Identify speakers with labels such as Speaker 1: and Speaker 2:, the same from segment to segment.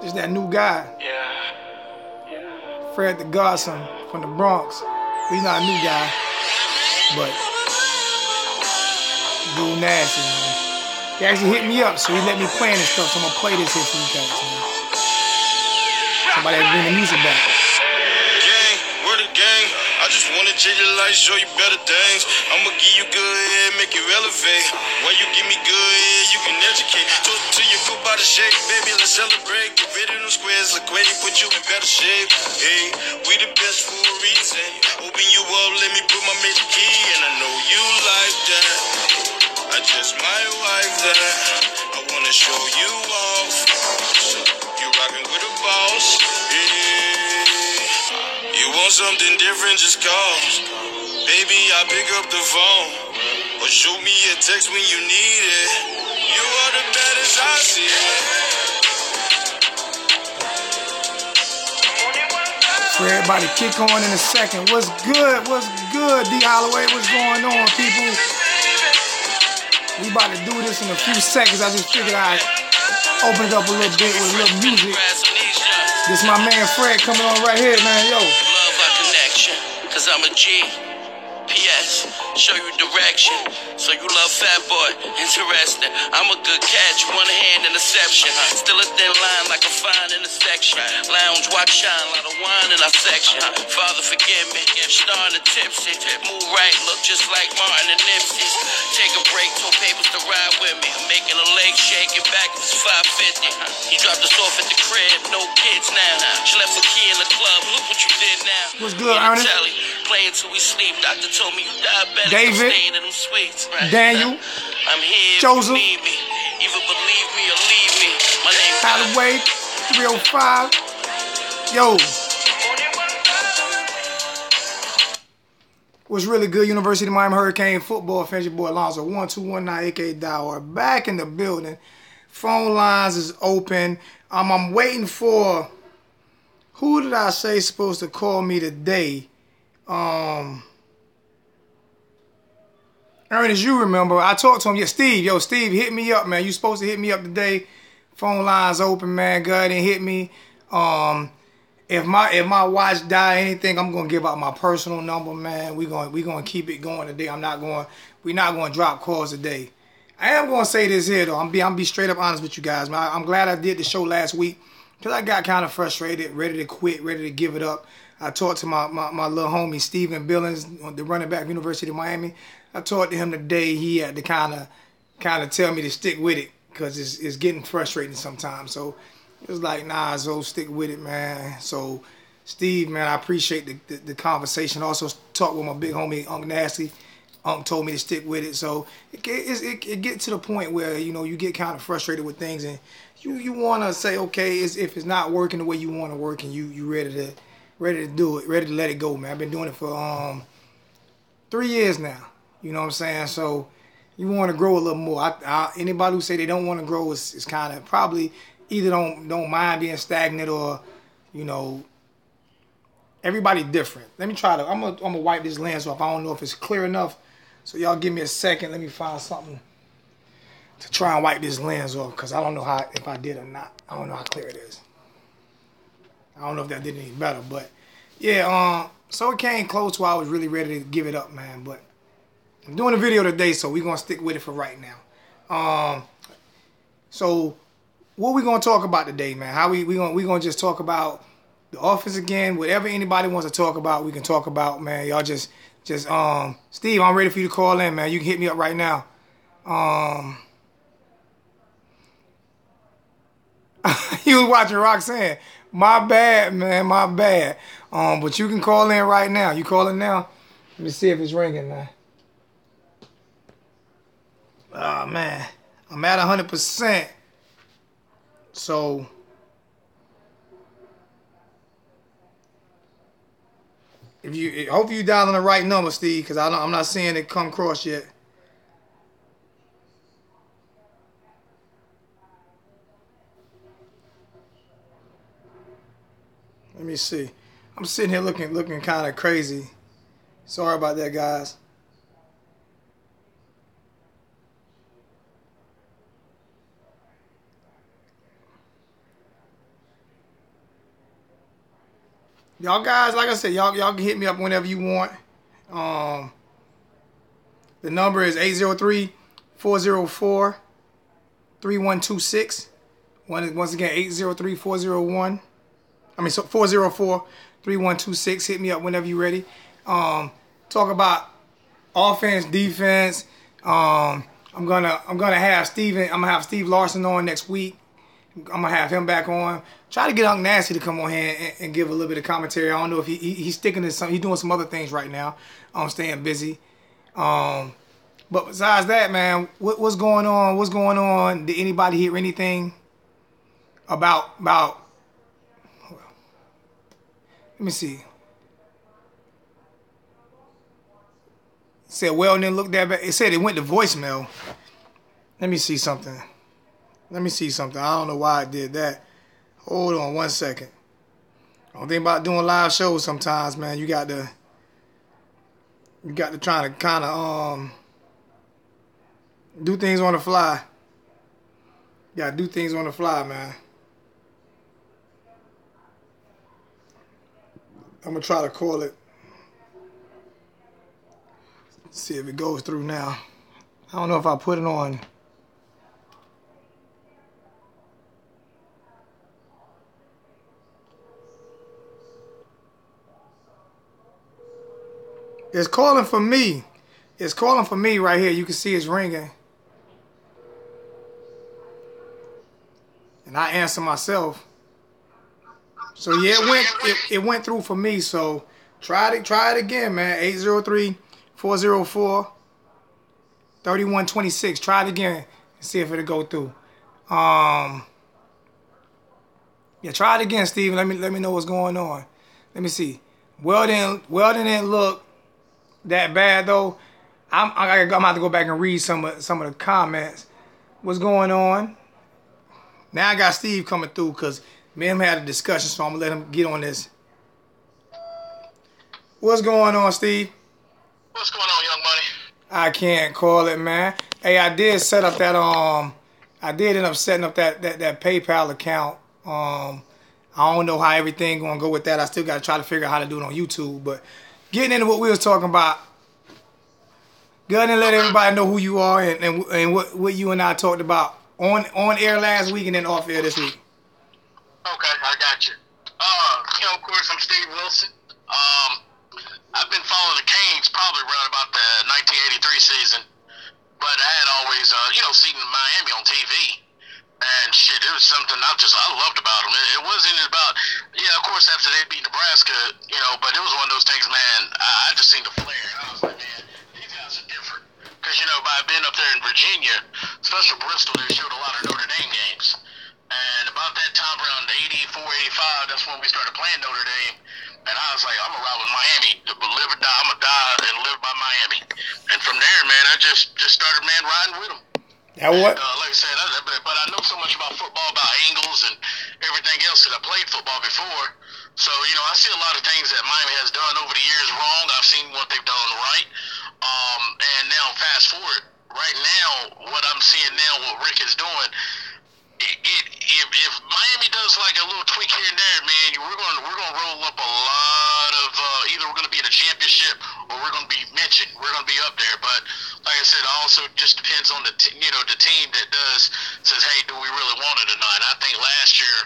Speaker 1: Just that new guy. Fred the Godson from the Bronx. He's not a new guy, but dude nasty, man. He actually hit me up, so he let me play this stuff, so I'm gonna play this here for you guys, man. Somebody had to bring the music back.
Speaker 2: Gang, we're the gang. I just wanna change your life, show you better things. I'ma give you good head, make you elevate. When you give me good head, you can educate. Talk to you, go by the shade, baby, let's celebrate. Get rid of them squares, look way, put you in better shape. Hey, we the best for a reason. Open you up, let me put my magic key, and I know you like that. I just might wife that. I wanna show you off. You rockin' with a boss. Yeah. You want something different, just call. Baby, I pick up the phone. Or shoot me a text when you need it. You are the baddest I see it.
Speaker 1: For everybody, kick on in a second. What's good? What's good? D. Holloway, what's going on, people? We about to do this in a few seconds. I just figured I'd open it up a little bit with a little music. This my man Fred coming on right here, man. Yo.
Speaker 3: Love our connection, cause I'm a G. P.S. Show you direction. So you love Fat Boy, interesting. I'm a good catch, one hand interception. Still a thin line like a fine intersection. Lounge, watch shine, lot of wine in our section. Father, forgive me, starting to tipsy. Move right, look just like Martin and Nipsey. Take a break, told papers to ride with me. I'm making a leg shake it back, it's 550. He dropped us off at the crib, no kids now. She left a key in the club, look what you did now.
Speaker 1: What's good, Ernest?
Speaker 3: Playing till we sleep, doctor told me you diabetic.
Speaker 1: David,
Speaker 3: I'm staying in them sweets, right?
Speaker 1: Daniel,
Speaker 3: I'm here
Speaker 1: Joseph,
Speaker 3: if you need me. Either believe me or leave me. My name's
Speaker 1: Holloway, 305. Yo. What's really good, University of Miami Hurricane football fans, your boy Alonzo, 1219 aka Dowar, back in the building. Phone lines is open. I'm waiting for, who did I say is supposed to call me today? Ernest, you remember, I talked to him, Steve, hit me up, man. You supposed to hit me up today. Phone lines open, man. Go ahead and hit me. If my watch die or anything, I'm gonna give out my personal number, man. We gonna keep it going today. We're not gonna drop calls today. I am gonna say this here though. I'm be straight up honest with you guys, man. I'm glad I did the show last week because I got kind of frustrated, ready to quit, ready to give it up. I talked to my little homie Stephen Billings, the running back, University of Miami. I talked to him today. He had to kind of tell me to stick with it because it's getting frustrating sometimes. So it was like, nah, so stick with it, man. So Steve, man, I appreciate the conversation. Also talked with my big homie Unc Nasty. Unc told me to stick with it. So it gets to the point where, you know, you get kind of frustrated with things and you want to say, okay, if it's not working the way you want to work and you ready to do it, ready to let it go, man. I've been doing it for 3 years now. You know what I'm saying? So you want to grow a little more. Anybody who say they don't want to grow is kind of probably either don't mind being stagnant or, you know, everybody different. Let me try to. I'm gonna wipe this lens off. I don't know if it's clear enough. So y'all give me a second. Let me find something to try and wipe this lens off because I don't know if I did or not. I don't know how clear it is. I don't know if that did any better, but yeah. So it came close to where I was really ready to give it up, man. But I'm doing a video today, so we're gonna stick with it for right now. So what we gonna talk about today, man? How we gonna just talk about the offense again? Whatever anybody wants to talk about, we can talk about, man. Y'all just Steve, I'm ready for you to call in, man. You can hit me up right now. He was watching Roxanne. My bad, man. My bad. But you can call in right now. You calling now? Let me see if it's ringing, man. Oh, man. I'm at 100%. So hopefully you dialing the right number, Steve, because I'm not seeing it come across yet. Let me see. I'm sitting here looking kind of crazy. Sorry about that, guys. Y'all guys, like I said, y'all can hit me up whenever you want. The number is 803-404-3126. Once again, 803-401. I mean, so 404-3126. Hit me up whenever you're ready. Talk about offense, defense. I'm gonna have Steve Larson on next week. I'm gonna have him back on. Try to get Unc Nasty to come on here and give a little bit of commentary. I don't know if he's sticking to some. He's doing some other things right now. I'm staying busy. But besides that, man, what's going on? What's going on? Did anybody hear anything about? Let me see. It said, well, didn't look that bad. It said it went to voicemail. Let me see something. I don't know why I did that. Hold on 1 second. One thing about doing live shows sometimes, man, you got to try to kind of do things on the fly. You got to do things on the fly, man. I'm going to try to call it. See if it goes through now. I don't know if I put it on. It's calling for me. It's calling for me right here. You can see it's ringing. And I answer myself. So yeah, it went through for me. So try it again, man. 803-404-3126. Try it again and see if it'll go through. Yeah, try it again, Steven. Let me know what's going on. Let me see. Weldon didn't look that bad though. I'm about to go back and read some of the comments. What's going on? Now I got Steve coming through because me and him had a discussion, so I'm gonna let him get on this. What's going on, Steve?
Speaker 4: What's going on, young money?
Speaker 1: I can't call it, man. Hey, I did set up that I did end up setting up that PayPal account. I don't know how everything gonna go with that. I still gotta try to figure out how to do it on YouTube. But getting into what we was talking about, go ahead and let everybody know who you are and what you and I talked about on air last week and then off air this week.
Speaker 4: Okay, I got you. Of course, I'm Steve Wilson. I've been following the Canes probably around about the 1983 season, but I had always, seen Miami on TV. And shit, it was something I loved about them. It wasn't about, of course, after they beat Nebraska, but it was one of those things, man, I just seen the flair. I was like, man, these guys are different. Because, by being up there in Virginia, especially Bristol, they showed a lot of Notre Dame games. And about that time, around 84, 85, that's when we started playing Notre Dame. And I was like, I'm going to ride with Miami. Live or die, I'm going to die and live by Miami. And from there, man, I just started, man, riding with them.
Speaker 1: Now what?
Speaker 4: Like I said, but I know so much about football, about angles and everything else, because I played football before. So, I see a lot of things that Miami has done over the years wrong. I've seen what they've done right. And now, fast forward, right now, what I'm seeing now, what Rick is doing, if Miami does like a little tweak here and there, man, we're gonna roll up a lot of either we're gonna be in a championship or we're gonna be mentioned. We're gonna be up there. But like I said, also just depends on the team that says, hey, do we really want it or not? And I think last year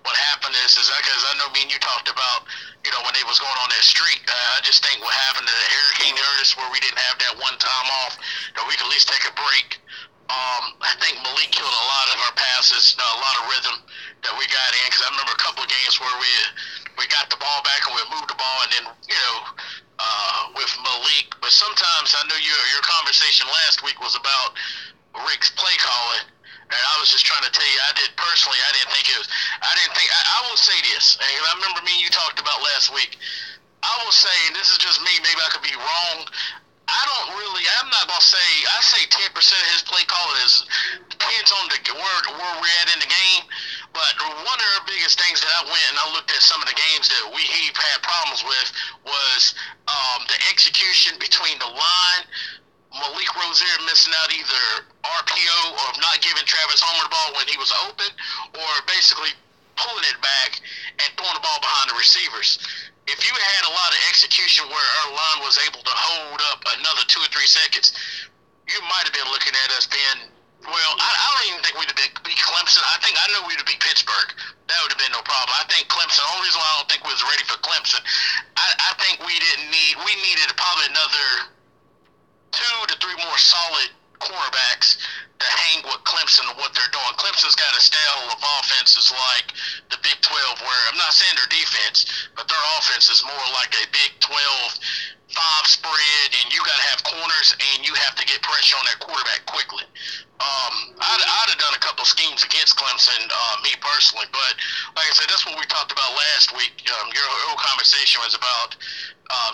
Speaker 4: what happened is because I know me and you talked about when they was going on that streak. I just think what happened to the Hurricane hurt us where we didn't have that one time off. We could at least take a break. I think Malik killed a lot of our passes, a lot of rhythm that we got in. Because I remember a couple of games where we got the ball back and we moved the ball, and then with Malik. But sometimes I know your conversation last week was about Rick's play calling, and I was just trying to tell you, I will say this, and I remember me and you talked about last week. I will say, and this is just me, maybe I could be wrong. I'm not going to say, I say 10% of his play calling depends on where we're at in the game. But one of the biggest things that I went and I looked at some of the games that he had problems with was the execution between the line, Malik Rozier missing out either RPO or not giving Travis Homer the ball when he was open, or basically pulling it back and throwing the ball behind the receivers. if you had a lot of execution where our line was able to hold up another 2 or 3 seconds, you might have been looking at us being, well, I don't even think we'd have beat Clemson. I know we'd have beat Pittsburgh. That would have been no problem. I think Clemson, the only reason why I don't think we was ready for Clemson, I think we needed probably another 2 to 3 more solid cornerbacks to hang with Clemson and what they're doing. Clemson's got a style of offenses like the Big 12, where I'm not saying their defense, but their offense is more like a Big 12 5 spread, and you got to have corners, and you have to get pressure on that quarterback quickly. I'd have done a couple schemes against Clemson, me personally, but like I said, that's what we talked about last week. Your whole conversation was about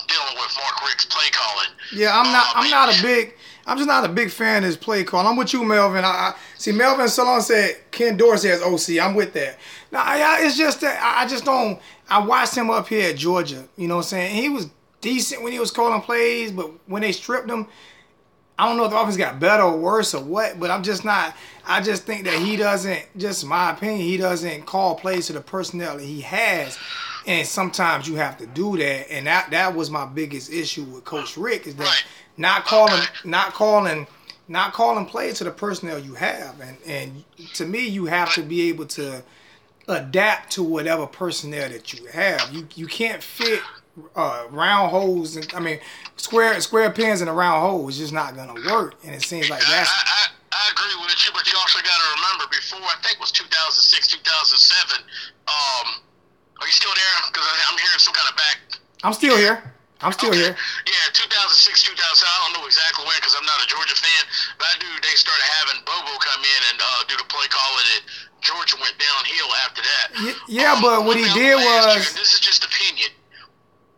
Speaker 4: dealing with Mark Richt's play calling.
Speaker 1: Yeah, I'm just not a big fan of his play call. I'm with you, Melvin. I see Melvin Salon said Ken Dorsey has OC. I'm with that. Now, it's just that I just don't. I watched him up here at Georgia. You know what I'm saying? He was decent when he was calling plays, but when they stripped him, I don't know if the offense got better or worse or what, but I'm just not. I just think that he doesn't, just my opinion, he doesn't call plays to the personnel that he has. And sometimes you have to do that. And that was my biggest issue with Coach Richt, is that not calling plays to the personnel you have. And to me, you have to be able to adapt to whatever personnel that you have. You can't fit round holes, and square pins in a round hole is just not gonna work. And it seems like that's.
Speaker 4: I agree with you, but you also got to remember, before, I think it was 2006, 2007. Are you still there? Because I'm hearing some kind of back.
Speaker 1: I'm still here. Here.
Speaker 4: Yeah, 2006, 2007. I don't know exactly when, because I'm not a Georgia fan, but I knew they started having Bobo come in and do the play calling, and Georgia went downhill after that.
Speaker 1: Yeah, but what he did was.
Speaker 4: This is just opinion.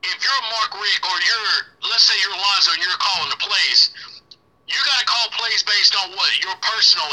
Speaker 4: If you're Mark Richt, or let's say you're Alonzo and you're calling the plays, you got to call plays based on what your personnel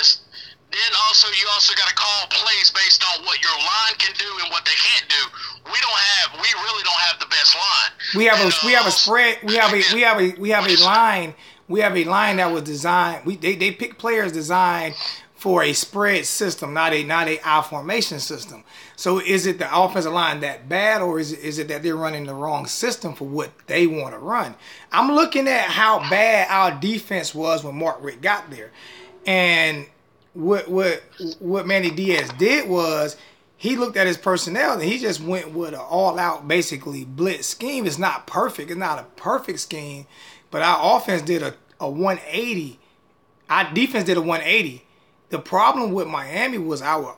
Speaker 4: is. Then you also got to call plays based on what your line can do and what they can't do. We really don't have the best line.
Speaker 1: We have a spread. We have a line. We have a line that was designed. They pick players designed for a spread system, not a I formation system. So is it the offensive line that bad, or is it that they're running the wrong system for what they want to run? I'm looking at how bad our defense was when Mark Richt got there, and what Manny Diaz did was he looked at his personnel and he just went with an all-out, basically blitz scheme. It's not perfect. It's not a perfect scheme, but our offense did a 180. Our defense did a 180. The problem with Miami was our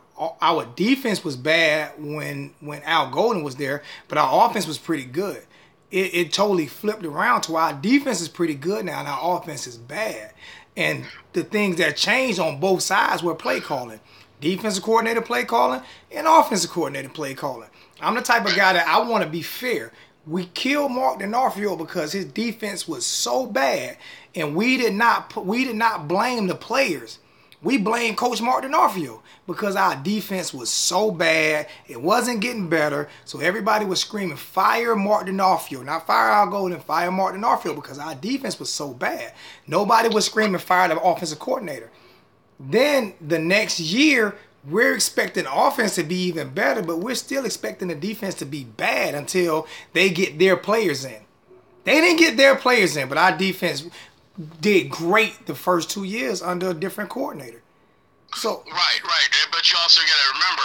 Speaker 1: defense was bad when Al Golden was there, but our offense was pretty good. It totally flipped around to our defense is pretty good now and our offense is bad. And the things that changed on both sides were play calling. Defensive coordinator play calling and offensive coordinator play calling. I'm the type of guy that I want to be fair. We killed Mark D'Onofrio because his defense was so bad, and we did not blame the players. We blamed Coach Mark D'Onofrio because our defense was so bad. It wasn't getting better. So everybody was screaming, fire Mark D'Onofrio. Not fire Al Golden, fire Mark D'Onofrio, because our defense was so bad. Nobody was screaming, fire the offensive coordinator. Then the next year, we're expecting offense to be even better, but we're still expecting the defense to be bad until they get their players in. They didn't get their players in, but our defense did great the first 2 years under a different coordinator. So
Speaker 4: right. But you also got to remember,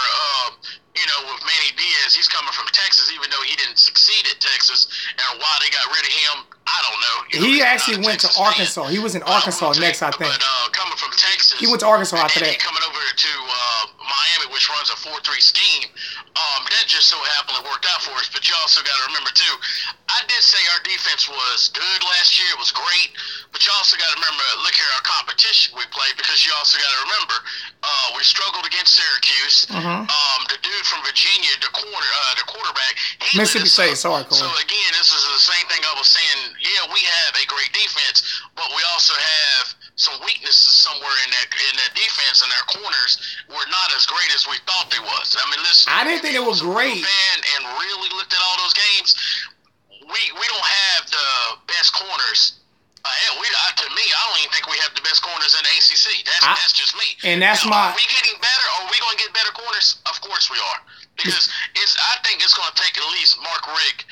Speaker 4: with Manny Diaz, he's coming from Texas, even though he didn't succeed at Texas. And why they got rid of him, I don't know.
Speaker 1: He actually went to Arkansas. He was in Arkansas next, I think.
Speaker 4: But coming from Texas,
Speaker 1: he went to Arkansas after that.
Speaker 4: Coming over to Miami, which runs a 4-3 scheme. That just so happily worked out for us. But you also got to remember too, I did say our defense was good last year. It was great. But you also got to remember, look here, our competition we played, because you also got to remember, we struggled against Syracuse. The dude from Virginia, the quarterback, he
Speaker 1: Mississippi State. Sorry, Corey.
Speaker 4: So again, this is the same thing I was saying. Yeah, we have a great defense, but we also have some weaknesses somewhere in that defense, and our corners were not as great as we thought they was. I mean, listen,
Speaker 1: I didn't think they were great.
Speaker 4: And really looked at all those games. We don't have the best corners. To me, I don't even think we have the best corners in the ACC. That's just me.
Speaker 1: And that's
Speaker 4: Are we getting better? Are we going to get better corners? Of course we are. because I think it's going to take at least Mark Richt.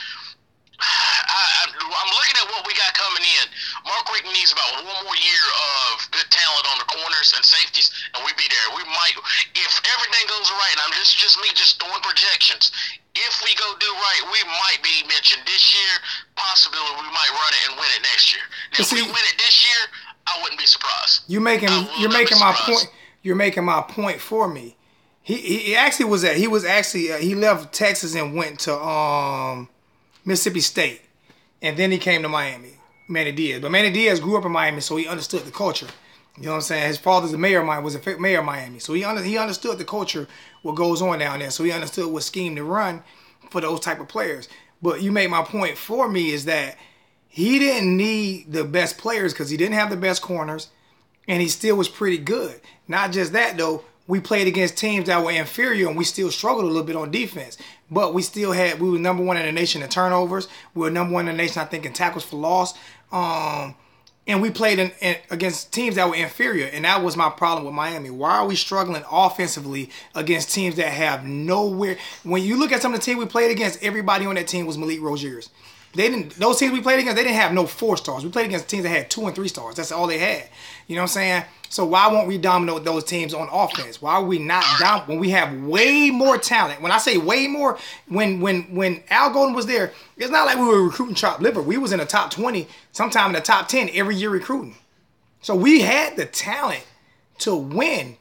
Speaker 4: I'm looking at what we got coming in. Mark Richt needs about one more year of good talent on the corners and safeties, and we be there. We might, if everything goes right, and this is just me just throwing projections. If we go do right, we might be mentioned this year. Possibility we might run it and win it next year. Now, if we win it this year, I wouldn't be surprised.
Speaker 1: You're making my point. You're making my point for me. He actually was at. He was actually he left Texas and went to Mississippi State, and then he came to Miami. Manny Diaz, but Manny Diaz grew up in Miami, so he understood the culture. You know what I'm saying? His father's the mayor of Miami, was a mayor of Miami, so he understood the culture, what goes on down there. So he understood what scheme to run for those type of players. But you made my point for me is that he didn't need the best players because he didn't have the best corners, and he still was pretty good. Not just that though. We played against teams that were inferior, and we still struggled a little bit on defense. But we were number one in the nation in turnovers. We were number one in the nation, I think, in tackles for loss. And we played against teams that were inferior, and that was my problem with Miami. Why are we struggling offensively against teams that have nowhere? When you look at some of the teams we played against, everybody on that team was Malik Rozier's. Those teams we played against, they didn't have no 4 stars. We played against teams that had 2 and 3 stars. That's all they had. You know what I'm saying? So why won't we dominate those teams on offense? Why are we not down when we have way more talent? When I say way more, when Al Golden was there, it's not like we were recruiting chopped liver. We was in the top 20, sometime in the top 10 every year recruiting. So we had the talent to win.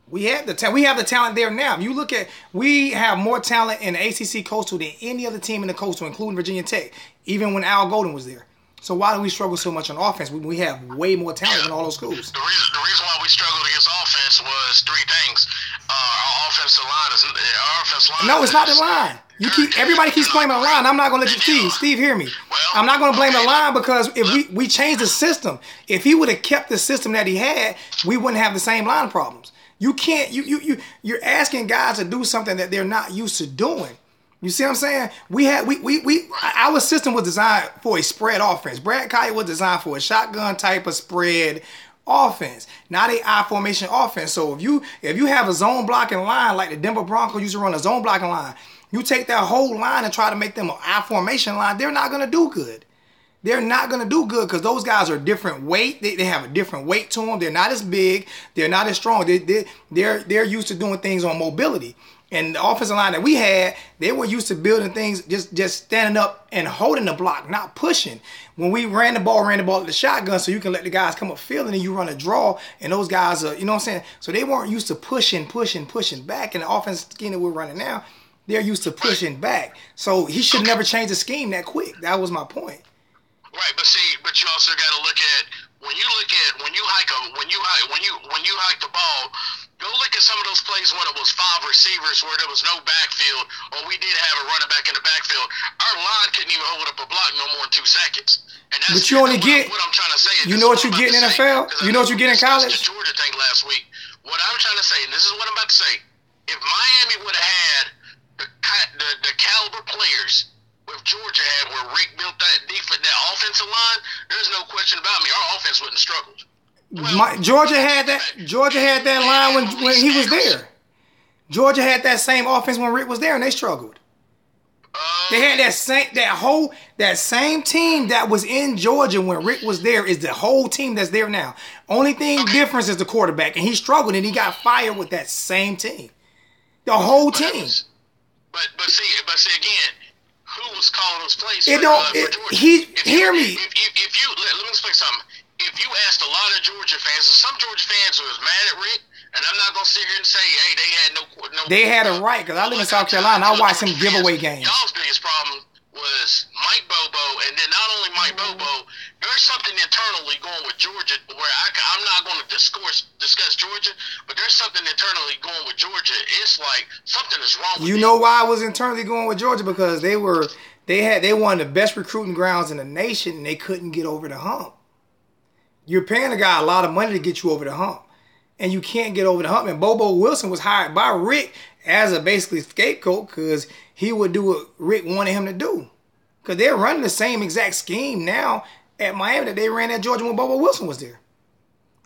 Speaker 1: We have the talent there now. If you look at, we have more talent in the ACC Coastal than any other team in the Coastal, including Virginia Tech, even when Al Golden was there. So why do we struggle so much on offense? We have way more talent than all those schools.
Speaker 4: The reason why we struggled against offense was 3 things. Our offensive line.
Speaker 1: No, it's not the line. Everybody keeps blaming the line. I'm not going to let you, Steve, hear me. I'm not going to blame the line because if we changed the system, if he would have kept the system that he had, we wouldn't have the same line problems. You can't. You're asking guys to do something that they're not used to doing. You see what I'm saying? Our system was designed for a spread offense. Brad Kite was designed for a shotgun type of spread offense, not a I formation offense. So if you have a zone blocking line like the Denver Broncos used to run a zone blocking line, you take that whole line and try to make them an I formation line, they're not going to do good. They're not going to do good because those guys are different weight. They have a different weight to them. They're not as big. They're not as strong. They're used to doing things on mobility. And the offensive line that we had, they were used to building things just standing up and holding the block, not pushing. When we ran the ball at the shotgun so you can let the guys come up field and then you run a draw and those guys are, you know what I'm saying? So they weren't used to pushing back. And the offensive scheme that we're running now, they're used to pushing back. So he should never change the scheme that quick. That was my point.
Speaker 4: Right, but you also got to look at when you hike the ball. Go look at some of those plays when it was 5 receivers where there was no backfield, or we did have a running back in the backfield. Our line couldn't even hold up a block no more than 2 seconds. And that's
Speaker 1: but you only get
Speaker 4: what I'm trying to say.
Speaker 1: You know what you get in NFL? You know what you get in college?
Speaker 4: The Georgia thing last week. What I'm trying to say, and this is what I'm about to say, if Miami would have had the caliber players with Georgia had where Rick built that offensive line, there's no question about me. Our offense wouldn't have struggled.
Speaker 1: Georgia had that line when he was there. Georgia had that same offense when Rick was there, and they struggled. They had that same team that was in Georgia when Rick was there is the whole team that's there now. Only thing difference is the quarterback, and he struggled and he got fired with that same team. The whole team.
Speaker 4: But see again, who was calling those plays?
Speaker 1: Hear me.
Speaker 4: If you let me explain something. If you asked a lot of Georgia fans, and some Georgia fans who was mad at Rick, and I'm not gonna sit here and say, hey, they had no.
Speaker 1: They had it right because I live in South Carolina. I watched some giveaway games.
Speaker 4: Y'all's biggest problem was Mike Bobo, and then not only Mike Bobo, there's something internally going with Georgia where I'm not going to discuss Georgia, but there's something internally going with Georgia. It's like something is wrong with
Speaker 1: you know why I was internally going with Georgia? Because they were one of the best recruiting grounds in the nation, and they couldn't get over the hump. You're paying a guy a lot of money to get you over the hump, and you can't get over the hump. And Bobo Wilson was hired by Rick as a basically scapegoat because he would do what Rick wanted him to do. Because they're running the same exact scheme now at Miami that they ran at Georgia when Bobo Wilson was there.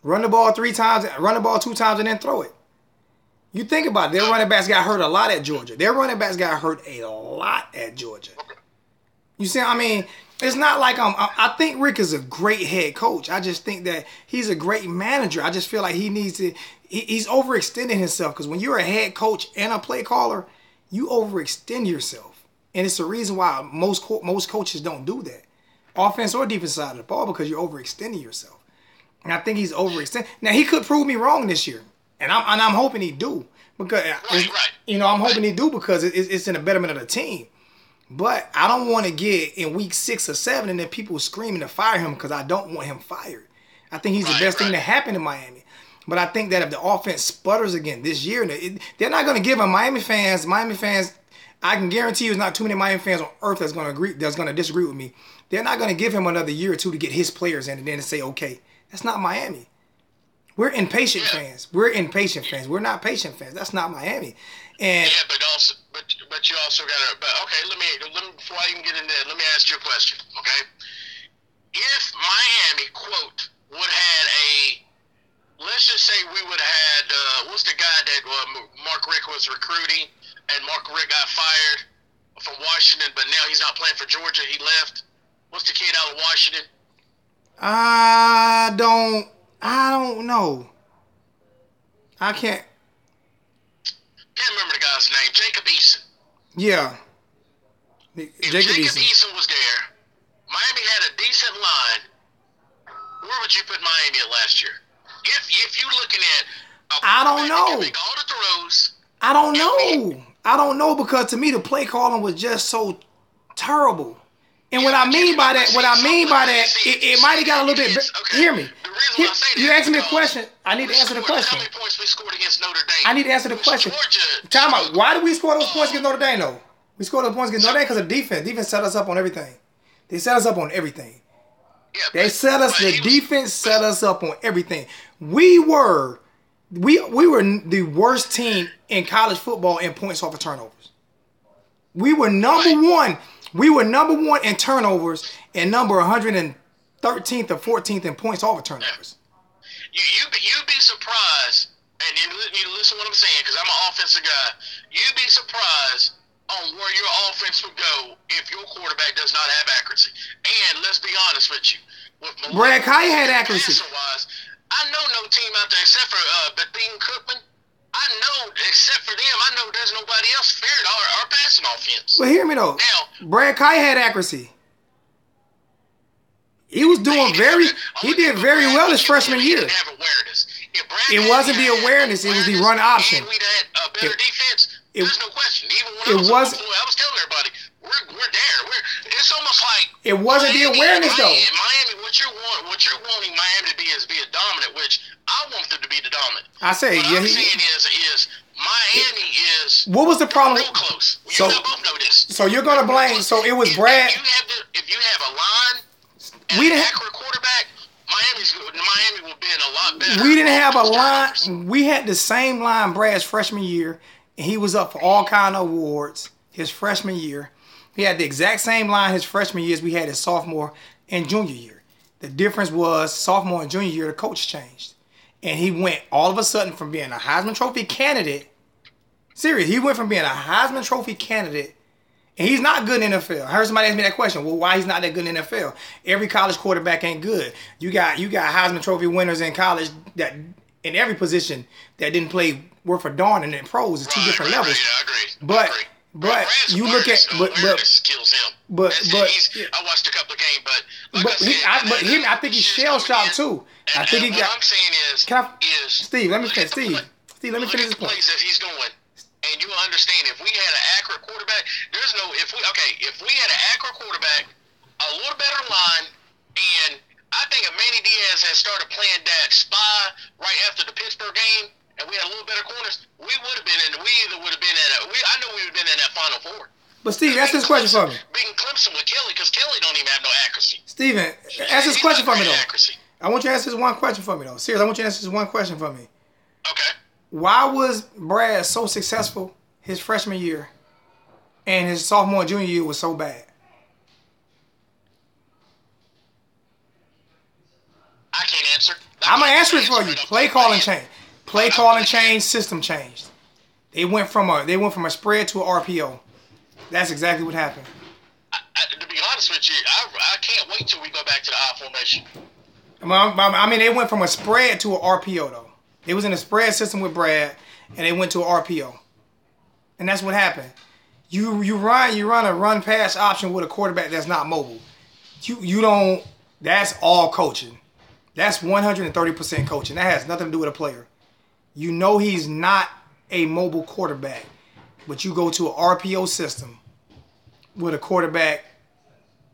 Speaker 1: Run the ball 3 times, run the ball 2 times, and then throw it. You think about it, their running backs got hurt a lot at Georgia. Their running backs got hurt a lot at Georgia. You see, I mean, it's not like I think Rick is a great head coach. I just think that he's a great manager. I just feel like he needs to. He's overextending himself because when you're a head coach and a play caller, you overextend yourself, and it's the reason why most coaches don't do that, offense or defense side of the ball, because you're overextending yourself. And I think he's overextending. Now he could prove me wrong this year, and I'm hoping he do because I'm hoping he do because it's in the betterment of the team. But I don't want to get in week 6 or 7 and then people screaming to fire him because I don't want him fired. I think he's the best thing that happened in Miami. But I think that if the offense sputters again this year, they're not going to give him Miami fans. I can guarantee you there's not too many Miami fans on earth that's going to disagree with me. They're not going to give him another year or two to get his players in and then say, okay, that's not Miami. We're impatient fans. We're impatient fans. We're not patient fans. That's not Miami. And
Speaker 4: but you also got to. But okay, let me before I even get into that, let me ask you a question. Okay, if Miami would had let's just say we would have had what's the guy that Mark Richt was recruiting, and Mark Richt got fired from Washington, but now he's not playing for Georgia. He left. What's the kid out of Washington?
Speaker 1: I don't know. I can't
Speaker 4: remember the guy's name. Jacob Eason.
Speaker 1: Yeah.
Speaker 4: If Jacob Eason was there, Miami had a decent line. Where would you put Miami at last year? If you're looking at
Speaker 1: I don't know.
Speaker 4: Make all the throws.
Speaker 1: I don't know. I don't know because to me the play calling was just so terrible. And what I mean by that, it might have got a little bit. Hear me. You asked me a question. I need to answer the question.
Speaker 4: How many points we scored against Notre Dame?
Speaker 1: I need to answer the question. Time out. Why did we score those points against Notre Dame, though? We scored those points against Notre Dame because of defense. Defense set us up on everything. They set us up on everything. The defense set us up on everything. We were the worst team in college football in points off of turnovers. We were number one. We were number one in turnovers and number 113th or 14th in points off of turnovers.
Speaker 4: You'd be surprised, and you listen to what I'm saying, because I'm an offensive guy. You'd be surprised on where your offense would go if your quarterback does not have accuracy. And let's be honest with you. With
Speaker 1: Brad Kite had accuracy.
Speaker 4: I know no team out there except for Bethune Cookman. I know, except for them, I know there's nobody else feared our passing offense.
Speaker 1: But hear me though. Now, Brad Kite had accuracy. He was doing he did very well his freshman year.
Speaker 4: Didn't have awareness.
Speaker 1: It wasn't the awareness, it was the run option.
Speaker 4: And we'd had a better defense. There's no question. Even when I was telling everybody, we're there. It's almost like
Speaker 1: it wasn't the awareness though.
Speaker 4: Miami, what you're wanting Miami to be is be a dominant, which I want them to be the dominant.
Speaker 1: I say,
Speaker 4: what I'm saying is Miami is.
Speaker 1: What was the problem?
Speaker 4: Real close. You and I both know this.
Speaker 1: So you're gonna blame. So it was Brad.
Speaker 4: If you have a line and an accurate quarterback, Miami will be in a lot better.
Speaker 1: We didn't have a line. We had the same line Brad's freshman year, and he was up for all kind of awards his freshman year. He had the exact same line his freshman year as we had his sophomore and junior year. The difference was sophomore and junior year, the coach changed. And he went all of a sudden from being a Heisman Trophy candidate. Serious, he went from being a Heisman Trophy candidate, and he's not good in the NFL. I heard somebody ask me that question. Well, why he's not that good in the NFL? Every college quarterback ain't good. You got Heisman Trophy winners in college that in every position that didn't play worth a darn in the pros. It's two different levels.
Speaker 4: Yeah, I agree.
Speaker 1: But you look at
Speaker 4: awareness kills him. I watched a couple of games,
Speaker 1: I think he's shell shocked too.
Speaker 4: I'm saying is,
Speaker 1: Steve, let me finish. Steve, let me finish this point.
Speaker 4: Places that he's going, and you understand if we had an accurate quarterback, if we had an accurate quarterback, a little better line, and I think if Manny Diaz had started playing that spy right after the Pittsburgh game, and we had a little better corners, we would have been in. We either would have been in. I know we would have been in that Final Four.
Speaker 1: But Steve, ask this question for me.
Speaker 4: Beating Clemson with Kelly, because Kelly don't even have no accuracy.
Speaker 1: Steven, ask this question for me though. I want you to answer this one question for me though. Seriously, I want you to answer this one question for me.
Speaker 4: Okay.
Speaker 1: Why was Brad so successful his freshman year, and his sophomore and junior year was so bad?
Speaker 4: I can't answer.
Speaker 1: I'm gonna answer it for you. Play calling changed. Play calling changed. System changed. They went from a spread to an RPO. That's exactly what happened.
Speaker 4: To be honest with you, I can't wait till we go back to the I formation.
Speaker 1: I mean, they went from a spread to an RPO though. They was in a spread system with Brad, and they went to an RPO, and that's what happened. You run a run pass option with a quarterback that's not mobile. You don't. That's all coaching. That's 130% coaching. That has nothing to do with a player. You know he's not a mobile quarterback, but you go to an RPO system with a quarterback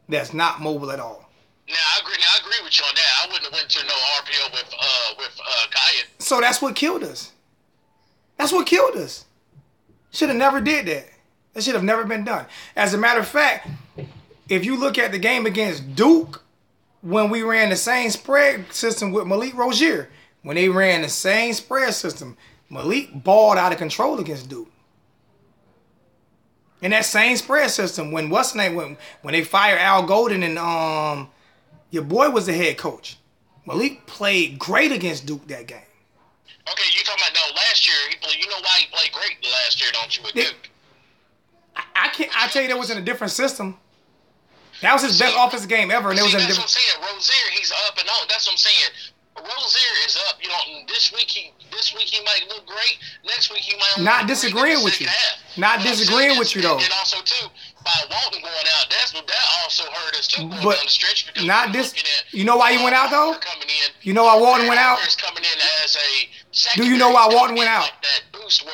Speaker 1: that's not mobile at all.
Speaker 4: Now I agree with you on that. I wouldn't have went to no RPO with Kaya.
Speaker 1: So that's what killed us. That's what killed us. Should have never did that. That should have never been done. As a matter of fact, if you look at the game against Duke, when we ran the same spread system with Malik Rozier, when they ran the same spread system, Malik balled out of control against Duke. In that same spread system, when they fired Al Golden and your boy was the head coach, Malik played great against Duke that game.
Speaker 4: Okay, you talking about last year? You know why he played great last year, don't you? With Duke.
Speaker 1: I tell you, that was in a different system. That was his best offensive game ever, and it was in a different.
Speaker 4: That's what I'm saying. Rozier, he's up and on. That's what I'm saying. Rozier is up. This week he might look great. Next week he might.
Speaker 1: Not disagreeing with you. Not disagreeing with you though.
Speaker 4: And also too, by Walton going out, that also hurt us too going
Speaker 1: but
Speaker 4: down the stretch because
Speaker 1: not this. You know why he went out though? You know why Walton went out?
Speaker 4: Coming in as a
Speaker 1: do you know why Walton went out?
Speaker 4: Like that boost where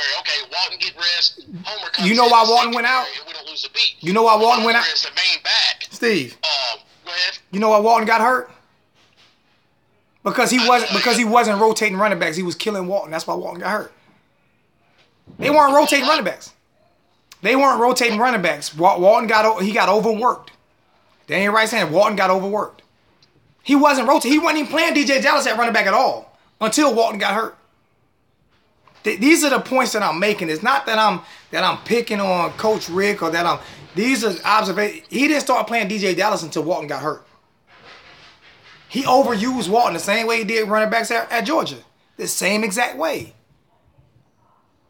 Speaker 4: Walton get rest. Homer comes
Speaker 1: you know why Walton went out?
Speaker 4: We don't lose a beat.
Speaker 1: You know why Walton went out?
Speaker 4: Is the main back.
Speaker 1: Steve.
Speaker 4: Go ahead.
Speaker 1: You know why Walton got hurt? Because he wasn't rotating running backs. He was killing Walton. That's why Walton got hurt. They weren't rotating running backs. Walton got overworked. Danny Wright saying Walton got overworked. He wasn't rotating. He wasn't even playing DJ Dallas at running back at all until Walton got hurt. These are the points that I'm making. It's not that I'm picking on Coach Rick or that these are observations. He didn't start playing DJ Dallas until Walton got hurt. He overused Walton the same way he did running backs at Georgia. The same exact way.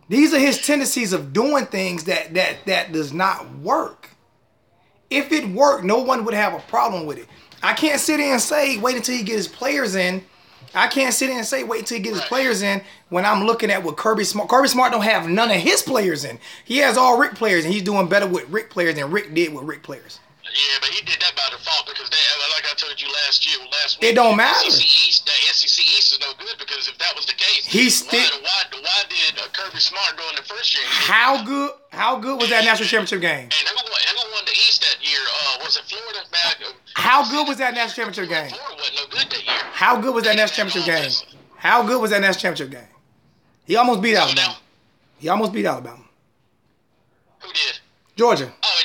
Speaker 1: These are his tendencies of doing things that does not work. If it worked, no one would have a problem with it. I can't sit here and say, wait until he gets his players in. When I'm looking at what Kirby Smart. Kirby Smart don't have none of his players in. He has all Rick players, and he's doing better with Rick players than Rick did with Rick players.
Speaker 4: Yeah, but he did that by default because like I told you last week.
Speaker 1: It don't matter.
Speaker 4: The SEC East is no good because if that was the case, why did Kirby Smart go in the first year?
Speaker 1: How good was that national championship game?
Speaker 4: And who won the East that year? Was it Florida?
Speaker 1: How good was that national championship game?
Speaker 4: Florida wasn't no good that year.
Speaker 1: How good was that national championship game? How good was that national championship game? He almost beat Alabama.
Speaker 4: Who did?
Speaker 1: Georgia.
Speaker 4: Oh,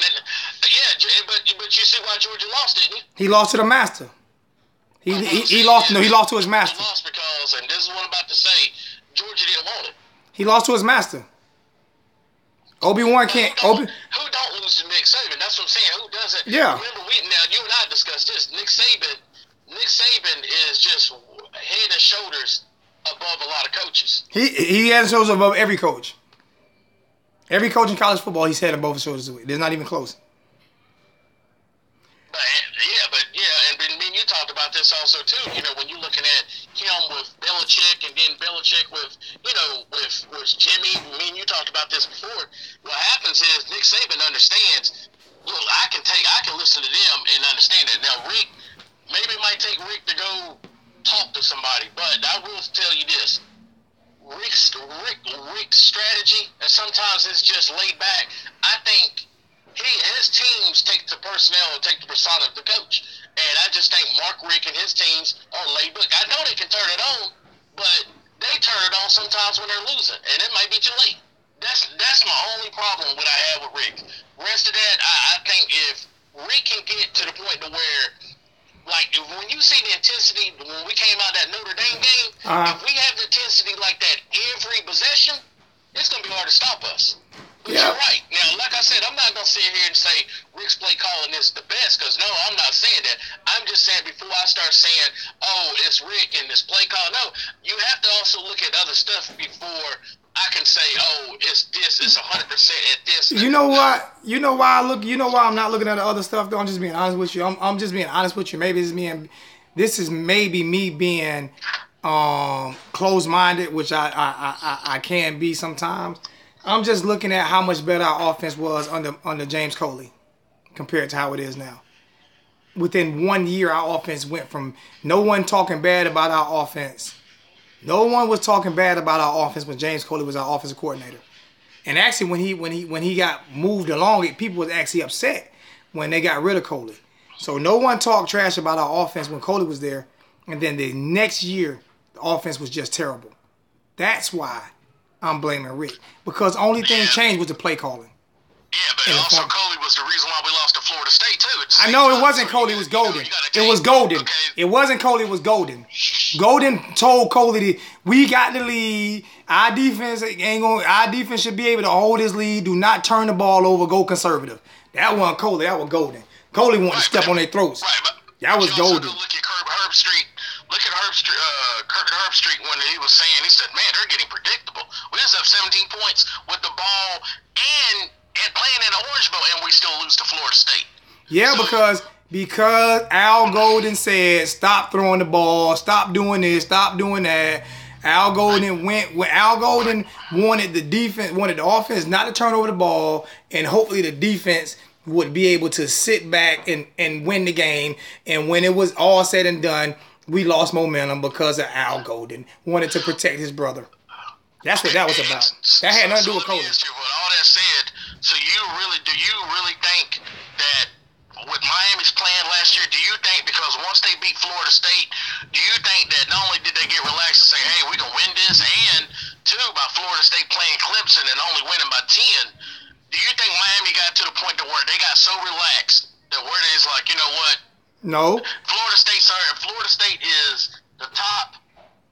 Speaker 4: but you see why Georgia lost, didn't you?
Speaker 1: He lost to the master. He lost. No, he lost to his master.
Speaker 4: He lost because, and this is what I'm about to say, Georgia didn't want it.
Speaker 1: He lost to his master. Obi-Wan can't.
Speaker 4: Who don't lose to Nick Saban? That's what I'm saying. Who doesn't?
Speaker 1: Yeah.
Speaker 4: Remember, you and I discussed this. Nick Saban is just head and shoulders above a lot of coaches.
Speaker 1: He has shoulders above every coach. Every coach in college football, he's head above his shoulders. They're not even close.
Speaker 4: And you talked about this also too. When you're looking at him with Belichick, and then Belichick with Jimmy. You talked about this before. What happens is Nick Saban understands. Look, I can listen to them and understand that. Now, Rick, maybe it might take Rick to go talk to somebody, but I will tell you this. Rick's strategy, and sometimes it's just laid back. I think his teams take the personnel and take the persona of the coach. And I just think Mark Rick and his teams are laid back. I know they can turn it on, but they turn it on sometimes when they're losing, and it might be too late. That's my only problem what I have with Rick. Rest of that, I think if Rick can get to the point to where, like, when you see the intensity when we came out that Notre Dame game, if we have the intensity like that every possession, it's going to be hard to stop us. But you're right. Now, like I said, I'm not going to sit here and say Rick's play calling is the best, because, no, I'm not saying that. I'm just saying before I start saying, oh, it's Rick and this play call, no, you have to also look at other stuff before I can say, oh, it's this, it's 100% at this.
Speaker 1: You know what? You know why I look. You know why I'm not looking at the other stuff. Though I'm just being honest with you. I'm just being honest with you. Maybe this is maybe me being closed-minded, which I can be sometimes. I'm just looking at how much better our offense was under James Coley compared to how it is now. Within 1 year, our offense went from no one talking bad about our offense. No one was talking bad about our offense when James Coley was our offensive coordinator. And actually, when he got moved along, people was actually upset when they got rid of Coley. So no one talked trash about our offense when Coley was there. And then the next year, the offense was just terrible. That's why I'm blaming Rick. Because the only thing changed was the play calling.
Speaker 4: Yeah, but also Coley was the reason why we lost to Florida State, too.
Speaker 1: I know it wasn't Coley, it was Golden. It was Golden.
Speaker 4: Okay.
Speaker 1: It wasn't Coley, it was Golden. Golden told Coley that we got the lead. Our defense should be able to hold this lead. Do not turn the ball over, go conservative. That wasn't Coley, that was Golden. Coley wanted to step on their throats.
Speaker 4: Right, but
Speaker 1: that was Golden.
Speaker 4: Look at Herbstreit. Look at Kirk Herbstreit when he was saying, he said, man, they're getting predictable. We just have 17 points with the ball and playing in the Orange Bowl, and we still lose to Florida State.
Speaker 1: Yeah, so, because Al Golden said, stop throwing the ball, stop doing this, stop doing that. Al Golden wanted the offense not to turn over the ball, and hopefully the defense would be able to sit back and win the game. And when it was all said and done, we lost momentum because of Al Golden wanted to protect his brother. That's what that was about. That had nothing to do with Coley.
Speaker 4: With all that said, so do you really think that with Miami's plan last year, do you think because once they beat Florida State, do you think that not only did they get relaxed and say, hey, we can win this, and two, by Florida State playing Clemson and only winning by 10, do you think Miami got to the point to where they got so relaxed that where it's like, you know what?
Speaker 1: No.
Speaker 4: Florida State is the top,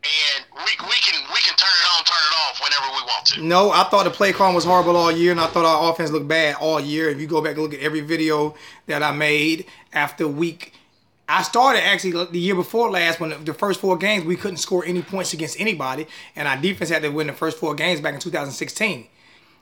Speaker 4: and we can turn it on, turn it off whenever we want to.
Speaker 1: No, I thought the play call was horrible all year, and I thought our offense looked bad all year. If you go back and look at every video that I made after week, I started actually the year before last when the first 4 games we couldn't score any points against anybody, and our defense had to win the first 4 games back in 2016.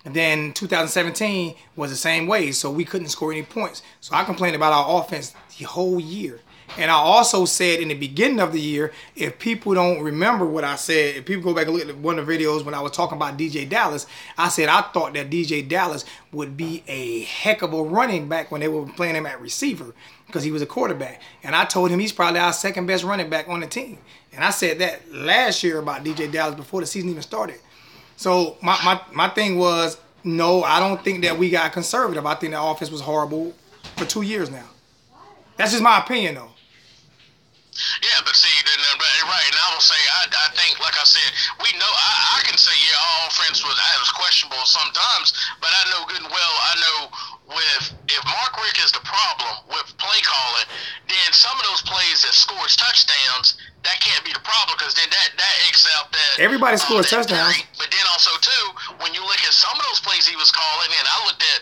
Speaker 1: And then 2017 was the same way, so we couldn't score any points. So I complained about our offense the whole year. And I also said in the beginning of the year, if people don't remember what I said, if people go back and look at one of the videos when I was talking about DJ Dallas, I said I thought that DJ Dallas would be a heck of a running back when they were playing him at receiver because he was a quarterback. And I told him he's probably our second best running back on the team. And I said that last year about DJ Dallas before the season even started. So my thing was, no, I don't think that we got conservative. I think the offense was horrible for 2 years now. That's just my opinion, though.
Speaker 4: Yeah, but see, right, and I will say, I think, like I said, we know, I can say, yeah, our offense was questionable sometimes, but I know good and well, I know if Mark Richt is the problem with play calling, then some of those plays that scores touchdowns, that can't be the problem, because then that X out that.
Speaker 1: Everybody scores touchdowns.
Speaker 4: But then also, too, when you look at some of those plays he was calling, and I looked at,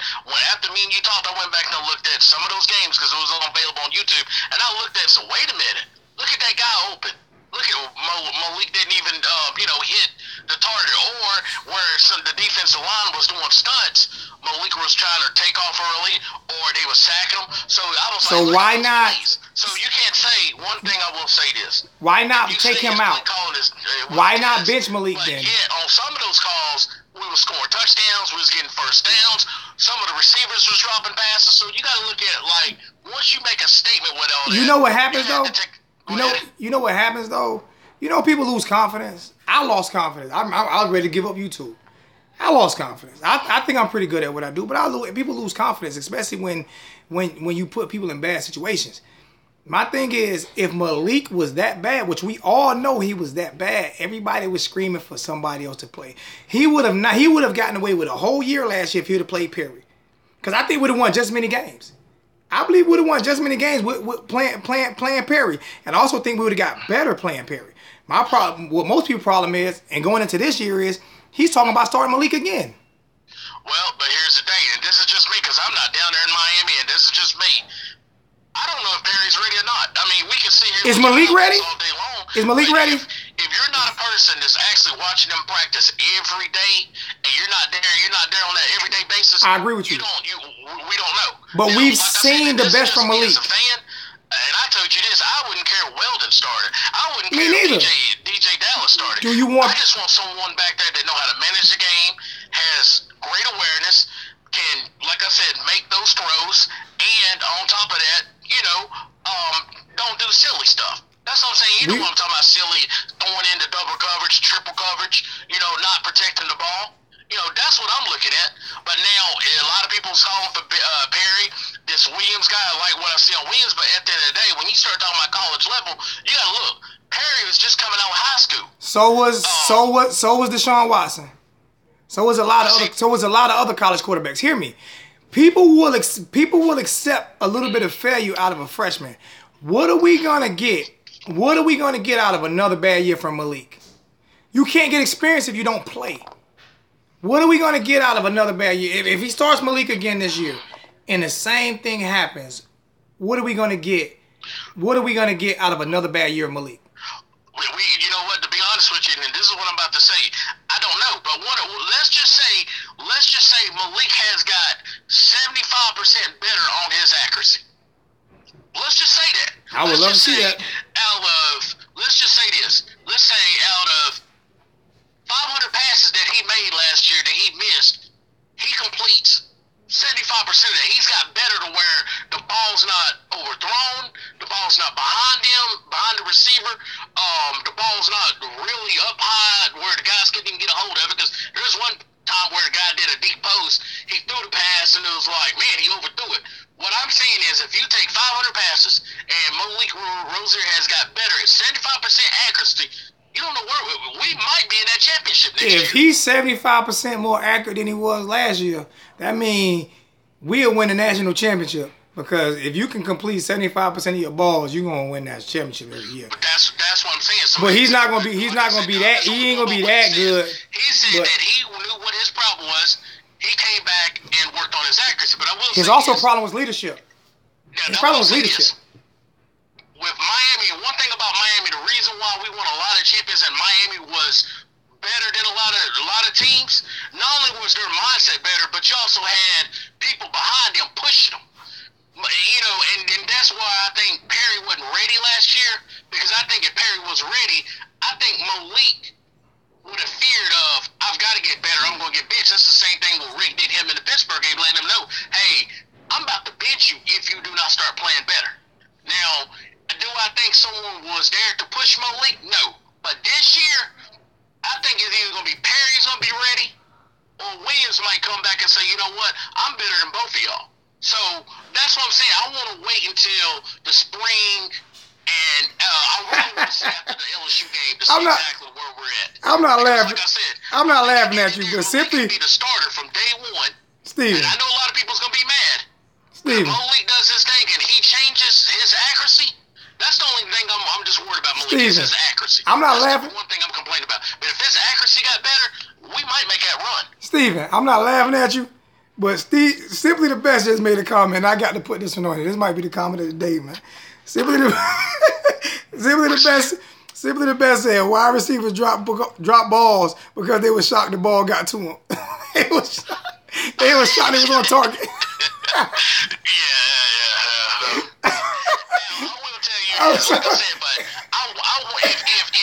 Speaker 4: after me and you talked, I went back and looked at some of those games, because it was available on YouTube, and I looked at, so wait a minute. Look at that guy open. Look at Malik didn't even, hit the target. Or where the defensive line was doing stunts, Malik was trying to take off early, or they were sacking him. So I was
Speaker 1: so
Speaker 4: like,
Speaker 1: why not?
Speaker 4: Plays. So you can't say, one thing I will say this.
Speaker 1: Why not take him out? Why not bench Malik then?
Speaker 4: Yeah, on some of those calls, we were scoring touchdowns, we was getting first downs. Some of the receivers was dropping passes. So you got to look at, like, once you make a statement with all that.
Speaker 1: You know what happens, though? You know what happens, though? You know, people lose confidence. I lost confidence. I was ready to give up YouTube. I lost confidence. I think I'm pretty good at what I do, but people lose confidence, especially when you put people in bad situations. My thing is, if Malik was that bad, which we all know he was that bad, everybody was screaming for somebody else to play. He would have gotten away with a whole year last year if he would have played Perry. Because I think we would have won just as many games. I believe we would have won just as many games with playing Perry. And I also think we would have got better playing Perry. My problem, what most people's problem is, and going into this year is, he's talking about starting Malik again.
Speaker 4: Well, but here's the thing, and this is just me, because I'm not down there in Miami, and this is just me. I don't know if Perry's ready or not. I mean, we can see here.
Speaker 1: Is Malik ready?
Speaker 4: All day long,
Speaker 1: is Malik ready?
Speaker 4: If you're not a person that's actually watching them practice every day, and you're not there on that everyday basis.
Speaker 1: I agree with you.
Speaker 4: We don't know.
Speaker 1: But
Speaker 4: now,
Speaker 1: we've
Speaker 4: like
Speaker 1: seen the best from Malik.
Speaker 4: As a fan, and I told you this, I wouldn't care if Weldon started. I wouldn't
Speaker 1: Me
Speaker 4: care
Speaker 1: neither.
Speaker 4: if DJ Dallas started.
Speaker 1: Do you want?
Speaker 4: I just want someone back there that know how to manage the game, has great awareness, can, like I said, make those throws, and on top of that, don't do silly stuff. That's what I'm saying. You know what I'm talking about, silly, throwing into double coverage, triple coverage, not protecting the ball. That's what I'm looking at. But now, a lot of people's calling for Perry, this Williams guy. I like what I see on Williams, but at the end of the day, when you start talking about college level, you got to look. Perry was just coming out of high school.
Speaker 1: So was Deshaun Watson. So was a lot of other college quarterbacks. Hear me. People will accept a little bit of failure out of a freshman. What are we gonna get? What are we gonna get out of another bad year from Malik? You can't get experience if you don't play. What are we gonna get out of another bad year? If he starts Malik again this year, and the same thing happens, what are we gonna get? What are we gonna get out of another bad year of Malik?
Speaker 4: You know what? To be honest with you, and this is what I'm about to say, I don't know. But let's just say Malik has got 75% better on his accuracy. Let's just say that.
Speaker 1: I would love to see that.
Speaker 4: Let's just say this. Let's say out of 500 passes that he made last year that he missed, he completes 75% of that. He's got better to where the ball's not overthrown, the ball's not behind the receiver, the ball's not really up high where the guys couldn't even get a hold of it. Because there's one time where the guy did a deep post, he threw the pass, and it was like, man, he overthrew it. What I'm saying is, if you take 500 passes and Malik Rozier has got better at 75% accuracy, you don't know where we might be in that championship next year.
Speaker 1: If he's 75% more accurate than he was last year, that means we'll win the national championship. Because if you can complete 75% of your balls, you're gonna win that championship every year.
Speaker 4: But that's what I'm saying. So
Speaker 1: but he's not gonna be that. He ain't gonna be that good.
Speaker 4: He said that he knew what his problem was. He came back and worked on his accuracy. But I will say
Speaker 1: his also problem was leadership.
Speaker 4: Yeah,
Speaker 1: his problem was leadership.
Speaker 4: With Miami, one thing about Miami, the reason why we won a lot of champions in Miami was better than a lot of teams. Not only was their mindset better, but you also had people behind them pushing them. And that's why I think Perry wasn't ready last year. Because I think if Perry was ready, I think Malik would have feared of, I've got to get better, I'm going to get benched. That's the same thing what Rick did him in the Pittsburgh game, letting him know, hey, I'm about to bench you if you do not start playing better. Now, do I think someone was there to push Malik? No. But this year, I think it's either going to be Perry's going to be ready, or Williams might come back and say, you know what, I'm better than both of y'all. So that's what I'm saying. I want to wait until the spring, and I really want to see after the LSU game to see exactly where we're at.
Speaker 1: I'm not laughing.
Speaker 4: Like I said,
Speaker 1: I'm not laughing at you, but simply
Speaker 4: be the starter from day one.
Speaker 1: Steven.
Speaker 4: And I know a lot of people's gonna be mad.
Speaker 1: Steven.
Speaker 4: Malik does his thing, and he changes his accuracy. That's the only thing I'm just worried about. Malik is his accuracy.
Speaker 1: I'm not laughing.
Speaker 4: That's the one thing I'm complaining about. But if his accuracy got better, we might make that run.
Speaker 1: Steven, I'm not laughing at you. But Simply the Best just made a comment. I got to put this one on here. This might be the comment of the day, man. Simply the Best said wide receivers drop balls because they were shocked the ball got to them. They were shocked it was on target.
Speaker 4: Yeah. I will tell you, like I said, but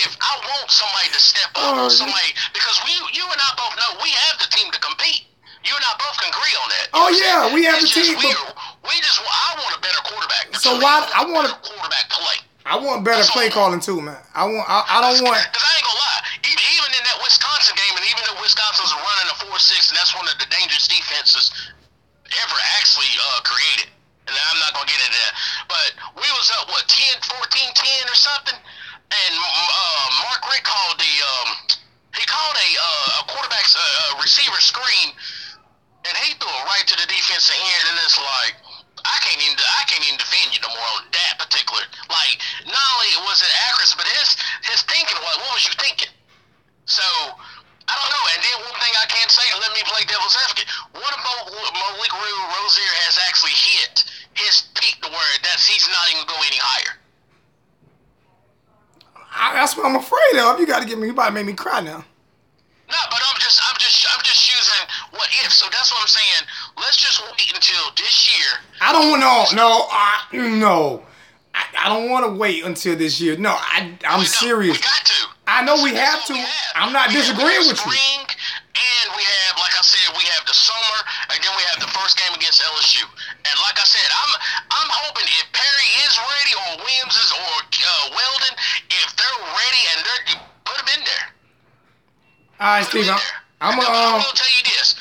Speaker 4: if I want somebody to step up, somebody, because you and I both know we have the team to compete. You and I both can agree on that.
Speaker 1: Oh yeah, we have the team.
Speaker 4: I want a better quarterback.
Speaker 1: So why I want a
Speaker 4: quarterback play.
Speaker 1: I want better play calling too, man. I don't want.
Speaker 4: Because I ain't gonna lie, even in that Wisconsin game, and even though Wisconsin's running a 4-6, and that's one of the dangerous defenses ever actually created. And I'm not gonna get into that, but we was up 10, 14, 10 or something, and Mark Rick called a quarterback's receiver screen. And he threw it right to the defensive end, and it's like, I can't even defend you no more on that particular. Like, not only was it accurate, but his thinking was, what was you thinking? So, I don't know. And then one thing I can't say, let me play devil's advocate. What about Malik Rozier has actually hit his peak to where he's not even going any higher?
Speaker 1: That's what I'm afraid of. You about to make me cry now.
Speaker 4: let's just wait until this year.
Speaker 1: I don't want no. I don't want to wait until this year. No, I'm serious.
Speaker 4: We got to.
Speaker 1: I know we have to. I'm not disagreeing with you.
Speaker 4: Spring, and we have, like I said, we have the summer, and then we have the first game against LSU. And like I said, I'm hoping if Perry is ready, or Williams is, or Weldon, if they're ready and they're put them in there.
Speaker 1: All right, Steve. I
Speaker 4: will tell you this: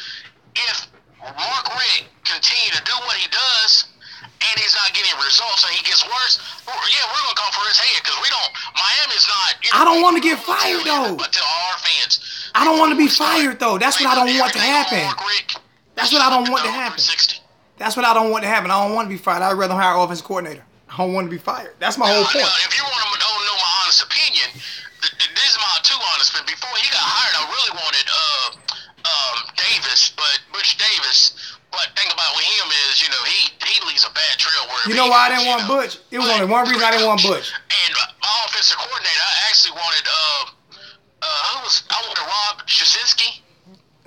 Speaker 4: if Mark Richt continue to do what he does, and he's not getting results, and he gets worse, we're gonna call for his head because we don't. Miami's not.
Speaker 1: I don't want to get fired though.
Speaker 4: But to our fans,
Speaker 1: I don't want to be fired though. That's what I don't want to happen. That's what I don't want to happen. That's what I don't want to happen. I don't want to be fired. I'd rather hire an offensive coordinator. I don't want to be fired. That's my whole point.
Speaker 4: If you want to know my honest opinion, this is my too honest opinion. Before he got hired, I really wanted Butch Davis. But thing about with him is, he leaves a bad trail where.
Speaker 1: You know why I didn't want Butch? It was only one reason I didn't want Butch.
Speaker 4: And my offensive coordinator, I actually wanted I wanted Rob Jasinski.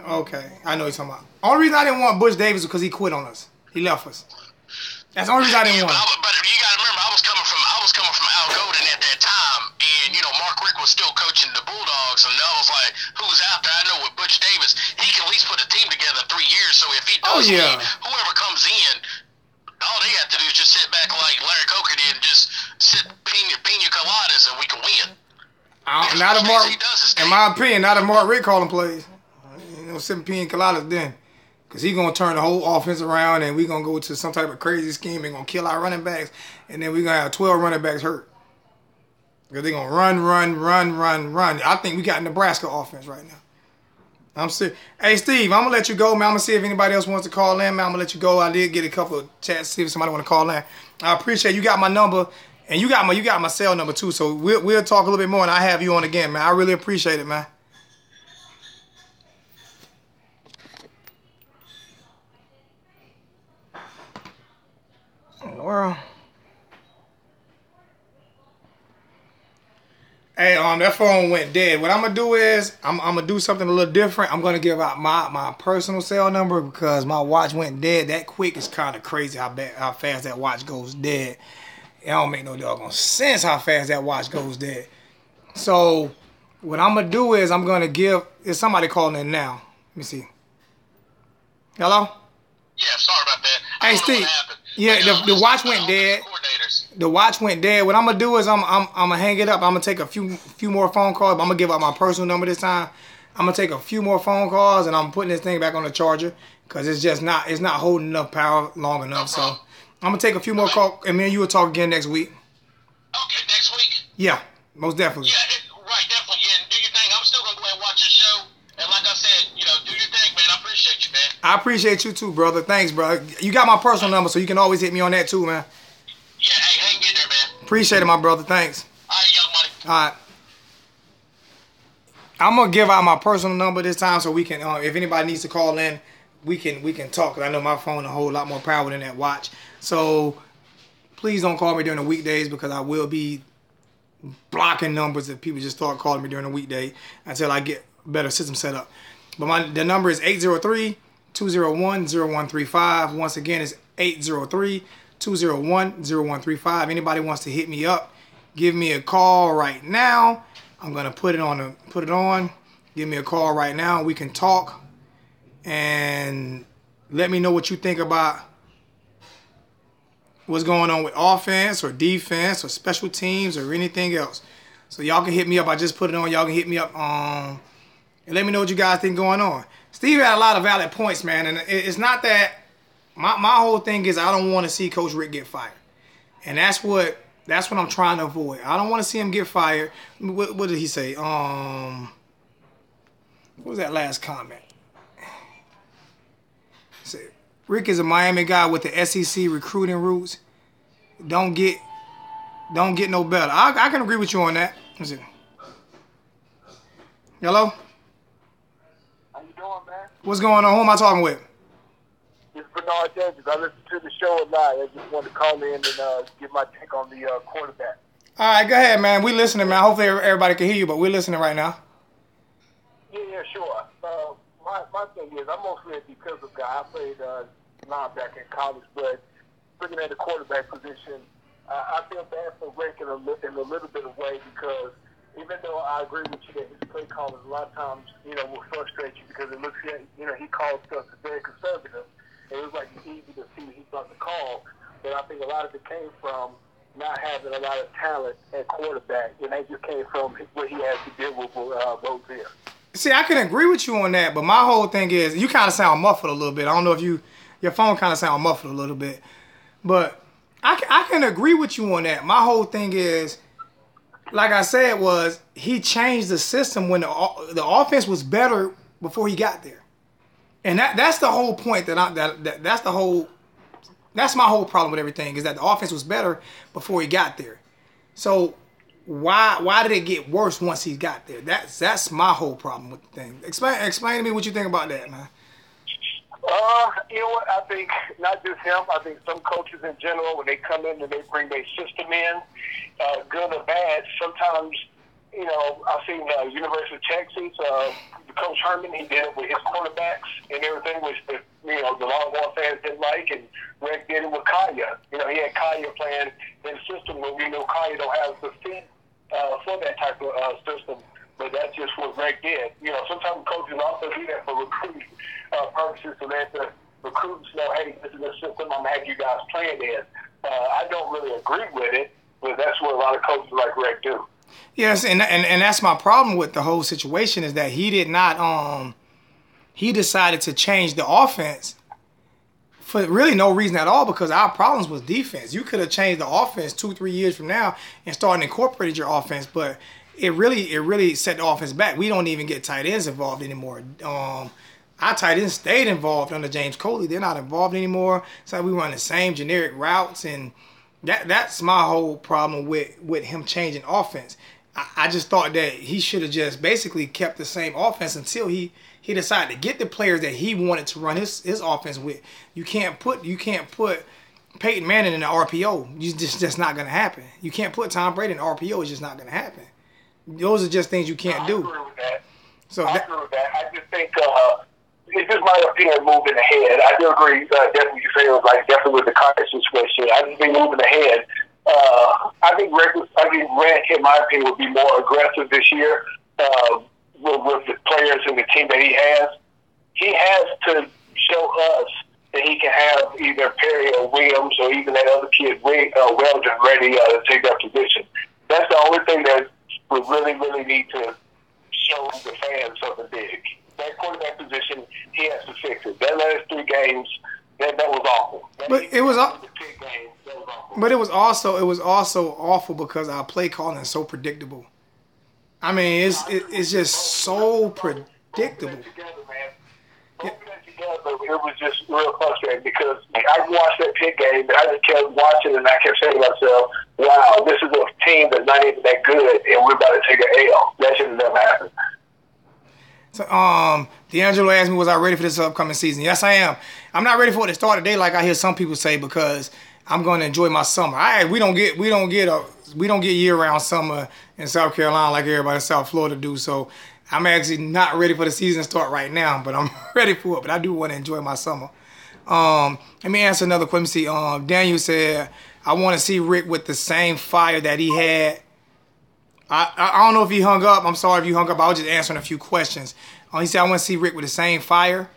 Speaker 1: Okay, I know what you're talking about. Only reason I didn't want Butch Davis was because he quit on us. He left us. That's the only reason I didn't want him.
Speaker 4: But you got to remember, I was coming from Al Golden at that time, and Mark Richt was still coaching the Bulldogs, and I was like, who's out there? I know with Butch Davis, he can at least put a team together in 3 years. So if he does, whoever comes in, all they have to do is just sit back like Larry Coker did and just sip pina coladas, and we can win.
Speaker 1: In my opinion, not if Mark Richt calling plays. Sipping pina coladas then. Because he's going to turn the whole offense around, and we're going to go to some type of crazy scheme and going to kill our running backs, and then we're going to have 12 running backs hurt. Because they're going to run. I think we got Nebraska offense right now. I'm serious. Hey, Steve, I'm going to let you go, man. I'm going to see if anybody else wants to call in, man. I'm going to let you go. I did get a couple of chats to see if somebody want to call in. I appreciate you got my number, and you got my cell number too, so we'll talk a little bit more, and I'll have you on again, man. I really appreciate it, man. World. Hey, that phone went dead. What I'm gonna do is I'm gonna do something a little different. I'm gonna give out my personal cell number because my watch went dead that quick. It's kind of crazy how fast that watch goes dead. It don't make no doggone sense how fast that watch goes dead. So what I'm gonna do is I'm gonna give. Is somebody calling in now? Let me see. Hello?
Speaker 4: Yeah, sorry about that.
Speaker 1: Hey, Steve. Yeah, the watch went dead. The watch went dead. What I'm gonna do is I'm gonna hang it up. I'm gonna take a few more phone calls. I'm gonna give out my personal number this time. I'm gonna take a few more phone calls, and I'm putting this thing back on the charger because it's not holding enough power long enough. So I'm gonna take a few more calls, and me and you will talk again next week.
Speaker 4: Okay, next week.
Speaker 1: Yeah, most definitely.
Speaker 4: Yeah, right, definitely. Yeah, do your thing. I'm still gonna go ahead and watch your show. And like I said, do your thing, man. I appreciate you, man.
Speaker 1: I appreciate you too, brother. Thanks, bro. You got my personal number, so you can always hit me on that too, man.
Speaker 4: Yeah, hey, hang in there, man.
Speaker 1: Appreciate it, my brother. Thanks.
Speaker 4: All right, young money.
Speaker 1: All right. I'm gonna give out my personal number this time, so we can, if anybody needs to call in, we can talk. Cause I know my phone a whole lot more power than that watch. So please don't call me during the weekdays because I will be blocking numbers if people just start calling me during the weekday until I get a better system set up. But the number is 803-201-0135. Once again, it's 803-201-0135. Anybody wants to hit me up, give me a call right now. I'm gonna put it on. Give me a call right now. We can talk and let me know what you think about what's going on with offense or defense or special teams or anything else. So y'all can hit me up. I just put it on. Y'all can hit me up and let me know what you guys think going on. Steve had a lot of valid points, man. And it's not that my whole thing is I don't want to see Coach Richt get fired. And that's what I'm trying to avoid. I don't want to see him get fired. What did he say? What was that last comment? He said, Rick is a Miami guy with the SEC recruiting roots. Don't get no better. I can agree with you on that. Let's see. Hello?
Speaker 5: How you doing, man?
Speaker 1: What's going on? Who am I talking with?
Speaker 5: It's Bernard Davis. I listen to the show a lot. I just wanted to call in and give my take on the quarterback.
Speaker 1: All right, go ahead, man. We listening, man. Hopefully everybody can hear you, but we're listening right now.
Speaker 5: Yeah, sure. My thing is, I'm mostly a defensive guy. I played linebacker in college. But looking at the quarterback position, I feel bad for Rick in a little bit of way because even though I agree with you that his play calling a lot of times, will frustrate you because it looks like, he calls stuff that's very conservative. It was like it's easy to see what he's about to call. But I think a lot of it came from not having a lot of talent at quarterback, and that just came from what he had to deal with both here.
Speaker 1: See, I can agree with you on that, but my whole thing is you kind of sound muffled a little bit. I don't know if your phone kind of sound muffled a little bit, but I can agree with you on that. My whole thing is, like I said, was he changed the system when the offense was better before he got there, and that's the whole point that's my whole problem with everything is that the offense was better before he got there. So why did it get worse once he got there? That's my whole problem with the thing. Explain to me what you think about that, man.
Speaker 5: You know what? I think not just him. I think some coaches in general, when they come in and they bring their system in, good or bad, sometimes, I've seen University of Texas, Coach Herman, he did it with his quarterbacks and everything, which the Longhorn fans didn't like, and Rick did it with Kaya. He had Kaya playing in a system where we know Kaya don't have the feet for that type of system, but that's just what Rick did. Sometimes coaches also do that for recruiting purposes, so that the recruits know, hey, this is the system I'm going to have you guys playing in. I don't really agree with it, but that's what a lot of coaches like Rick do.
Speaker 1: Yes, and that's my problem with the whole situation is that he did not he decided to change the offense for really no reason at all because our problems was defense. You could have changed the offense 2-3 years from now and started incorporating your offense, but it really set the offense back. We don't even get tight ends involved anymore. Our tight ends stayed involved under James Coley. They're not involved anymore. So we run the same generic routes, and that's my whole problem with him changing offense. I just thought that he should have just basically kept the same offense until he decided to get the players that he wanted to run his offense with. You can't put Peyton Manning in the RPO. It's just not going to happen. You can't put Tom Brady in the RPO. It's just not going to happen. Those are just things you can't do.
Speaker 5: I agree with that.
Speaker 1: So
Speaker 5: I agree with that. I just think it's just my opinion moving ahead. I do agree. Definitely, you say it was like definitely with the Carter situation. I just think moving ahead. I think Rick, in my opinion, would be more aggressive this year with the players and the team that he has. He has to show us that he can have either Perry or Williams or even that other kid, Weldon, ready to take that position. That's the only thing that we really, really need to show the fans something big. That quarterback position, he has to fix it. That last 3 games, that was awful.
Speaker 1: But it was also awful because our play calling is so predictable. I mean, it's just so predictable.
Speaker 5: It was just real frustrating because I watched that Pitt game and I just kept watching and I kept saying to myself, wow, this is a team that's not even that good and we're about to take an L. That should have never happened.
Speaker 1: So, D'Angelo asked me, was I ready for this upcoming season? Yes, I am. I'm not ready for it to start today like I hear some people say because I'm going to enjoy my summer. We don't get year-round summer in South Carolina like everybody in South Florida do. So I'm actually not ready for the season to start right now, but I'm ready for it. But I do want to enjoy my summer. Let me answer another question. See, Daniel said, I want to see Rick with the same fire that he had. I don't know if he hung up. I'm sorry if you hung up. I was just answering a few questions. He said, I want to see Rick with the same fire.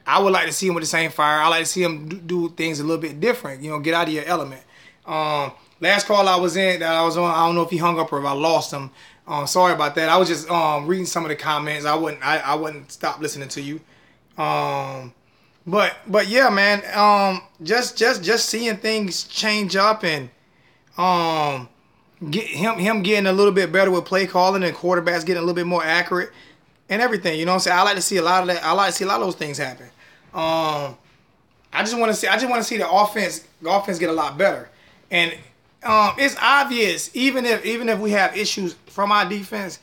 Speaker 1: I would like to see him with the same fire. I like to see him do things a little bit different. Get out of your element. Last call I was on, I don't know if he hung up or if I lost him. Sorry about that. I was just reading some of the comments. I wouldn't stop listening to you. But yeah, man. Just seeing things change up and him getting a little bit better with play calling and quarterbacks getting a little bit more accurate and everything. You know what I'm saying? I like to see a lot of that. I like to see a lot of those things happen. I just want to see the offense get a lot better. And it's obvious, even if we have issues from our defense,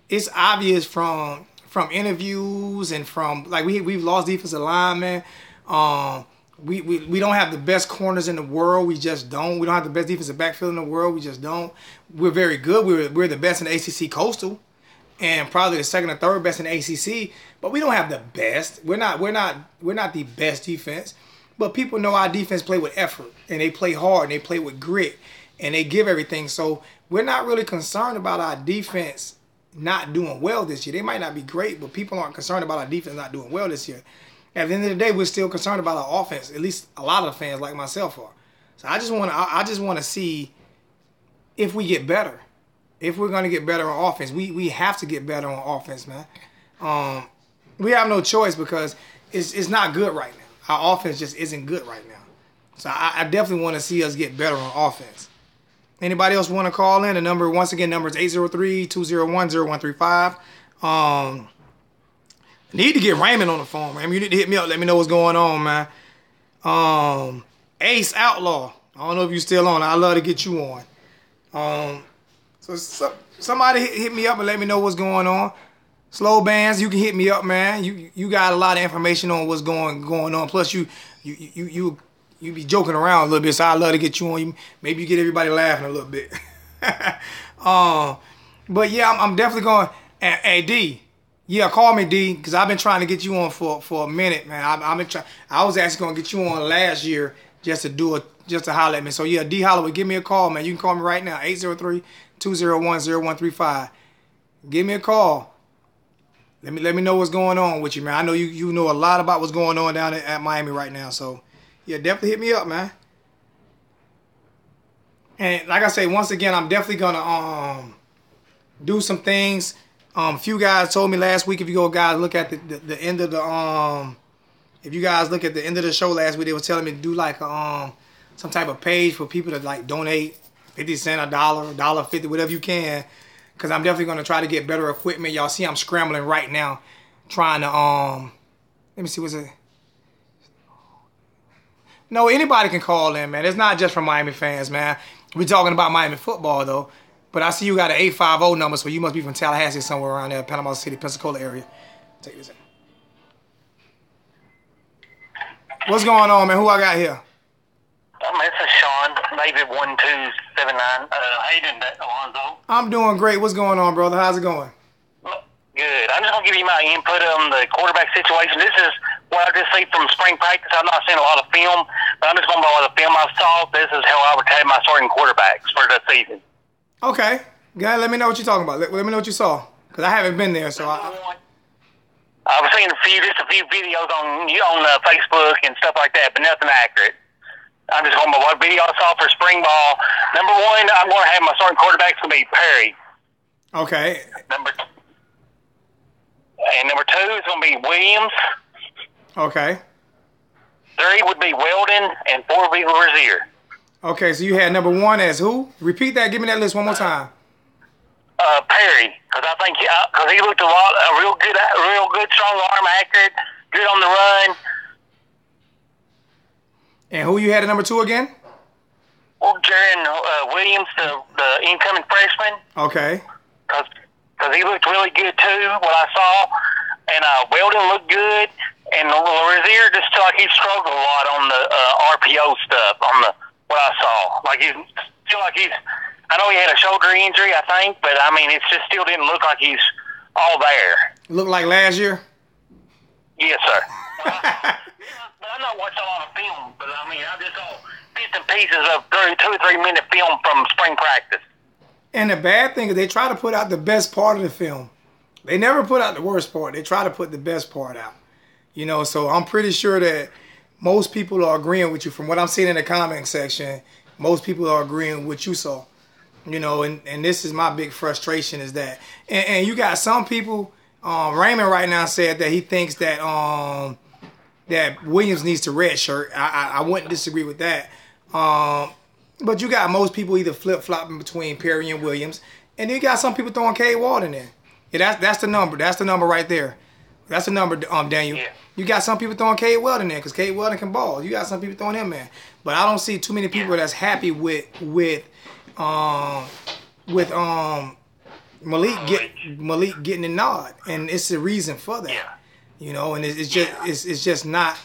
Speaker 1: it's obvious from interviews and from like we've lost defensive linemen. We don't have the best corners in the world. We just don't. We don't have the best defensive backfield in the world. We just don't. We're very good. We're the best in the ACC Coastal. and probably the second or third best in the ACC. But we don't have the best. We're not the best defense. But people know our defense play with effort, and they play hard, and they play with grit, and they give everything. So we're not really concerned about our defense not doing well this year. They might not be great, but people aren't concerned about our defense not doing well this year. At the end of the day, we're still concerned about our offense. At least a lot of the fans like myself are. So I just want to see if we get better. If we're going to get better on offense, we have to get better on offense, man. We have no choice because it's not good right now. Our offense just isn't good right now. So I definitely want to see us get better on offense. Anybody else want to call in? The number, once again, number is 803-201-0135. Need to get Raymond on the phone, Raymond. You need to hit me up. Let me know what's going on, man. Ace Outlaw. I don't know if you're still on. I'd love to get you on. So somebody hit me up and let me know what's going on. Slow Bands, you can hit me up, man. You got a lot of information on what's going on. Plus, you be joking around a little bit, so I'd love to get you on. Maybe you get everybody laughing a little bit. But yeah, I'm definitely going. Hey, D. Yeah, call me, D, because I've been trying to get you on for a minute, man. I was actually going to get you on last year just to holler at me. So yeah, D Holloway, give me a call, man. You can call me right now, 803-201-0135. Give me a call. Let me know what's going on with you, man. I know you know a lot about what's going on down at Miami right now. So yeah, definitely hit me up, man. And like I say, once again, I'm definitely gonna do some things. A few guys told me last week, if you guys look at the end of the if you guys look at the end of the show last week, they were telling me to do like some type of page for people to like donate 50 cents, $1, $1.50, whatever you can. Because I'm definitely going to try to get better equipment. Y'all see I'm scrambling right now trying to, let me see, what's it? No, anybody can call in, man. It's not just for Miami fans, man. We're talking about Miami football, though. But I see you got an 850 number, so you must be from Tallahassee, somewhere around there, Panama City, Pensacola area. Take this in. What's going on, man? Who I got here?
Speaker 6: This is Sean, Navy 1279. How you doing, Alonzo?
Speaker 1: I'm doing great. What's going on, brother? How's it going?
Speaker 6: Good. I'm just going to give you my input on the quarterback situation. This is what I just see from spring practice. I'm not seeing a lot of film, but I'm just going by what the film I saw. This is how I would tell my starting quarterbacks for the season.
Speaker 1: Okay. Guys, let me know what you're talking about. Let me know what you saw, because I haven't been there, so
Speaker 6: I've seen a few videos on Facebook and stuff like that, but nothing accurate. I'm just going by what video I saw for spring ball. Number one, I'm going to have my starting quarterback's going to be Perry.
Speaker 1: Okay.
Speaker 6: Number two is going to be Williams.
Speaker 1: Okay.
Speaker 6: 3 would be Weldon, and 4 would be Rozier.
Speaker 1: Okay, so you had number 1 as who? Repeat that. Give me that list one more time.
Speaker 6: Perry, because I think because he looked a real good, strong arm, accurate, good on the run.
Speaker 1: And who you had at number 2 again?
Speaker 6: Well, Jaron Williams, the incoming freshman.
Speaker 1: Okay.
Speaker 6: Because he looked really good too, what I saw. And Weldon looked good. And Rozier just felt like he struggled a lot on the RPO stuff, what I saw. I know he had a shoulder injury, I think, but I mean, it just still didn't look like he's all there.
Speaker 1: Looked like last year?
Speaker 6: Yes, sir. I'm not watching a lot of film, but I mean, I just saw bits and pieces of 2 or 3 minute film from spring practice.
Speaker 1: And the bad thing is they try to put out the best part of the film. They never put out the worst part. They try to put the best part out. You know, so I'm pretty sure that most people are agreeing with you. From what I'm seeing in the comment section, most people are agreeing with what you saw. You know, and this is my big frustration is that. And you got some people, Raymond right now said that he thinks that that Williams needs to redshirt. I wouldn't disagree with that. But you got most people either flip-flopping between Perry and Williams. And then you got some people throwing Cade Ward in there. Yeah, that's the number. That's the number right there. That's the number, Daniel. Yeah. You got some people throwing Cade Weldon in there because Cade Weldon can ball. You got some people throwing him in. But I don't see too many people that's happy with Malik getting the nod. And it's the reason for that.
Speaker 6: Yeah.
Speaker 1: You know, and it's just not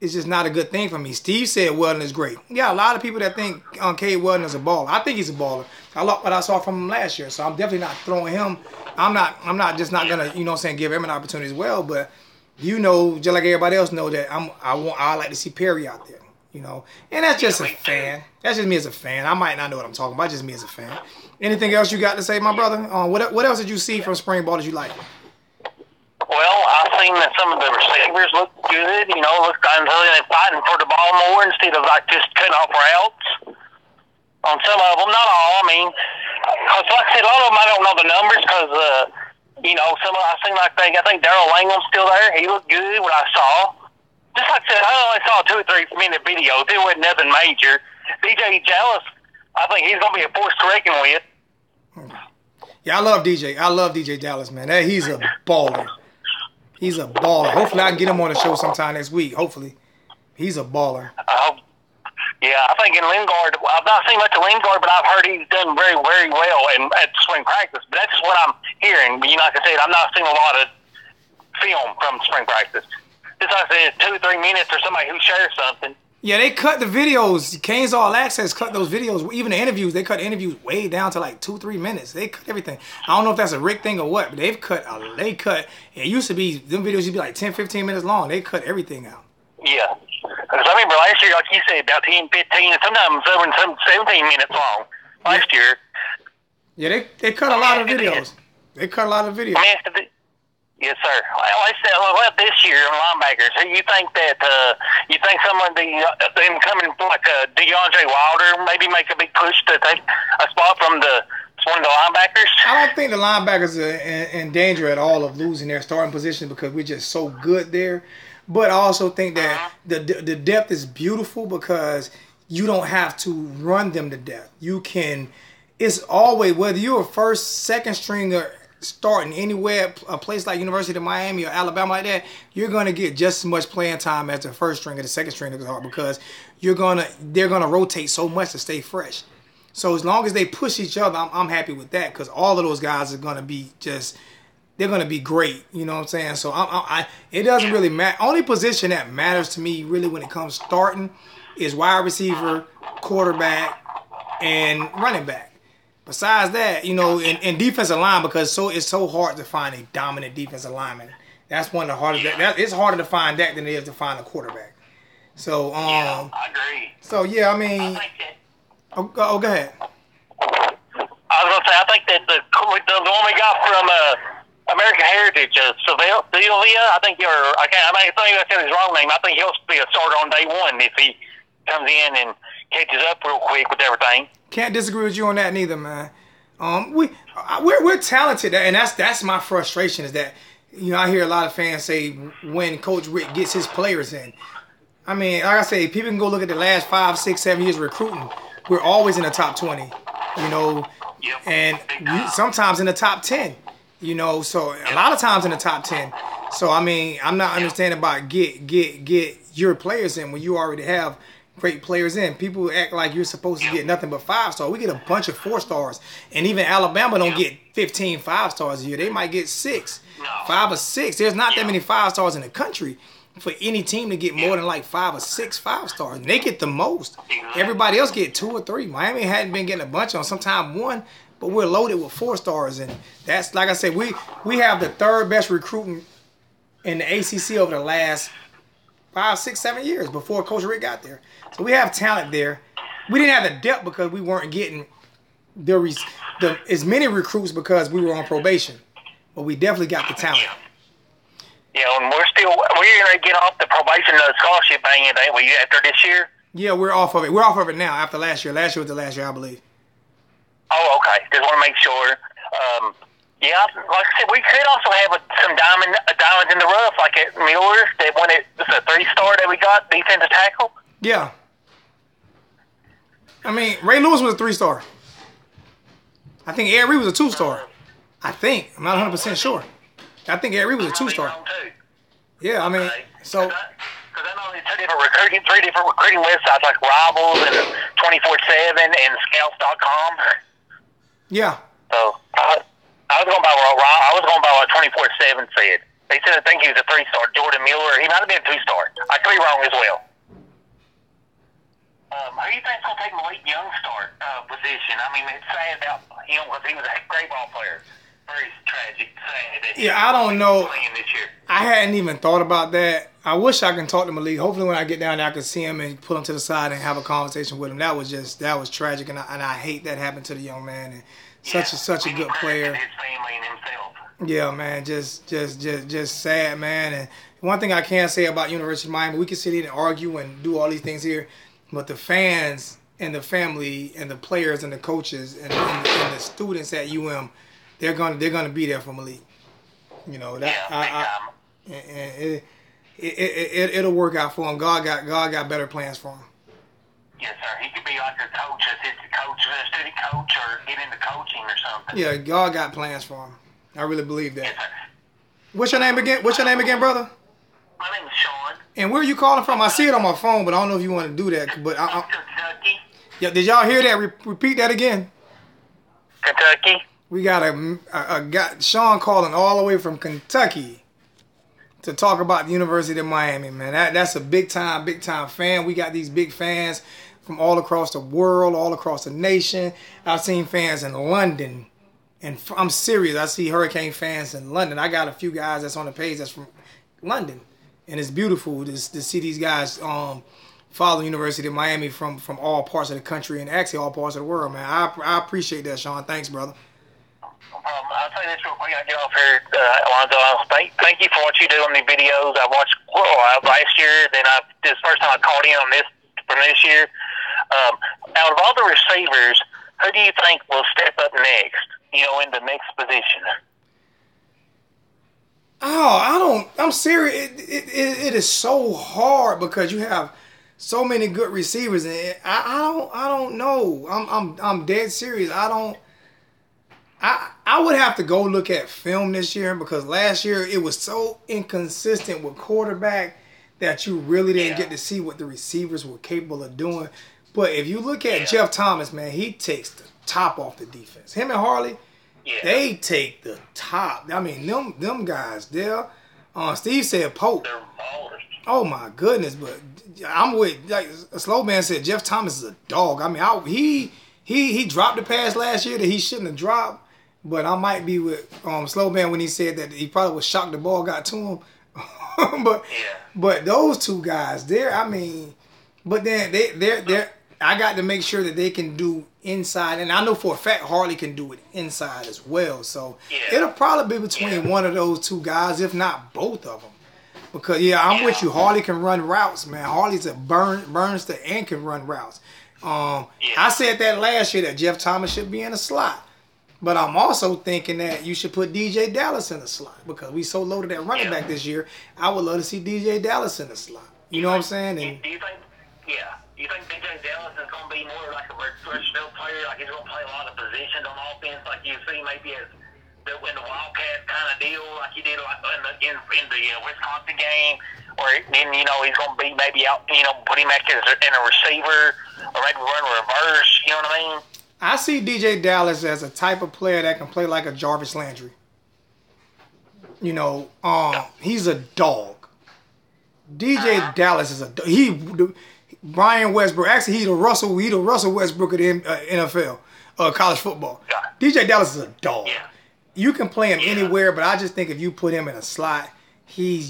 Speaker 1: it's just not a good thing for me. Steve said Weldon is great. Yeah, a lot of people that think Cade Weldon is a baller. I think he's a baller. I love what I saw from him last year, so I'm definitely not throwing him. I'm not just not gonna, you know what I'm saying, give him an opportunity as well. But you know, just like everybody else know that I like to see Perry out there. You know, and that's just a fan. That's just me as a fan. I might not know what I'm talking about. Just me as a fan. Anything else you got to say, my brother? What else did you see from spring ball that you like?
Speaker 6: Well, I seen that some of the receivers look good. You know, look until they're fighting for the ball more instead of like just cutting off routes. On some of them, not all. I mean, cause like I said, a lot of them I don't know the numbers because you know, some of I seen like I think Darrell Langham's still there. He looked good what I saw. Just like I said, I only saw 2 or 3 minute videos. It wasn't nothing major. DJ Dallas, I think he's gonna be a force to reckon with.
Speaker 1: Yeah, I love DJ. I love DJ Dallas, man. He's a baller. He's a baller. Hopefully, I can get him on the show sometime next week. Hopefully, he's a baller.
Speaker 6: Yeah, I think in Lingard, I've not seen much of Lingard, but I've heard he's done very, very well at spring practice. But that's what I'm hearing. But you know, like I said, I'm not seeing a lot of film from spring practice. Just like I said, 2 or 3 minutes or somebody who shares something.
Speaker 1: Yeah, they cut the videos. Kane's All Access cut those videos. Even the interviews, they cut the interviews way down to like 2-3 minutes. They cut everything. I don't know if that's a Rick thing or what, but they've cut. It used to be them videos used to be like 10-15 minutes long. They cut everything out.
Speaker 6: Yeah, because I remember last year, like you said, about 10, 15, and sometimes some 17 minutes long last year.
Speaker 1: Yeah, they cut a lot of videos. They cut a lot of videos.
Speaker 6: Yes, sir. Well, I said, what about this year on linebackers? You think that some of them coming like DeAndre Wilder maybe make a big push to take a spot from one of the linebackers?
Speaker 1: I don't think the linebackers are in danger at all of losing their starting position because we're just so good there. But I also think that the depth is beautiful because you don't have to run them to death. You can. It's always whether you're a first, second stringer starting anywhere, a place like University of Miami or Alabama like that, you're gonna get just as much playing time as the first string or the second string because they're gonna rotate so much to stay fresh. So as long as they push each other, I'm happy with that because all of those guys are gonna be they're gonna be great. You know what I'm saying? So it doesn't really matter. Only position that matters to me really when it comes starting is wide receiver, quarterback, and running back. Besides that, you know, in defensive line, because it's so hard to find a dominant defensive lineman. That's one of the hardest. It's harder to find that than it is to find a quarterback. So,
Speaker 6: I agree.
Speaker 1: So yeah, I mean, go ahead.
Speaker 6: I was gonna say, I think that the one we got from American Heritage, Sylvia. I think I think I said his wrong name. I think he'll be a starter on day one if he comes in and catches up real quick with everything.
Speaker 1: Can't disagree with you on that neither, man. We're talented, and that's my frustration is that, you know, I hear a lot of fans say when Coach Rick gets his players in. I mean, like I say, people can go look at the last 5, 6, 7 years of recruiting. We're always in the top 20, you know, and sometimes in the top 10, you know. So a lot of times in the top 10. So I mean, I'm not understanding about get your players in when you already have great players in. People act like you're supposed to get nothing but 5-star. We get a bunch of 4-stars. And even Alabama don't get 15 5-stars a year. They might get 6, 5 or 6. There's not that many 5-stars in the country for any team to get more than like 5 or 6 5-stars. And they get the most. Everybody else get 2 or 3. Miami hadn't been getting a bunch on, sometime 1, but we're loaded with 4-stars. And that's, like I said, we have the 3rd best recruiting in the ACC over the last 5, 6, 7 years before Coach Rick got there. So we have talent there. We didn't have the depth because we weren't getting as many recruits because we were on probation. But we definitely got the talent.
Speaker 6: Yeah, and we're going to get off the probation scholarship thing, ain't we, after this year?
Speaker 1: Yeah, we're off of it. We're off of it now after last year. Last year was the last year, I believe.
Speaker 6: Oh, okay. Just want to make sure. Yeah, like I said, we could also have some diamonds in the rough, like at Mueller, that when it's a 3-star that we got, defensive tackle.
Speaker 1: Yeah. I mean, Ray Lewis was a 3-star. I think Ed Reed was a 2-star. I think. I'm not 100% sure. I think Ed Reed was a 2-star. Yeah, I mean, so.
Speaker 6: Because I know there's 3 different recruiting websites like Rivals and 24/7 and Scouts.com.
Speaker 1: Yeah.
Speaker 6: So I was going by what 24/7 said. They said I think he was a 3-star. Jordan Miller. He might have been a 2-star. I could be wrong as well. Who do you think's going to take Malik Young's start position? I mean, it's sad about him because he was a great ball player. Very tragic, sad that
Speaker 1: Yeah, I don't know.
Speaker 6: playing this year.
Speaker 1: I hadn't even thought about that. I wish I can talk to Malik. Hopefully when I get down there, I can see him and pull him to the side and have a conversation with him. That was tragic, and I hate that happened to the young man. And such a good player.
Speaker 6: His family and himself.
Speaker 1: Yeah, man, just sad, man. And one thing I can say about University of Miami, we can sit here and argue and do all these things here, but the fans and the family and the players and the coaches and the students at UM, they're gonna be there for Malik. You know that. It'll work out for him. God got better plans for him.
Speaker 6: Yes, sir. He could be like a coach, assistant coach, a student coach, or get into coaching or something.
Speaker 1: Yeah, God got plans for him. I really believe that.
Speaker 6: Yes, sir.
Speaker 1: What's your name again? Brother?
Speaker 6: My name is Sean.
Speaker 1: And where are you calling from? I see it on my phone, but I don't know if you want to do that. But
Speaker 6: Kentucky.
Speaker 1: yeah, did y'all hear that? Repeat that again.
Speaker 6: Kentucky.
Speaker 1: We got a guy, Sean, calling all the way from Kentucky to talk about the University of Miami, man. That's a big time fan. We got these big fans from all across the world, all across the nation. I've seen fans in London, and I'm serious. I see Hurricane fans in London. I got a few guys that's on the page that's from London, and it's beautiful to see these guys follow University of Miami from all parts of the country and actually all parts of the world, man. I appreciate that, Sean. Thanks, brother.
Speaker 6: I'll tell you this real quick. I get off here, Alonzo. Thank you for what you do on the videos. I watched last year. Then this first time I called in on this from this year. Out of all the receivers, who do you think will step up next? You know, in the next position.
Speaker 1: Oh, I'm serious. It is so hard because you have so many good receivers, and I don't know. I'm dead serious. I would have to go look at film this year because last year it was so inconsistent with quarterback that you really didn't get to see what the receivers were capable of doing. But if you look at Jeff Thomas, man, he takes the top off the defense. Him and Harley, they take the top. I mean, them guys there. Steve said Pope.
Speaker 6: They're ballers.
Speaker 1: Oh my goodness, but I'm with like a slow man said. Jeff Thomas is a dog. I mean, he dropped the pass last year that he shouldn't have dropped. But I might be with Slow Man when he said that he probably was shocked the ball got to him. But those two guys, but then they're I got to make sure that they can do inside, and I know for a fact Harley can do it inside as well. So it'll probably be between one of those two guys, if not both of them. Because I'm with you. Harley can run routes, man. Harley's a burnster and can run routes. I said that last year that Jeff Thomas should be in a slot. But I'm also thinking that you should put DJ Dallas in the slot because we so loaded at running back this year. I would love to see DJ Dallas in the slot. You know what I'm saying? And
Speaker 6: do you think DJ Dallas is going to be more like a versatile player? Like he's going to play a lot of positions on offense, like you see maybe as in the Wildcat kind of deal, like he did like in the Wisconsin game, or then he's going to be maybe out, put him back in a receiver, or maybe run reverse. You know what I mean?
Speaker 1: I see DJ Dallas as a type of player that can play like a Jarvis Landry. He's a dog. DJ Dallas is Brian Westbrook. Actually, he's the Russell Westbrook of the NFL, college football. DJ Dallas is a dog. You can play him anywhere, but I just think if you put him in a slot, he's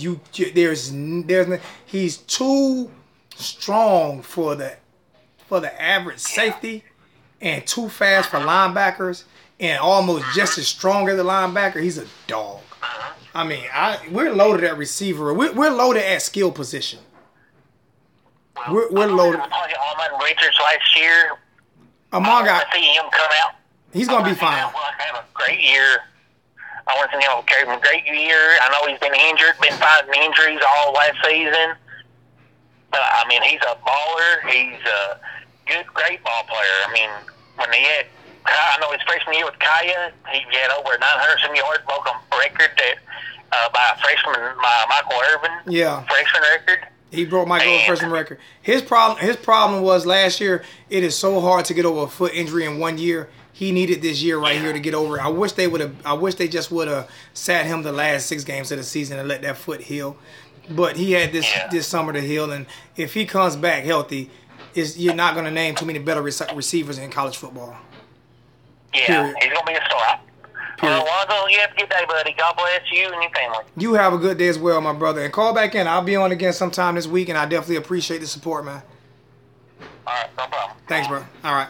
Speaker 1: too strong for the average safety. And too fast for linebackers, and almost just as strong as a linebacker. He's a dog. I mean, we're loaded at receiver. We're loaded at skill position. We're loaded.
Speaker 6: Amon Richards last year.
Speaker 1: Amon got.
Speaker 6: I see him come out.
Speaker 1: He's gonna be fine.
Speaker 6: Have a great year. I want to see him carry a great year. I know he's been injured, been fighting injuries all last season. But I mean, he's a baller. He's a great ball player. I mean, when he had, I know his freshman year with Kaya, he had over 900-some yards, broke a record by a freshman, Michael Irvin.
Speaker 1: Yeah.
Speaker 6: Freshman record.
Speaker 1: He broke Michael freshman record. His problem was last year, it is so hard to get over a foot injury in 1 year. he needed this year right here to get over it. I wish they just would have sat him the last 6 games of the season and let that foot heal. But he had this summer to heal, and if he comes back healthy, you're not going to name too many better receivers in college football.
Speaker 6: Yeah,
Speaker 1: Period.
Speaker 6: he's going to be a star. Alonzo, you have a good day, buddy. God bless you and your family.
Speaker 1: You have a good day as well, my brother. And call back in. I'll be on again sometime this week, and I definitely appreciate the support, man.
Speaker 6: All right, no problem.
Speaker 1: Thanks, bro. All right.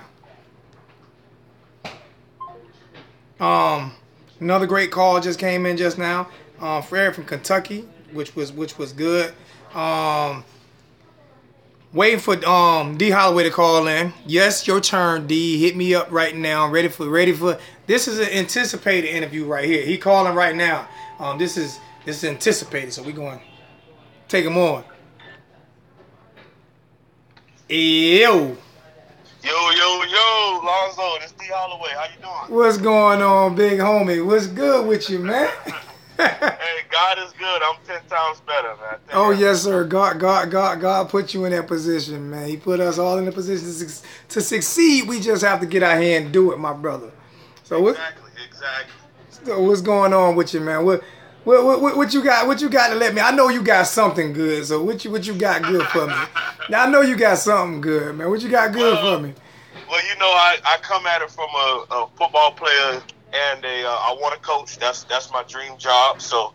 Speaker 1: Another great call just came in just now. Fred from Kentucky, which was good. Waiting for D Holloway to call in. Yes, your turn, D. Hit me up right now. Ready for. This is an anticipated interview right here. He calling right now. This is anticipated, so we going to take him on. Yo.
Speaker 7: Yo, Alonzo, this D Holloway. How you doing?
Speaker 1: What's going on, big homie? What's good with you, man?
Speaker 7: Hey, God is good. I'm 10 times better, man.
Speaker 1: Oh, yes, sir. God put you in that position, man. He put us all in the position to succeed. We just have to get out here and do it, my brother. So
Speaker 7: exactly.
Speaker 1: So what's going on with you, man? What you got? What you got to let me? I know you got something good. So what you got good for me? Now I know you got something good, man. What you got good for me?
Speaker 7: Well, you know, I come at it from a football player and I want to coach. That's my dream job. So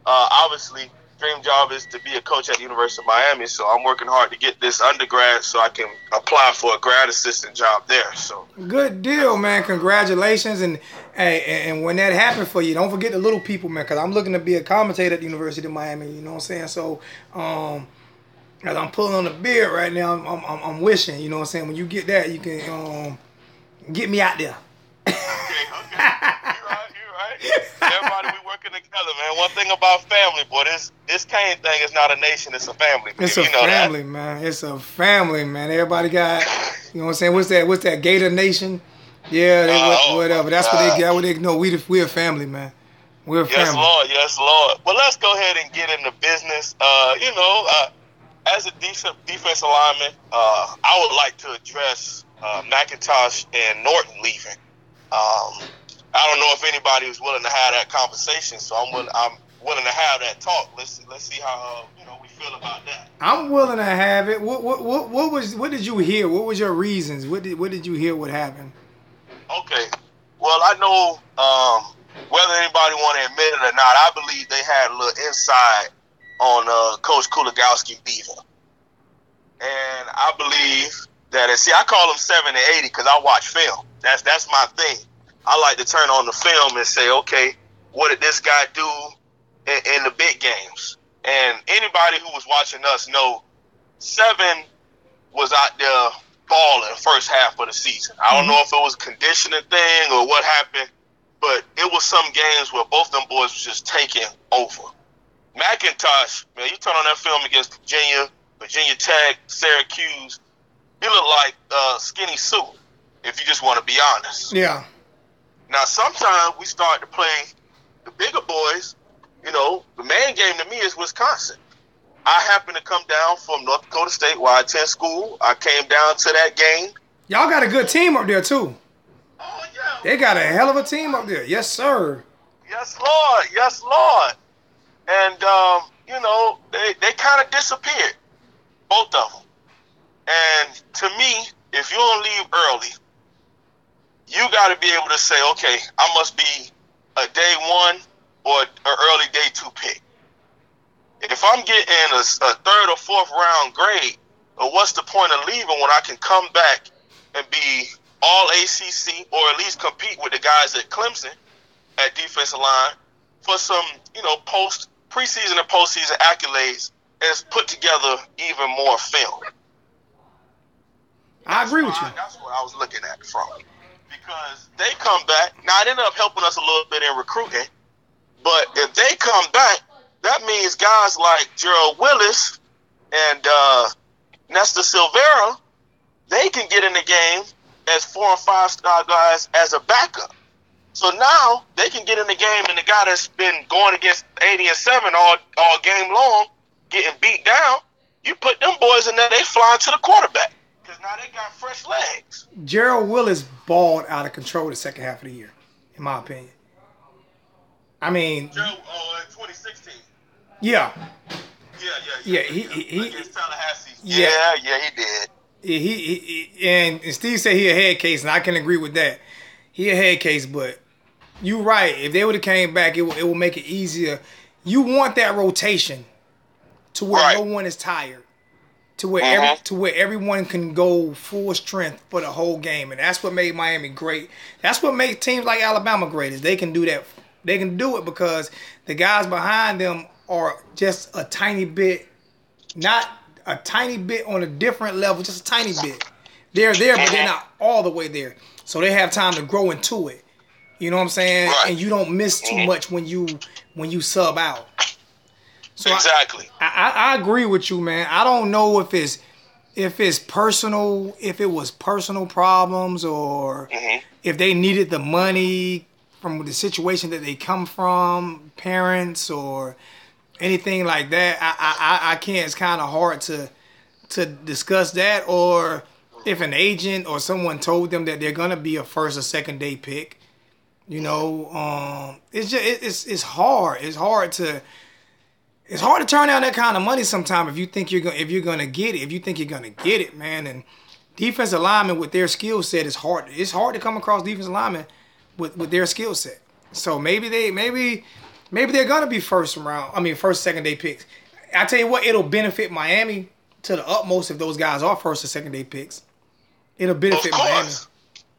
Speaker 7: obviously, dream job is to be a coach at the University of Miami. So I'm working hard to get this undergrad so I can apply for a grad assistant job there. So
Speaker 1: good deal, man. Congratulations, and when that happened for you, don't forget the little people, man. Because I'm looking to be a commentator at the University of Miami. You know what I'm saying? So as I'm pulling on the beard right now, I'm wishing. You know what I'm saying? When you get that, you can get me out there.
Speaker 7: Okay. You're right. Everybody, we working together, man. One thing about family, boy, this Kane thing is not a nation, it's a family.
Speaker 1: It's a family, man. It's a family, man. Everybody got, you know what I'm saying? What's that Gator Nation? Yeah, whatever. That's what they got. What they know. We a family, man. We're a family.
Speaker 7: Yes, Lord. Well, let's go ahead and get into business. As a defense lineman, I would like to address McIntosh and Norton leaving. I don't know if anybody was willing to have that conversation, so I'm willing to have that talk. Let's see how we feel about that.
Speaker 1: I'm willing to have it. What did you hear? What was your reasons? What did you hear? What happened?
Speaker 7: Okay. Well, I know whether anybody want to admit it or not, I believe they had a little insight on Coach Kuligowski leaving, and I believe that. I call them 7 and 80 because I watch film. That's my thing. I like to turn on the film and say, okay, what did this guy do in the big games? And anybody who was watching us know 7 was out there balling the first half of the season. I don't know if it was a conditioning thing or what happened, but it was some games where both them boys was just taking over. McIntosh, man, you turn on that film against Virginia Tech, Syracuse, he looked like Skinny Sue, if you just want to be honest.
Speaker 1: Yeah.
Speaker 7: Now, sometimes we start to play the bigger boys. The main game to me is Wisconsin. I happen to come down from North Dakota State where I attend school. I came down to that game.
Speaker 1: Y'all got a good team up there, too.
Speaker 7: Oh, yeah.
Speaker 1: They got a hell of a team up there. Yes, sir.
Speaker 7: Yes, Lord. And, they kind of disappeared, both of them. And to me, if you don't leave early, you got to be able to say, okay, I must be a day 1 or an early day 2 pick. If I'm getting a 3rd or 4th round grade, what's the point of leaving when I can come back and be all ACC or at least compete with the guys at Clemson at defensive line for some, preseason and postseason accolades and put together even more film.
Speaker 1: I agree with you.
Speaker 7: That's what I was looking at from. Because they come back. Now, it ended up helping us a little bit in recruiting. But if they come back, that means guys like Gerald Willis and Nestor Silvera, they can get in the game as 4 and 5 star guys as a backup. So now they can get in the game, and the guy that's been going against 80 and 7 all game long, getting beat down, you put them boys in there, they flying to the quarterback. Because now. They got fresh legs.
Speaker 1: Gerald Willis balled out of control the second half of the year, in my opinion. I mean,
Speaker 7: Joe, in 2016.
Speaker 1: Yeah.
Speaker 7: Yeah.
Speaker 1: He
Speaker 7: against Tallahassee.
Speaker 1: Yeah.
Speaker 7: Yeah, he did.
Speaker 1: And Steve said he a head case, and I can agree with that. He a head case, but you right. If they would have came back, it will make it easier. You want that rotation to where no one is tired, to where everyone can go full strength for the whole game, and that's what made Miami great. That's what makes teams like Alabama great, is they can do that. They can do it because the guys behind them are just a tiny bit, not a tiny bit on a different level, just a tiny bit. They're there, but they're not all the way there. So they have time to grow into it. You know what I'm saying?
Speaker 7: Right.
Speaker 1: And you don't miss too much when you sub out. So
Speaker 7: exactly.
Speaker 1: I agree with you, man. I don't know if it's personal, if it was personal problems, or if they needed the money from the situation that they come from, parents or anything like that. I can't. It's kind of hard to discuss that, or if an agent or someone told them that they're gonna be a first or second day pick. You know, it's just it's hard. It's hard to turn down that kind of money sometimes if you think you're gonna get it. If you think you're gonna get it, man. And defensive linemen with their skill set is hard. It's hard to come across defensive linemen with their skill set. So maybe they're gonna be first, second day picks. I tell you what, it'll benefit Miami to the utmost if those guys are first or second day picks. It'll benefit Miami.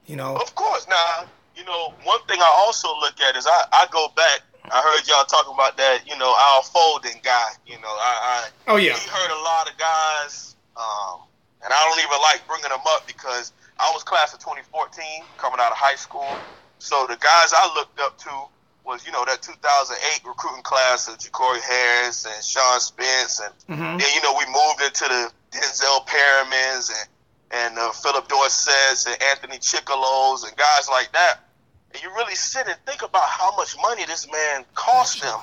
Speaker 1: You know.
Speaker 7: Of course. Now, you know, one thing I also look at is I go back. I heard y'all talking about that, you know, Al Foden guy. You know, he hurt a lot of guys, and I don't even like bringing them up because I was class of 2014, coming out of high school. So the guys I looked up to was, you know, that 2008 recruiting class of Ja'Cory Harris and Sean Spence, and then, you know, we moved into the Denzel Perrimans and Philip Dorsett's and Anthony Chicolos and guys like that. And you really sit and think about how much money this man cost them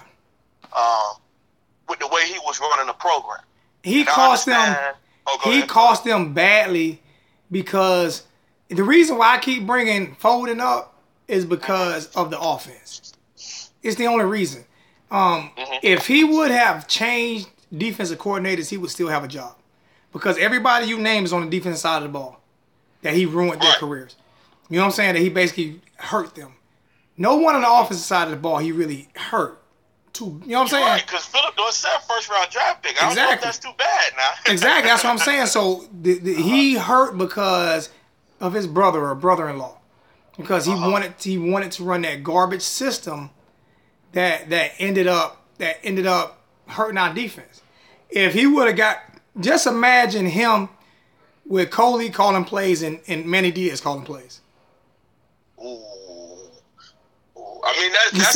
Speaker 7: with the way he was running the program.
Speaker 1: He cost them badly because the reason why I keep bringing Foden up is because of the offense. It's the only reason. If he would have changed defensive coordinators, he would still have a job. Because everybody you name is on the defensive side of the ball that he ruined their careers. You know what I'm saying? That he basically hurt them. No one on the offensive side of the ball he really hurt. You know what I'm saying?
Speaker 7: Right, because Philip Dorsett, first-round draft pick. I don't know if that's too bad now.
Speaker 1: Exactly, that's what I'm saying. So he hurt because of his brother or brother-in-law. Because he wanted to run that garbage system that ended up hurting our defense. If he would have just imagine him with Coley calling plays and Manny Diaz calling plays.
Speaker 7: Ooh. I mean that's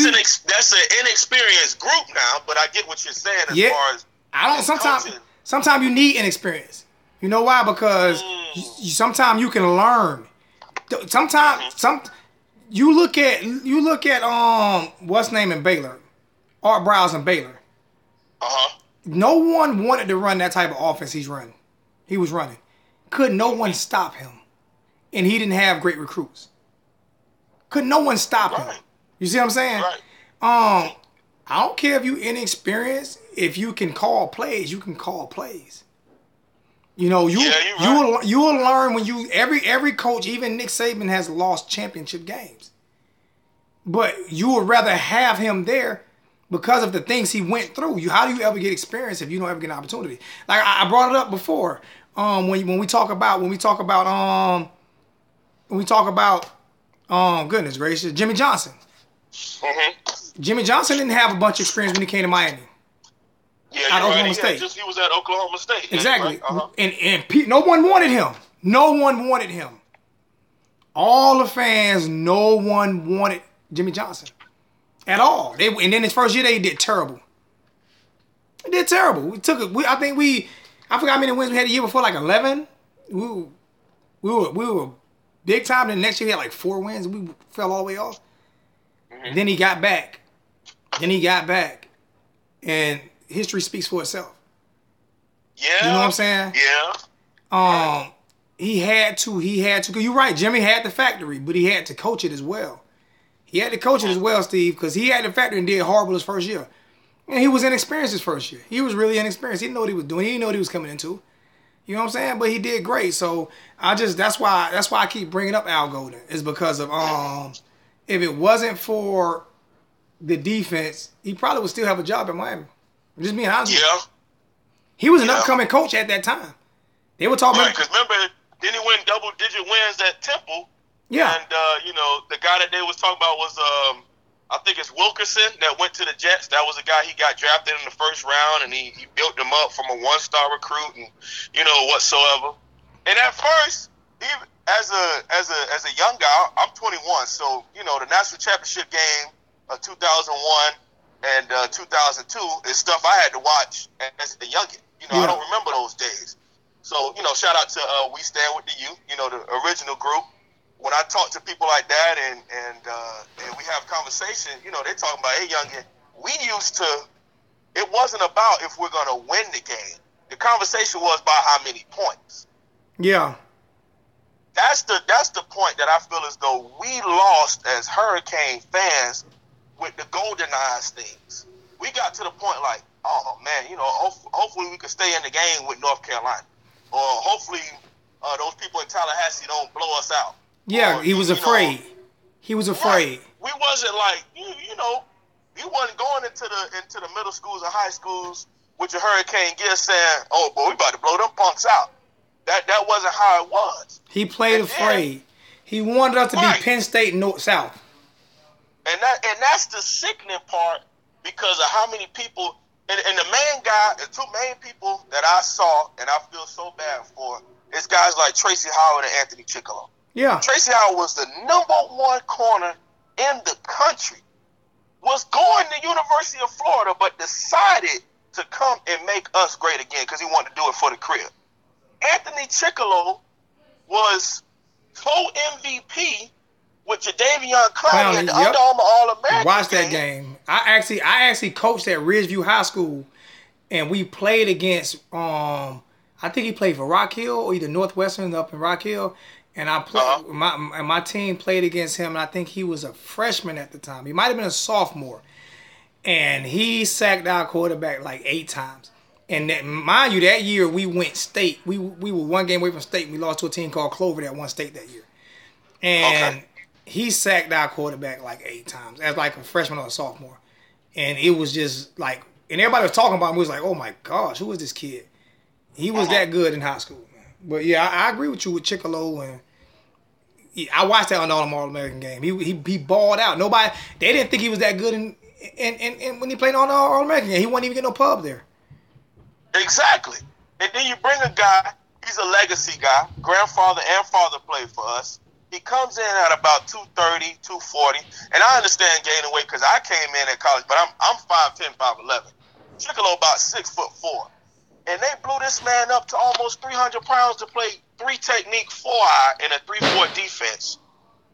Speaker 7: an inexperienced group now, but I get what you're saying as far as
Speaker 1: sometimes you need inexperience. You know why? Because sometimes you can learn. Sometimes you look at what's name in Baylor, Art Browse in Baylor. No one wanted to run that type of offense he was running. Could no one stop him? And he didn't have great recruits. Could no one stop him? You see what I'm saying?
Speaker 7: Right.
Speaker 1: I don't care if you inexperienced. If you can call plays, you can call plays. You know, you will learn when you every coach, even Nick Saban, has lost championship games. But you would rather have him there because of the things he went through. How do you ever get experience if you don't ever get an opportunity? Like I brought it up before. When we talk about goodness gracious, Jimmy Johnson. Jimmy Johnson didn't have a bunch of experience when he came to Miami.
Speaker 7: Yeah,
Speaker 1: out of Oklahoma State.
Speaker 7: He was at Oklahoma State.
Speaker 1: Exactly. And no one wanted him. No one wanted him. All the fans, no one wanted Jimmy Johnson at all. And then his first year, they did terrible. They did terrible. I forgot how many wins we had the year before, like 11. We were big time. Then the next year, we had like 4 wins. We fell all the way off. Then he got back. And history speaks for itself.
Speaker 7: Yeah.
Speaker 1: You know what I'm saying?
Speaker 7: Yeah.
Speaker 1: He had to. You're right. Jimmy had the factory, but he had to coach it as well. He had to coach it as well, Steve, because he had the factory and did horrible his first year. And he was inexperienced his first year. He was really inexperienced. He didn't know what he was doing. He didn't know what he was coming into. You know what I'm saying? But he did great. So that's why I keep bringing up Al Golden, is because of if it wasn't for the defense, he probably would still have a job at Miami. I'm just being honest with you. He was an upcoming coach at that time. They were talking
Speaker 7: about, because remember, didn't he win double-digit wins at Temple?
Speaker 1: Yeah.
Speaker 7: And, the guy that they was talking about was, I think it's Wilkerson that went to the Jets. That was a guy he got drafted in the first round, and he built him up from a one-star recruit and, whatsoever. And at first, even as a young guy, I'm 21, so, the national championship game of 2001 and 2002 is stuff I had to watch as a youngin'. I don't remember those days. So, shout out to We Stand With the Youth, the original group. When I talk to people like that and we have conversation, they talking about, hey, youngin', we used to, it wasn't about if we're going to win the game. The conversation was about how many points.
Speaker 1: Yeah.
Speaker 7: That's the point that I feel as though we lost as Hurricane fans with the Golden Eyes things. We got to the point like, oh, man, hopefully we can stay in the game with North Carolina. Or hopefully those people in Tallahassee don't blow us out.
Speaker 1: Yeah, he was afraid. He was afraid.
Speaker 7: Right. We wasn't like, you wasn't going into the middle schools and high schools with your hurricane gear saying, oh, boy, we about to blow them punks out. That wasn't how it was.
Speaker 1: He played afraid. He wanted us to be Penn State South.
Speaker 7: And that's the sickening part, because of how many people, and the two main people that I saw and I feel so bad for is guys like Tracy Howard and Anthony Chickalo.
Speaker 1: Yeah.
Speaker 7: Tracy Howard was the #1 corner in the country, was going to University of Florida, but decided to come and make us great again because he wanted to do it for the crib. Anthony Chickalo was co-MVP with Jadeveon Clowney at the Under Armour All-American.
Speaker 1: Watch that game. I actually coached at Ridgeview High School, and we played against I think he played for Rock Hill or either Northwestern up in Rock Hill, and I played my team played against him, and I think he was a freshman at the time. He might have been a sophomore, and he sacked our quarterback like 8 times. And mind you, that year we went state. We were one game away from state. We lost to a team called Clover that won state that year, and he sacked our quarterback like 8 times as like a freshman or a sophomore. And it was just like, and everybody was talking about him. We was like, oh my gosh, who is this kid? He was that good in high school, man. But yeah, I agree with you with Chickalo, and I watched that on the All-American game. He balled out. They didn't think he was that good in when he played on the All-American game. He wasn't even getting no pub there.
Speaker 7: Exactly. And then you bring a guy, he's a legacy guy. Grandfather and father played for us. He comes in at about 230, 240. And I understand gaining weight because I came in at college, but I'm 5'10", 5'11". Chickalo about 6'4". And they blew this man up to almost 300 pounds to play 3-technique 4-eye in a 3-4 defense.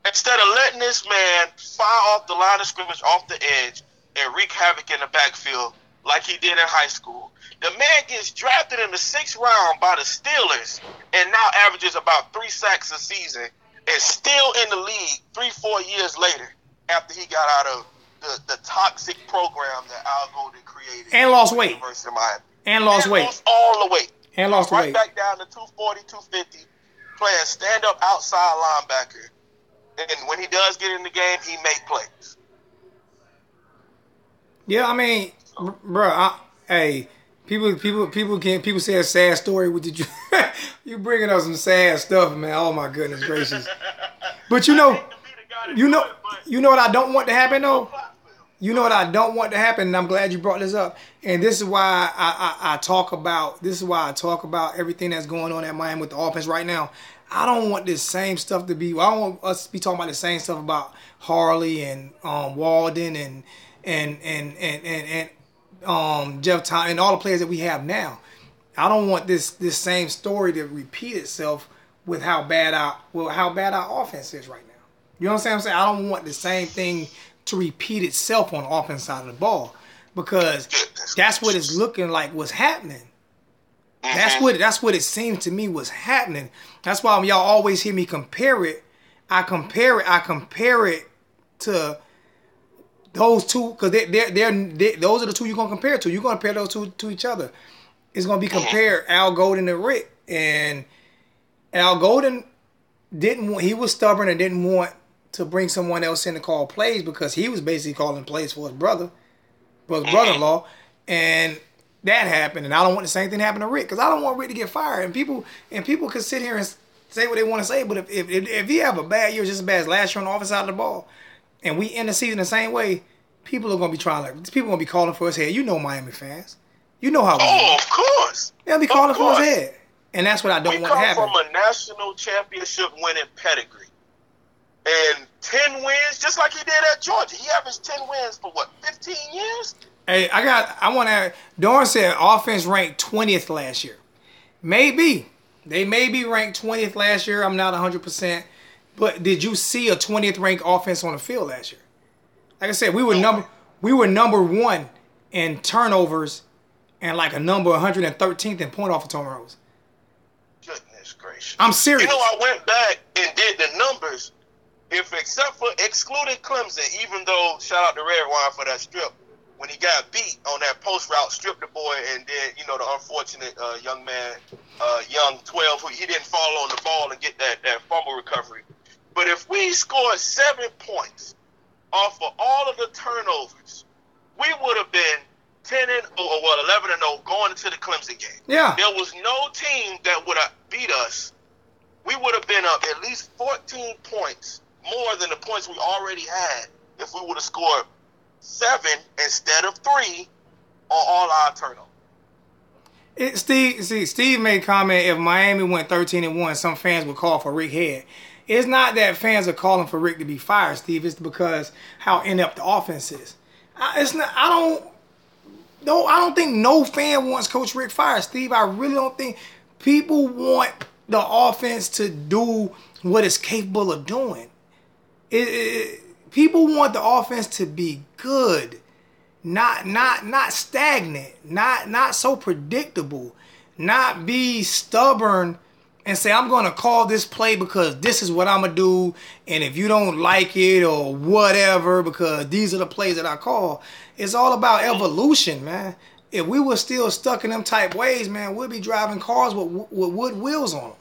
Speaker 7: Instead of letting this man fire off the line of scrimmage off the edge and wreak havoc in the backfield like he did in high school. The man gets drafted in the 6th round by the Steelers and now averages about 3 sacks a season and still in the league 3-4 years later after he got out of the toxic program that Al Golden created.
Speaker 1: And lost weight.
Speaker 7: University of Miami.
Speaker 1: And lost weight.
Speaker 7: Lost all the weight.
Speaker 1: And lost
Speaker 7: right
Speaker 1: weight.
Speaker 7: Back down to 240, 250, playing stand-up outside linebacker. And when he does get in the game, he make plays.
Speaker 1: Yeah, I mean, bro, people say a sad story. You bringing up some sad stuff, man. Oh my goodness gracious! But you know what I don't want to happen though. You know what I don't want to happen, and I'm glad you brought this up. And this is why I talk about. This is why I talk about everything that's going on at Miami with the offense right now. I don't want this same stuff to be. I don't want us to be talking about the same stuff about Harley and Walden and Jeff Tom and all the players that we have now. I don't want this same story to repeat itself with how bad our offense is right now. You know what I'm saying? I don't want the same thing to repeat itself on the offense side of the ball, because that's what it's looking like what's happening. That's what it seemed to me was happening. That's why when y'all always hear me compare it, I compare it to those two, because those are the two you're gonna compare to. You're gonna compare those two to each other. It's gonna be compared Al Golden and Rick, and Al Golden he was stubborn and didn't want to bring someone else in to call plays because he was basically calling plays for his brother-in-law, and that happened. And I don't want the same thing to happen to Rick, because I don't want Rick to get fired. And people can sit here and say what they want to say, but if he have a bad year just as bad as last year on the offensive side of the ball, and we end the season the same way, people are gonna be people gonna be calling for his head. You know, Miami fans, you know how.
Speaker 7: Of course.
Speaker 1: They'll be calling for his head, and that's what I don't want to happen.
Speaker 7: We come from a national championship winning pedigree, and 10 wins, just like he did at Georgia. He averaged 10 wins for 15 years.
Speaker 1: Hey, I want to. Dorn said offense ranked 20th last year. Maybe they may be ranked 20th last year. I'm not 100%. But did you see a 20th ranked offense on the field last year? Like I said, we were number one in turnovers and like a number 113th in point off of turnovers.
Speaker 7: Goodness gracious!
Speaker 1: I'm serious.
Speaker 7: You know, I went back and did the numbers. Excluding Clemson, even though shout out to Red Wine for that strip when he got beat on that post route, stripped the boy, and then the unfortunate young man, young 12, who he didn't fall on the ball and get that fumble recovery. But if we scored 7 points off of all of the turnovers, we would have been 11-0 going into the Clemson game.
Speaker 1: Yeah.
Speaker 7: There was no team that would have beat us. We would have been up at least 14 points more than the points we already had if we would have scored 7 instead of 3 on all our turnovers.
Speaker 1: Steve made a comment, if Miami went 13-1, some fans would call for Rick Head. It's not that fans are calling for Rick to be fired, Steve. It's because how inept the offense is. I don't think no fan wants Coach Rick fired, Steve. I really don't think people want the offense to do what it's capable of doing. People want the offense to be good, not stagnant, not so predictable, not be stubborn and say, I'm going to call this play because this is what I'm going to do, and if you don't like it or whatever, because these are the plays that I call. It's all about evolution, man. If we were still stuck in them type ways, man, we'd be driving cars with wood wheels on them.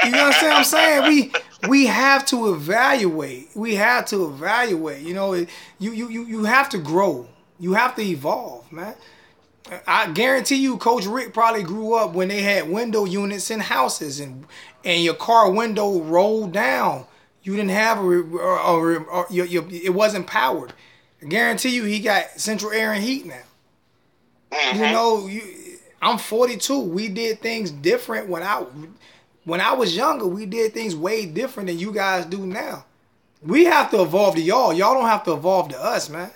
Speaker 1: You understand what I'm saying? We have to evaluate. We have to evaluate. You have to grow. You have to evolve, man. I guarantee you, Coach Rick probably grew up when they had window units in houses, and your car window rolled down. You didn't have it wasn't powered. I guarantee you, he got central air and heat now. I'm 42. We did things different when I was younger. We did things way different than you guys do now. We have to evolve to y'all. Y'all don't have to evolve to us, man.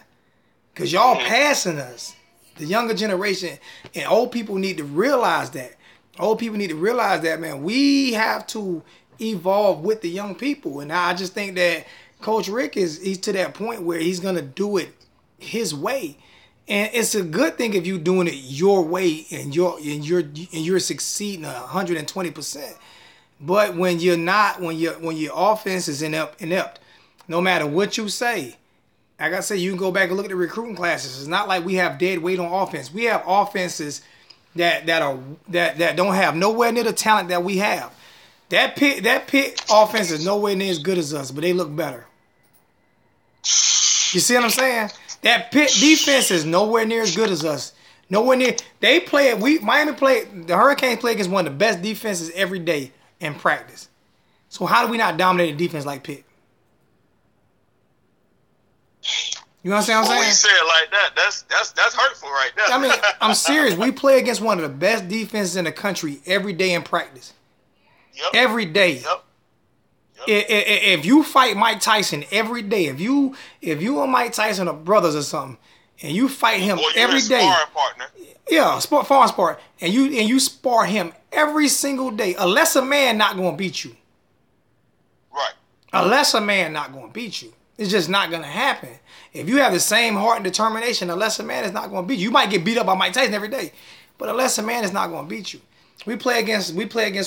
Speaker 1: Because y'all passing us. The younger generation and old people need to realize that. Old people need to realize that, man. We have to evolve with the young people. And I just think that Coach Rick he's to that point where he's going to do it his way. And it's a good thing if you're doing it your way and you're succeeding 120%. But when you're not, when your offense is inept, no matter what you say, like I say, you can go back and look at the recruiting classes. It's not like we have dead weight on offense. We have offenses that don't have nowhere near the talent that we have. That Pitt offense is nowhere near as good as us, but they look better. You see what I'm saying? That Pitt defense is nowhere near as good as us. Nowhere near. The Hurricanes play against one of the best defenses every day in practice. So how do we not dominate a defense like Pitt? You understand what I'm saying?
Speaker 7: When you say it like that, that's hurtful right there.
Speaker 1: I mean, I'm serious. We play against one of the best defenses in the country every day in practice.
Speaker 7: Yep.
Speaker 1: Every day.
Speaker 7: Yep.
Speaker 1: If you fight Mike Tyson every day, if you and Mike Tyson are brothers or something, and you fight him every day,
Speaker 7: sparring partner.
Speaker 1: Yeah, farm spar, and you spar him every single day, a lesser man not going to beat you.
Speaker 7: Right.
Speaker 1: A lesser man not going to beat you. It's just not going to happen. If you have the same heart and determination, a lesser man is not going to beat you. You might get beat up by Mike Tyson every day, But a lesser man is not going to beat you. We play against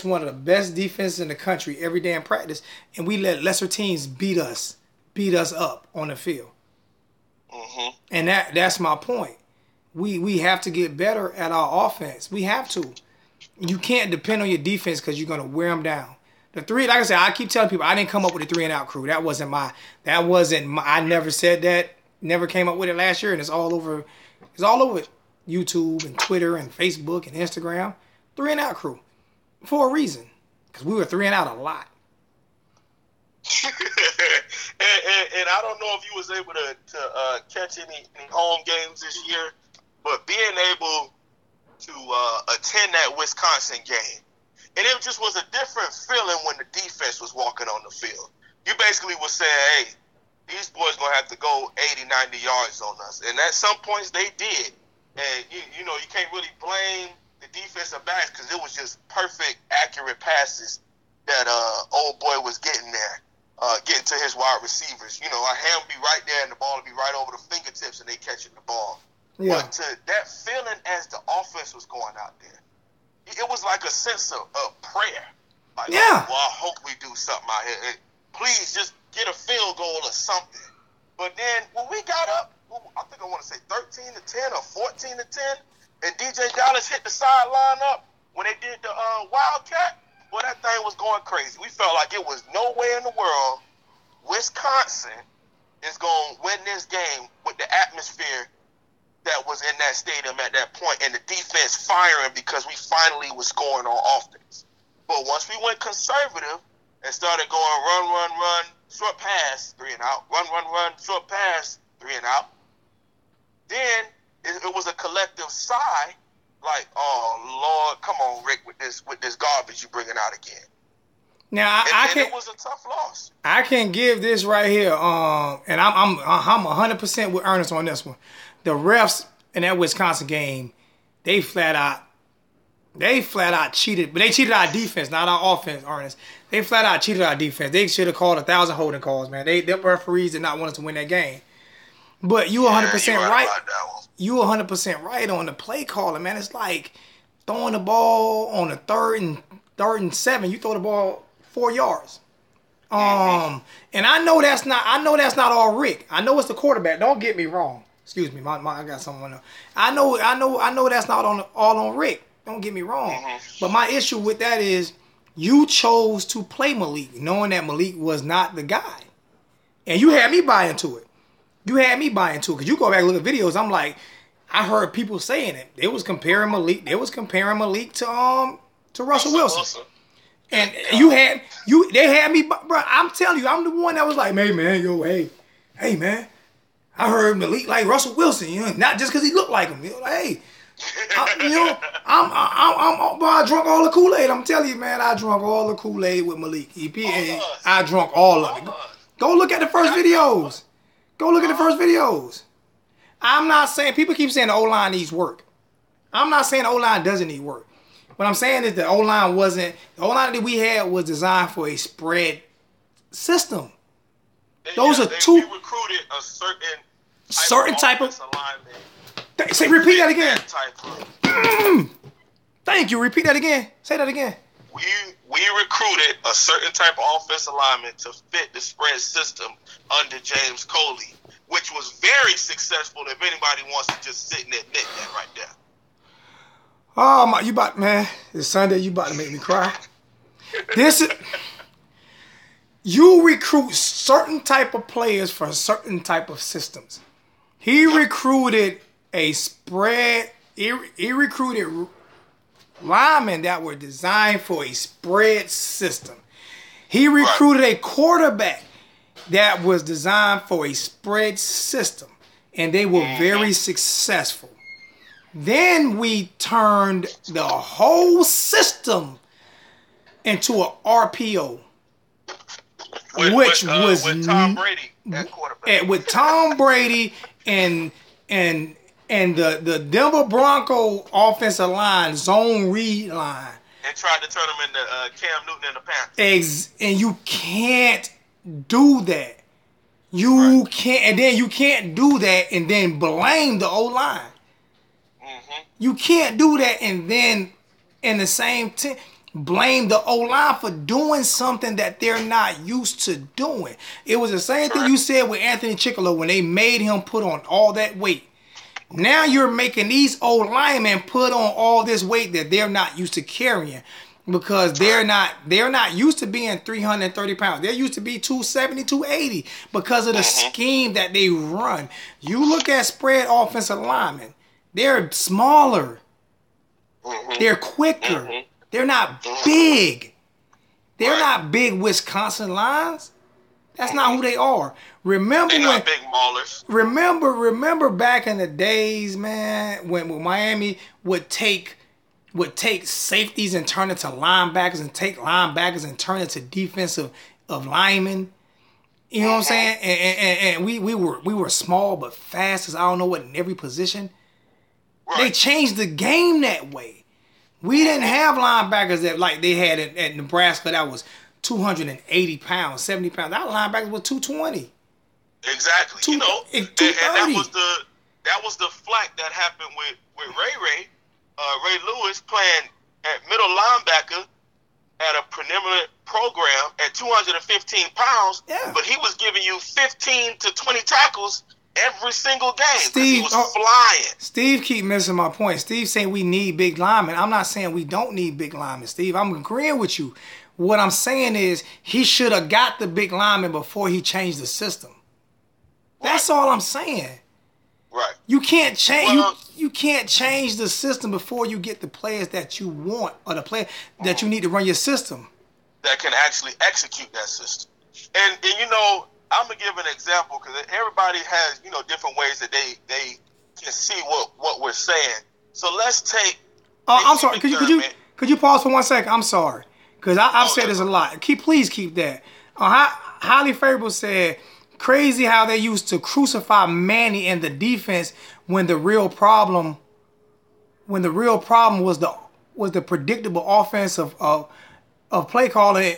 Speaker 1: one of the best defenses in the country every day in practice, and we let lesser teams beat us up on the field.
Speaker 7: Mm-hmm.
Speaker 1: And that's my point. We have to get better at our offense. We have to. You can't depend on your defense because you're going to wear them down. The three, like I said, I keep telling people I didn't come up with the 3-and-out crew. That wasn't my. I never said that. Never came up with it last year, and it's all over. It's all over YouTube and Twitter and Facebook and Instagram. 3-and-out crew for a reason, because we were 3-and-out a lot.
Speaker 7: and I don't know if you was able to catch any home games this year, but being able to attend that Wisconsin game, and it just was a different feeling when the defense was walking on the field. You basically was saying, hey, these boys going to have to go 80, 90 yards on us. And at some points they did. And, you know, you can't really blame the defensive backs because it was just perfect, accurate passes that old boy was getting there, getting to his wide receivers. You know, our hand would be right there and the ball would be right over the fingertips and they catching the ball.
Speaker 1: Yeah.
Speaker 7: But to that feeling as the offense was going out there, it was like a sense of prayer. Like,
Speaker 1: yeah.
Speaker 7: Well, I hope we do something out here. Please just get a field goal or something. But then when we got up, I think I want to say 13-10 or 14-10, and DJ Dallas hit the sideline up when they did the Wildcat. Well, that thing was going crazy. We felt like it was nowhere in the world Wisconsin is going to win this game with the atmosphere that was in that stadium at that point, and the defense firing because we finally was scoring on offense. But once we went conservative and started going run, short pass, 3-and-out, run, short pass, 3-and-out, then it was a collective sigh, like, oh Lord, come on, Rick, with this garbage you bringing out again.
Speaker 1: Now
Speaker 7: and it was a tough loss.
Speaker 1: I can give this right here, and I'm 100% with Ernest on this one. The refs in that Wisconsin game, they flat out cheated, but they cheated our defense, not our offense, Ernest. They flat out cheated our defense. They should have called 1,000 holding calls, man. Them referees did not want us to win that game. But you 100% right. You 100% right on the play calling, man. It's like throwing the ball on a third and 7. You throw the ball 4 yards. And I know that's not all Rick. I know it's the quarterback. Don't get me wrong. Excuse me, I got someone else. I know that's not all on Rick. Don't get me wrong. But my issue with that is you chose to play Malik, knowing that Malik was not the guy. And you had me buy into it. Because you go back and look at videos, I'm like, I heard people saying it. They was comparing Malik to Russell Wilson. And they had me, bro. I'm telling you, I'm the one that was like, hey man, I heard Malik like Russell Wilson, you know, not just because he looked like him. You know, like, hey, I drunk all the Kool-Aid. I'm telling you, man, I drunk all the Kool-Aid with Malik. I drunk all of it. Go look at the first videos. I'm not saying, people keep saying the O-line needs work. I'm not saying the O-line doesn't need work. What I'm saying is the O-line that we had was designed for a spread system. Those are two.
Speaker 7: We recruited a certain type of alignment.
Speaker 1: Repeat that again. Thank you. Repeat that again. Say that again.
Speaker 7: We recruited a certain type of offensive alignment to fit the spread system under James Coley, which was very successful. If anybody wants to just sit and admit that right there.
Speaker 1: Oh my! It's Sunday. You about to make me cry. You recruit certain type of players for certain type of systems. He recruited a spread. He recruited linemen that were designed for a spread system. He recruited a quarterback that was designed for a spread system, and they were very successful. Then we turned the whole system into an RPO, which was
Speaker 7: with Tom Brady at quarterback.
Speaker 1: With Tom Brady and the Denver Bronco offensive line, zone read line.
Speaker 7: And tried to turn him into Cam Newton in the Panthers.
Speaker 1: And you can't do that. You can't do that and then blame the O-line. You can't do that and then in the same blame the O-line for doing something that they're not used to doing. It was the same thing you said with Anthony Chickalo when they made him put on all that weight. Now you're making these old linemen put on all this weight that they're not used to carrying because they're not used to being 330 pounds. They're used to be 270, 280 because of the scheme that they run. You look at spread offensive linemen. They're smaller. They're quicker. They're not big. They're not big Wisconsin lines. That's not who they are. Remember
Speaker 7: They're
Speaker 1: when?
Speaker 7: not big maulers.
Speaker 1: Remember back in the days, man, when Miami would take safeties and turn it to linebackers, and take linebackers and turn it to defensive linemen. You know what I'm saying? And we were small but fast as I don't know what in every position.
Speaker 7: Right.
Speaker 1: They changed the game that way. We didn't have linebackers that like they had at Nebraska that was 280 pounds, 70 pounds. Our linebackers was 220.
Speaker 7: Exactly. You know, and that was the flack that happened with Ray Lewis playing at middle linebacker at a preliminary program at 215 pounds, but he was giving you 15 to 20 tackles every single game because he was flying.
Speaker 1: Steve keep missing my point. Steve saying we need big linemen. I'm not saying we don't need big linemen, Steve. I'm agreeing with you. What I'm saying is he should have got the big lineman before he changed the system. That's all I'm saying.
Speaker 7: Right.
Speaker 1: You can't change you can't change the system before you get the players that you want or the player that you need to run your system.
Speaker 7: That can actually execute that system. And you know, I'm gonna give an example because everybody has, you know, different ways that they can see what we're saying. So let's take.
Speaker 1: I'm sorry. Could you pause for 1 second? I'm sorry because I've said this a lot. Please keep that. Highly Favorable said, "Crazy how they used to crucify Manny and the defense when the real problem was the predictable offense of play calling.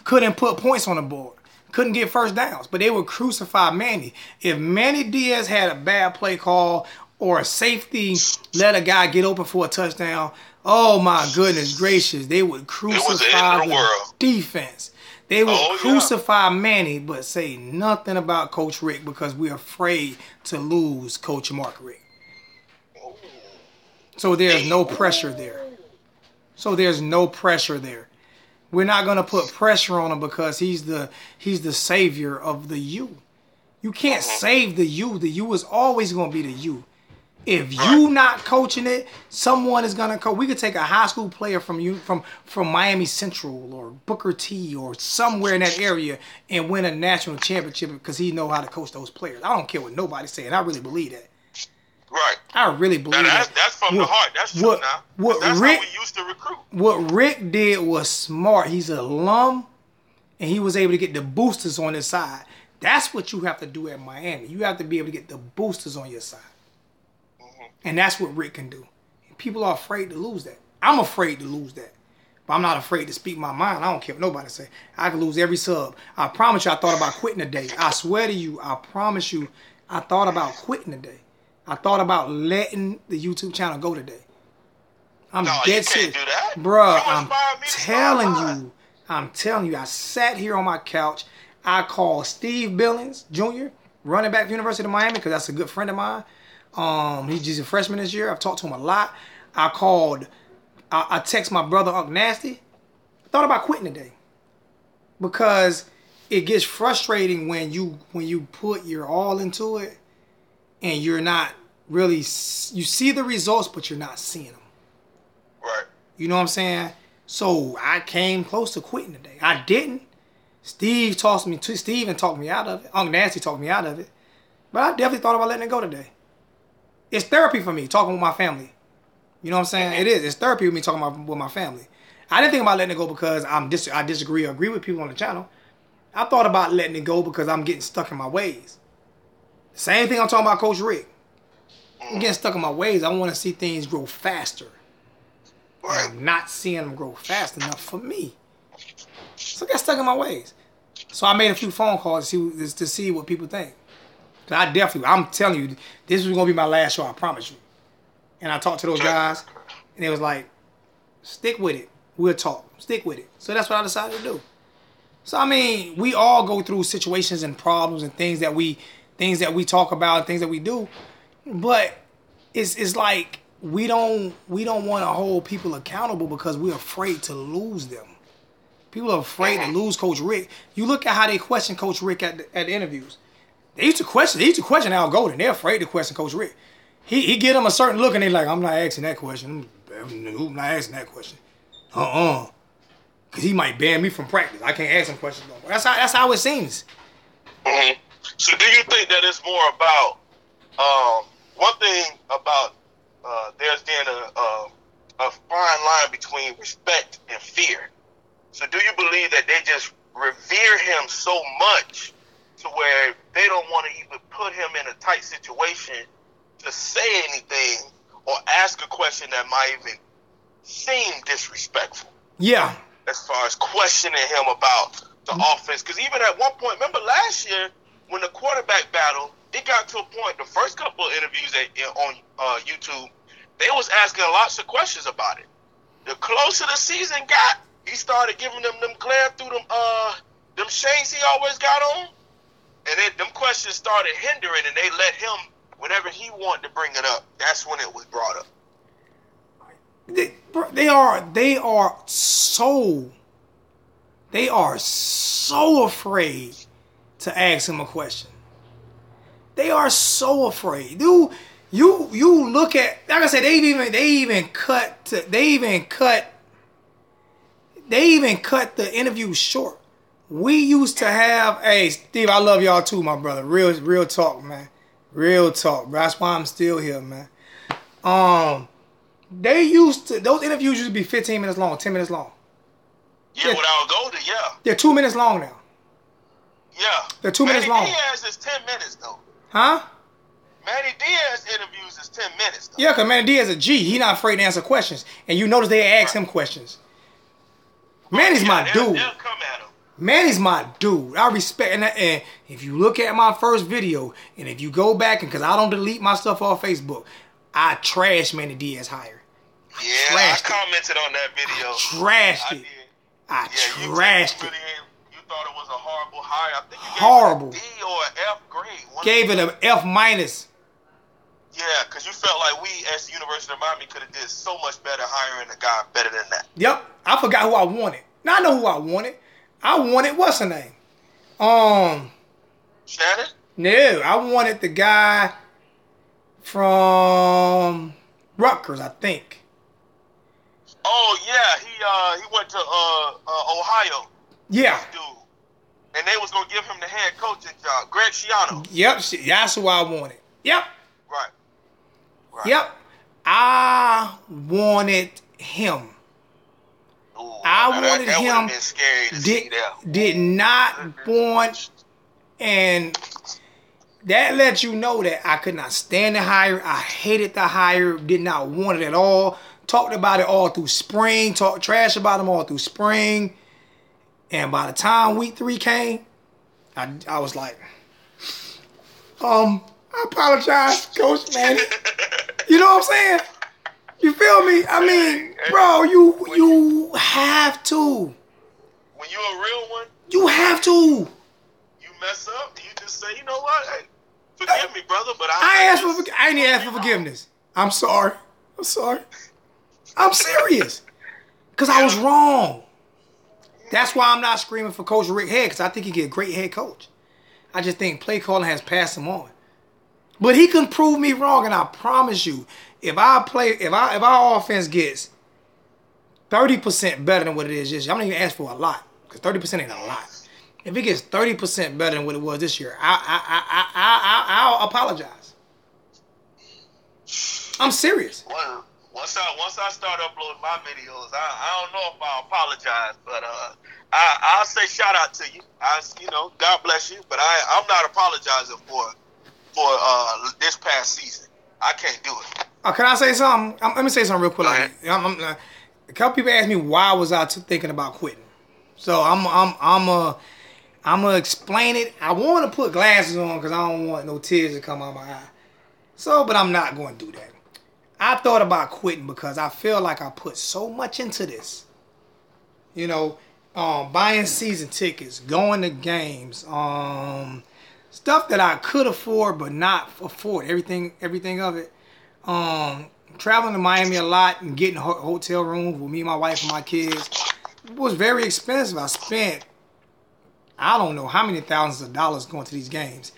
Speaker 1: Couldn't put points on the board." Couldn't get first downs, but they would crucify Manny. If Manny Diaz had a bad play call or a safety let a guy get open for a touchdown, oh my goodness gracious, they would crucify the defense. They would crucify Manny, but say nothing about Coach Rick because we're afraid to lose Coach Mark Rick. So there's no pressure there. We're not going to put pressure on him because he's the savior of the U. You can't save the U. The U is always going to be the U. If you not coaching it, someone is going to coach. We could take a high school player from Miami Central or Booker T or somewhere in that area and win a national championship because he know how to coach those players. I don't care what nobody's saying. I really believe that.
Speaker 7: Right.
Speaker 1: I really believe that.
Speaker 7: That's from the heart. That's true now. That's how we used to recruit.
Speaker 1: What Rick did was smart. He's an alum, and he was able to get the boosters on his side. That's what you have to do at Miami. You have to be able to get the boosters on your side. And that's what Rick can do. People are afraid to lose that. I'm afraid to lose that. But I'm not afraid to speak my mind. I don't care what nobody say. I can lose every sub. I promise you I thought about quitting today. I swear to you, I promise you, I thought about quitting today. I thought about letting the YouTube channel go today. I'm dead serious. Bruh, I'm telling you, I sat here on my couch. I called Steve Billings Jr., running back for University of Miami, because that's a good friend of mine. He's just a freshman this year. I've talked to him a lot. I text my brother, Unc Nasty. I thought about quitting today. Because it gets frustrating when you put your all into it and you're not really, you see the results, but you're not seeing them.
Speaker 7: Right.
Speaker 1: You know what I'm saying? So I came close to quitting today. I didn't. Steven talked me out of it. Unc Nasty talked me out of it. But I definitely thought about letting it go today. It's therapy for me, talking with my family. You know what I'm saying? It is. It's therapy with me talking with my family. I didn't think about letting it go because I disagree or agree with people on the channel. I thought about letting it go because I'm getting stuck in my ways. Same thing I'm talking about Coach Rick. I'm getting stuck in my ways. I want to see things grow faster.
Speaker 7: Right.
Speaker 1: I'm not seeing them grow fast enough for me. So I got stuck in my ways. So I made a few phone calls to see what people think. I'm telling you, this was going to be my last show, I promise you. And I talked to those guys, and it was like, stick with it. We'll talk. Stick with it. So that's what I decided to do. So I mean, we all go through situations and problems and things that we talk about, things that we do, but it's like we don't want to hold people accountable because we're afraid to lose them. People are afraid to lose Coach Rick. You look at how they question Coach Rick at the interviews. They used to question Al Golden. They're afraid to question Coach Rick. He get them a certain look and they're like, I'm not asking that question. I'm not asking that question. Because he might ban me from practice. I can't ask him questions no more. That's how it seems.
Speaker 7: Mm-hmm. So do you think that it's more about, one thing about there's being a fine line between respect and fear. So do you believe that they just revere him so much to where they don't want to even put him in a tight situation to say anything or ask a question that might even seem disrespectful?
Speaker 1: Yeah.
Speaker 7: As far as questioning him about the offense. Because even at one point, remember last year when the quarterback battle, it got to a point, the first couple of interviews on YouTube, they was asking lots of questions about it. The closer the season got, he started giving them glare through them shades he always got on. And then them questions started hindering, and they let him, whenever he wanted to bring it up, that's when it was brought up.
Speaker 1: They are so afraid to ask him a question. They are so afraid. Dude, you look at, like I said, they even cut the interview short. We used to have, hey Steve, I love y'all too, my brother. Real talk, man. Real talk, bro. That's why I'm still here, man. Those interviews used to be 15 minutes long, 10 minutes long.
Speaker 7: Yeah, without Golden, yeah.
Speaker 1: They're 2 minutes long now.
Speaker 7: Yeah.
Speaker 1: They're 2 minutes long.
Speaker 7: Manny Diaz is 10 minutes, though.
Speaker 1: Huh?
Speaker 7: Manny Diaz interviews is 10 minutes, though.
Speaker 1: Yeah, because Manny Diaz is a G. He not afraid to answer questions. And you notice they ask him questions. Manny's my dude.
Speaker 7: They'll come at him.
Speaker 1: Manny's my dude. I respect, and if you look at my first video, and if you go back, and because I don't delete my stuff off Facebook, I trashed Manny Diaz hire.
Speaker 7: I commented on that video.
Speaker 1: I trashed it.
Speaker 7: You thought it was a horrible hire. I think you gave
Speaker 1: horrible.
Speaker 7: it a D or an F grade.
Speaker 1: Gave it an F minus.
Speaker 7: Yeah, because you felt like we, as the University of Miami, could have did so much better hiring a guy better than that.
Speaker 1: Yep. I forgot who I wanted. Now I know who I wanted. I wanted, what's her name?
Speaker 7: Shannon?
Speaker 1: No, I wanted the guy from Rutgers, I think.
Speaker 7: Oh yeah, he went to Ohio.
Speaker 1: Yeah.
Speaker 7: Dude. And they was gonna give him the head coaching job, Greg Schiano.
Speaker 1: Yep, that's who I wanted. Yep.
Speaker 7: Right.
Speaker 1: Yep. I wanted him.
Speaker 7: Ooh,
Speaker 1: I wanted
Speaker 7: that
Speaker 1: him.
Speaker 7: Been scary to see that.
Speaker 1: Did not want, and that lets you know that I could not stand the hire. I hated the hire. Did not want it at all. Talked about it all through spring. Talked trash about him all through spring. And by the time week 3 came, I was like, I apologize, Coach Manny. You know what I'm saying? You feel me? I mean, bro, you have to.
Speaker 7: When you're a real one,
Speaker 1: you have to.
Speaker 7: You mess up, you just say, you know what? Hey, forgive me, brother, but
Speaker 1: I ain't asked for forgiveness. I'm sorry. I'm serious. Because I was wrong. That's why I'm not screaming for Coach Rick Head, because I think he get a great head coach. I just think play calling has passed him on. But he can prove me wrong, and I promise you, if our offense gets 30% better than what it is this year, I'm not even asking for a lot, because 30% ain't a lot. If it gets 30% better than what it was this year, I'll apologize. I'm serious.
Speaker 7: Well, once I start uploading my videos, I don't know if I'll apologize, but I'll say shout out to you. God bless you, but I'm not apologizing for this past season. I can't do it.
Speaker 1: Can I say something? Let me say something real quick. A couple people asked me why was I thinking about quitting. So I'm gonna explain it. I want to put glasses on because I don't want no tears to come out my eye. So, but I'm not going to do that. I thought about quitting because I feel like I put so much into this. You know, buying season tickets, going to games, stuff that I could afford but not afford. Everything of it. Traveling to Miami a lot and getting hotel rooms with me, my wife, and my kids. It was very expensive. I spent, I don't know how many thousands of dollars going to these games.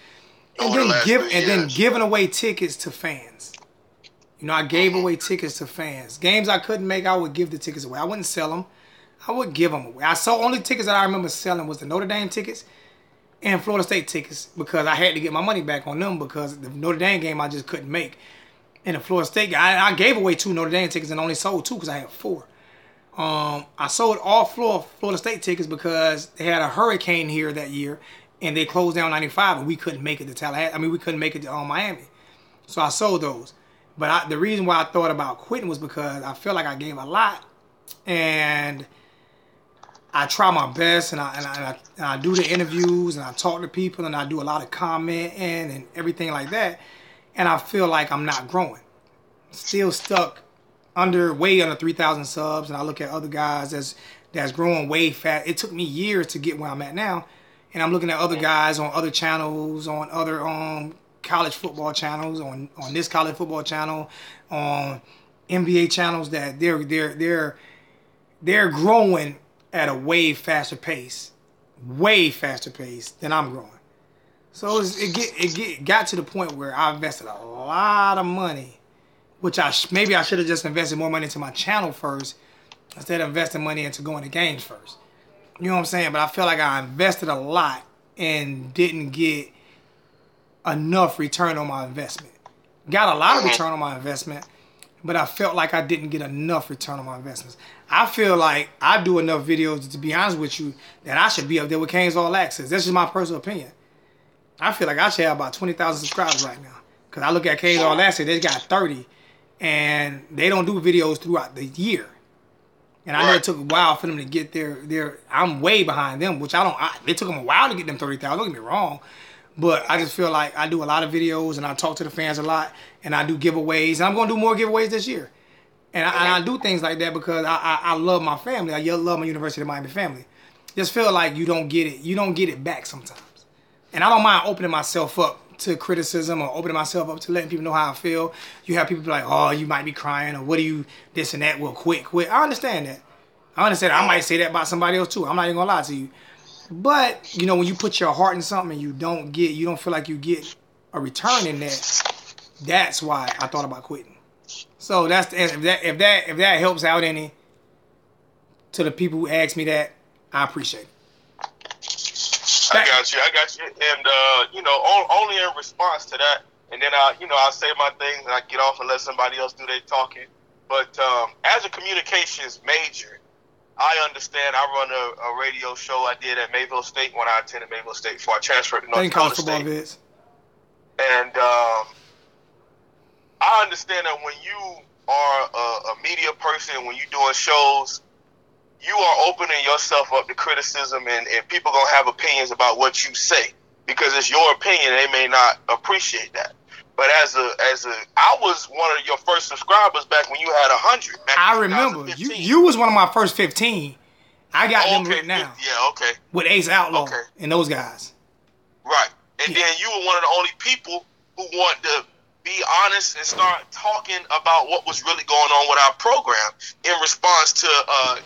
Speaker 1: And then giving away tickets to fans. You know, I gave away tickets to fans. Games I couldn't make, I would give the tickets away. I wouldn't sell them. I would give them away. I saw only tickets that I remember selling was the Notre Dame tickets and Florida State tickets because I had to get my money back on them because the Notre Dame game I just couldn't make. And the Florida State game, I gave away 2 Notre Dame tickets and only sold 2 because I had 4. I sold all Florida State tickets because they had a hurricane here that year and they closed down 95 and we couldn't make it to Tallahassee. I mean, we couldn't make it to Miami. So I sold those. But the reason why I thought about quitting was because I felt like I gave a lot, and I try my best, and I do the interviews, and I talk to people, and I do a lot of commenting and everything like that, and I feel like I'm not growing. Still stuck way under 3,000 subs, and I look at other guys that's growing way fast. It took me years to get where I'm at now, and I'm looking at other guys on other channels, on other college football channels, on this college football channel, on NBA channels that they're growing at a way faster pace than I'm growing. So it got to the point where I invested a lot of money, which maybe I should have just invested more money into my channel first instead of investing money into going to games first. You know what I'm saying? But I feel like I invested a lot and didn't get enough return on my investment. Got a lot of return on my investment, but I felt like I didn't get enough return on my investments. I feel like I do enough videos, to be honest with you, that I should be up there with Canes All Access. That's just my personal opinion. I feel like I should have about 20,000 subscribers right now. Because I look at Canes All Access, they got 30, and they don't do videos throughout the year. And I know it took a while for them to get their I'm way behind them, which it took them a while to get them 30,000, don't get me wrong. But I just feel like I do a lot of videos and I talk to the fans a lot and I do giveaways. And I'm going to do more giveaways this year. And I do things like that because I love my family. I love my University of Miami family. Just feel like you don't get it. You don't get it back sometimes. And I don't mind opening myself up to criticism or opening myself up to letting people know how I feel. You have people be like, oh, you might be crying or what do you, this and that, well, quit. I understand that. I might say that about somebody else too. I'm not even going to lie to you. But, you know, when you put your heart in something and you don't feel like you get a return in that, that's why I thought about quitting. So if that helps out any to the people who ask me that, I appreciate it.
Speaker 7: I got you. And, you know, only in response to that, and then I'll say my thing and I get off and let somebody else do their talking. But as a communications major, I understand. I run a radio show I did at Mayville State when I attended Mayville State before I transferred to North Dakota State. And I understand that when you are a media person, when you're doing shows, you are opening yourself up to criticism, and people going to have opinions about what you say because it's your opinion. They may not appreciate that. But I was one of your first subscribers back when you had 100.
Speaker 1: I remember. You was one of my first 15. I got them written down.
Speaker 7: Yeah, okay.
Speaker 1: With Ace Outlaw and those guys.
Speaker 7: Right. And then you were one of the only people who want to be honest and start talking about what was really going on with our program in response to, I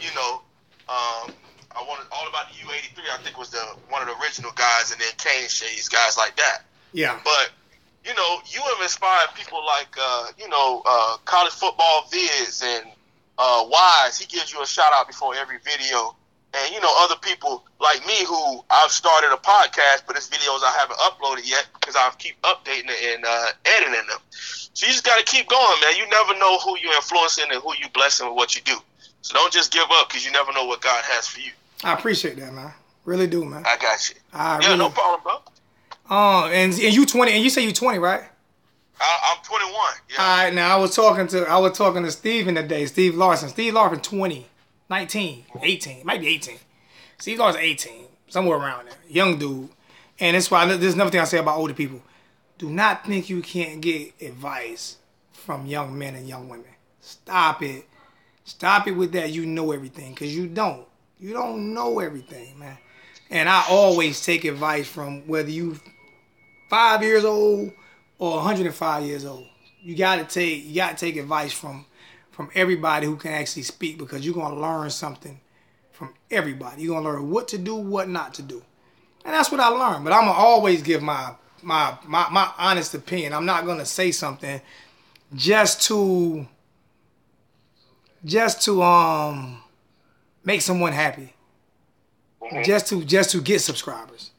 Speaker 7: wanted all about the U83. I think was one of the original guys, and then Kane Shades, guys like that. Yeah. But you know, you have inspired people like, College Football Viz and Wise. He gives you a shout out before every video. And, you know, other people like me who I've started a podcast, but it's videos I haven't uploaded yet because I keep updating it and editing them. So you just got to keep going, man. You never know who you're influencing and who you're blessing with what you do. So don't just give up because you never know what God has for you.
Speaker 1: I appreciate that, man. Really do, man.
Speaker 7: I got you. No problem, bro.
Speaker 1: And you 20, and you say you 20, right?
Speaker 7: I'm 21. Yeah.
Speaker 1: All right, now I was talking to Steven today, Steve Larson. Steve Larson 20, 19, 18, might be 18. Steve Larson 18, somewhere around there. Young dude. And that's why there's another thing I say about older people. Do not think you can't get advice from young men and young women. Stop it. Stop it with that you know everything, because you don't. You don't know everything, man. And I always take advice from whether you 5 years old or 105 years old. You gotta take advice from everybody who can actually speak, because you're gonna learn something from everybody. You're gonna learn what to do, what not to do. And that's what I learned. But I'm gonna always give my honest opinion. I'm not gonna say something just to make someone happy. Just to get subscribers.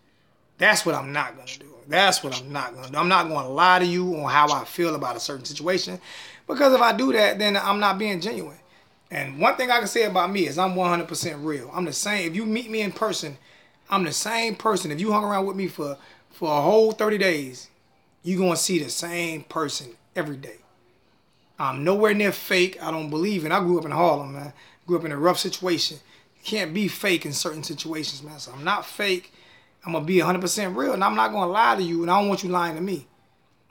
Speaker 1: That's what I'm not gonna do. That's what I'm not gonna do. I'm not gonna lie to you on how I feel about a certain situation, because if I do that, then I'm not being genuine. And one thing I can say about me is I'm 100% real. I'm the same. If you meet me in person, I'm the same person. If you hung around with me for a whole 30 days, you're gonna see the same person every day. I'm nowhere near fake. I don't believe in. I grew up in Harlem, man. Grew up in a rough situation. You can't be fake in certain situations, man. So I'm not fake. I'm going to be 100% real, and I'm not going to lie to you, and I don't want you lying to me.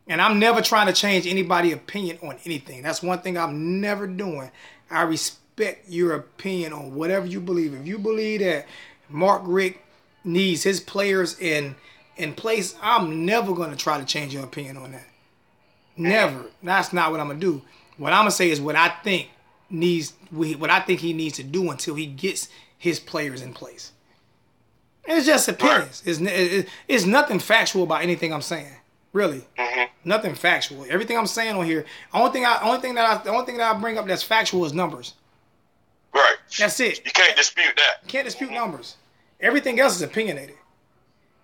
Speaker 1: And I'm never trying to change anybody's opinion on anything. That's one thing I'm never doing. I respect your opinion on whatever you believe. If you believe that Mark Richt needs his players in place, I'm never going to try to change your opinion on that. Never. That's not what I'm going to do. What I'm going to say is what I think he needs to do until he gets his players in place. It's just opinions. It's nothing factual about anything I'm saying. Really, nothing factual. Everything I'm saying on here, the only thing that I bring up that's factual is numbers.
Speaker 7: Right.
Speaker 1: That's it.
Speaker 7: You can't dispute that.
Speaker 1: You can't dispute numbers. Everything else is opinionated.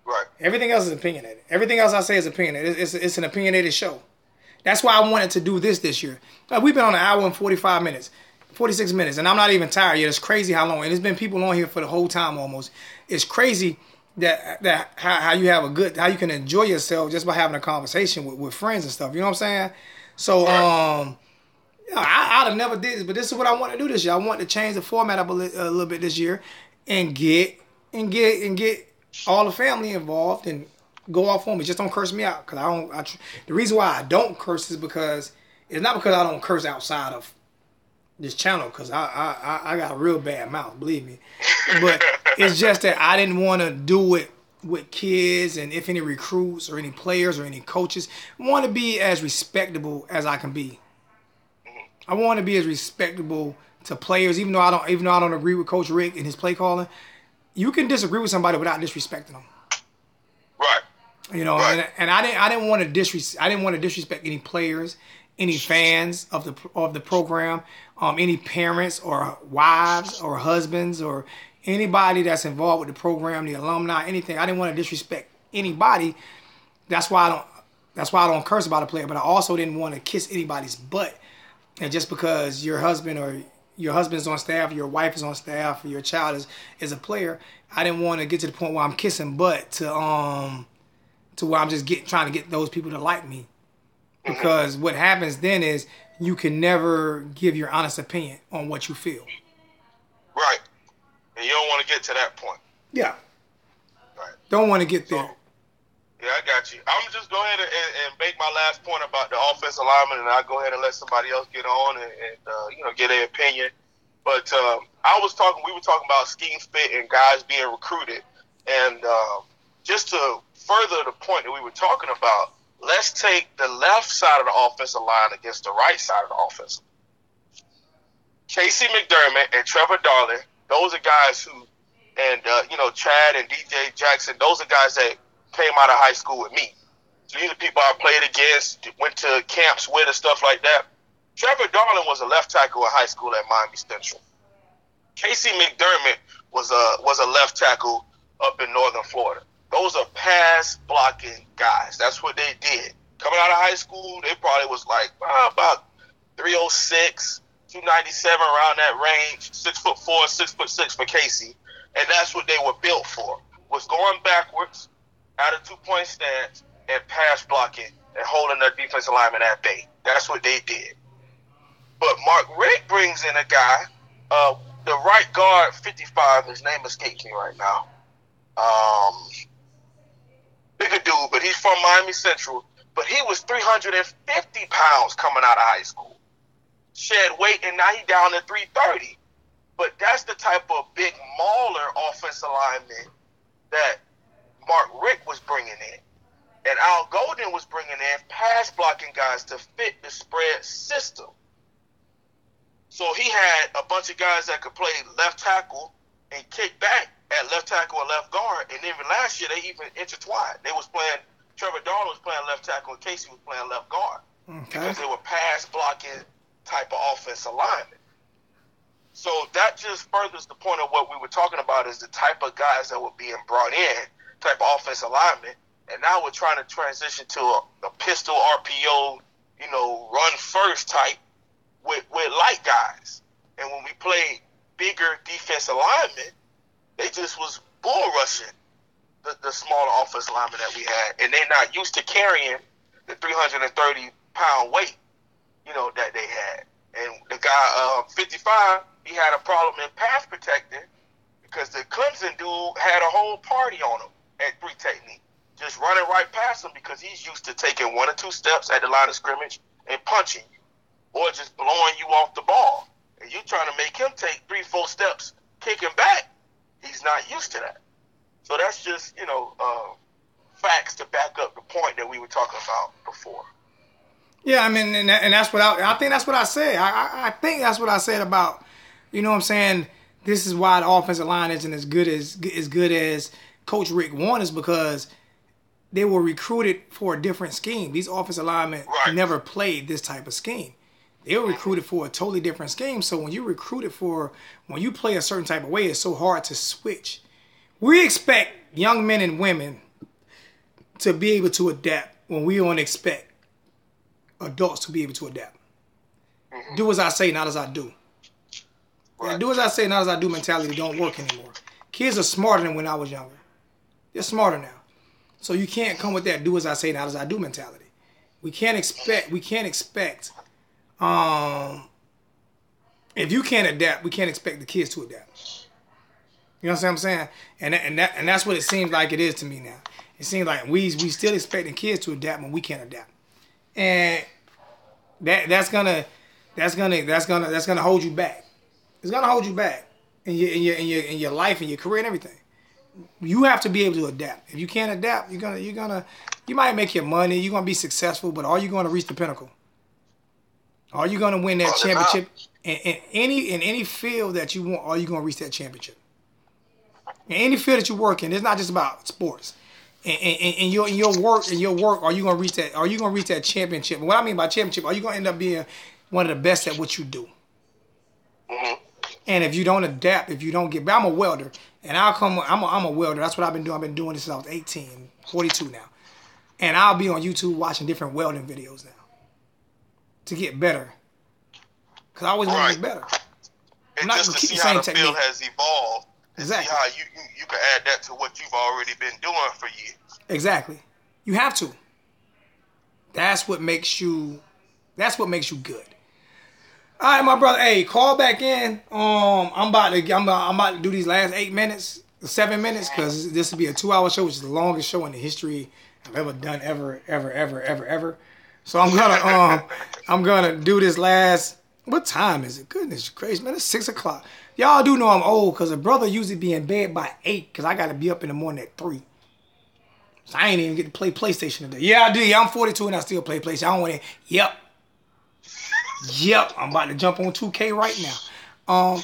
Speaker 7: Right.
Speaker 1: Everything else is opinionated. Everything else I say is opinionated. It's an opinionated show. That's why I wanted to do this year. Like, we've been on an hour and 45 minutes. 46 minutes, and I'm not even tired yet. It's crazy how long, and there's been people on here for the whole time almost. It's crazy that how you can enjoy yourself just by having a conversation with friends and stuff. You know what I'm saying? So I'd have never did this, but this is what I want to do this year. I want to change the format up a little bit this year, and get all the family involved and go off on me. Just don't curse me out, because the reason why I don't curse is because it's not because I don't curse outside of this channel, because I got a real bad mouth, believe me. But it's just that I didn't want to do it with kids, and if any recruits or any players or any coaches. I want to be as respectable as I can be. I want to be as respectable to players, even though I don't agree with Coach Rick and his play calling. You can disagree with somebody without disrespecting them.
Speaker 7: Right.
Speaker 1: You know, right. And I didn't want to disrespect any players, any fans of the program, any parents or wives or husbands or anybody that's involved with the program, the alumni, anything. I didn't want to disrespect anybody. That's why I don't curse about a player. But I also didn't want to kiss anybody's butt. And just because your husband's on staff, your wife is on staff, or your child is a player, I didn't want to get to the point where I'm kissing butt to where I'm just trying to get those people to like me. Because what happens then is you can never give your honest opinion on what you feel.
Speaker 7: Right. And you don't want to get to that point.
Speaker 1: Yeah.
Speaker 7: Right.
Speaker 1: Don't want to get there.
Speaker 7: So, yeah, I got you. I'm just go ahead and make my last point about the offensive lineman, and I'll go ahead and let somebody else get on and get their opinion. But we were talking about scheme fit and guys being recruited. And just to further the point that we were talking about, let's take the left side of the offensive line against the right side of the offensive. Casey McDermott and Trevor Darling, those are guys who, and Chad and DJ Jackson, those are guys that came out of high school with me. So these are people I played against, went to camps with and stuff like that. Trevor Darling was a left tackle in high school at Miami Central. Casey McDermott was a left tackle up in Northern Florida. Those are pass blocking guys. That's what they did. Coming out of high school, they probably was like about 306, 297, around that range, 6'4", 6'6" for Casey. And that's what they were built for, was going backwards out of two-point stance and pass blocking and holding their defensive lineman at bay. That's what they did. But Mark Richt brings in a guy, the right guard, 55, his name escapes me right now. Bigger dude, but he's from Miami Central. but he was 350 pounds coming out of high school. Shed weight, and now he down to 330. But that's the type of big mauler offensive lineman that Mark Richt was bringing in. And Al Golden was bringing in pass blocking guys to fit the spread system. So he had a bunch of guys that could play left tackle and kick back at left tackle and left guard. And even last year, they even intertwined. They was playing, Trevor Darnold was playing left tackle and Casey was playing left guard. Okay. Because they were pass blocking type of offensive linemen. So that just furthers the point of what we were talking about is the type of guys that were being brought in, type of offensive linemen. And now we're trying to transition to a pistol RPO, run first type with light guys. And when we played bigger defensive linemen, they just was bull rushing the smaller offensive linemen that we had. And they're not used to carrying the 330-pound weight, that they had. And the guy, 55, he had a problem in pass protecting because the Clemson dude had a whole party on him at 3 technique. Just running right past him because he's used to taking 1 or 2 steps at the line of scrimmage and punching you or just blowing you off the ball. And you trying to make him take 3, 4 steps kicking back. He's not used to that. So that's just, facts to back up the point that we were talking about before.
Speaker 1: Yeah, I mean, and that's what I think that's what I said. I think that's what I said about, what I'm saying, this is why the offensive line isn't as good as Coach Richt wanted, is because they were recruited for a different scheme. These offensive linemen never played this type of scheme. They were recruited for a totally different scheme. So when you play a certain type of way, it's so hard to switch. We expect young men and women to be able to adapt when we don't expect adults to be able to adapt. Do as I say, not as I do. And do as I say, not as I do mentality don't work anymore. Kids are smarter than when I was younger. They're smarter now. So you can't come with that do as I say, not as I do mentality. We can't expect if you can't adapt, we can't expect the kids to adapt. You know what I'm saying? And that's what it seems like it is to me now. It seems like we still expecting kids to adapt when we can't adapt. And that's gonna hold you back. It's gonna hold you back in your life and your career and everything. You have to be able to adapt. If you can't adapt, you might make your money, you're gonna be successful, but are you gonna reach the pinnacle? Are you gonna win that championship in any field that you want? Are you gonna reach that championship? In any field that you work in, it's not just about sports. In your work, are you gonna reach that? Are you gonna reach that championship? And what I mean by championship, are you gonna end up being one of the best at what you do? Mm-hmm. And if you don't adapt, if you don't get, I'm a welder, and I'm a welder. That's what I've been doing. I've been doing this since I was 18, 42 now, and I'll be on YouTube watching different welding videos now to get better, because I always want to get better.
Speaker 7: And just to see how the field has evolved.
Speaker 1: Exactly.
Speaker 7: See how you can add that to what you've already been doing for years. Exactly.
Speaker 1: You have to. That's what makes you good. All right, my brother. Hey, call back in. I'm about to do these last 7 minutes, because this will be a 2-hour show, which is the longest show in the history I've ever done, ever. So I'm gonna do this last. What time is it? Goodness gracious, man! It's 6 o'clock. Y'all do know I'm old, because a brother usually be in bed by 8, because I got to be up in the morning at 3. So I ain't even get to play PlayStation today. Yeah, I do. Yeah, I'm 42 and I still play PlayStation. I don't want to. Yep. I'm about to jump on 2K right now.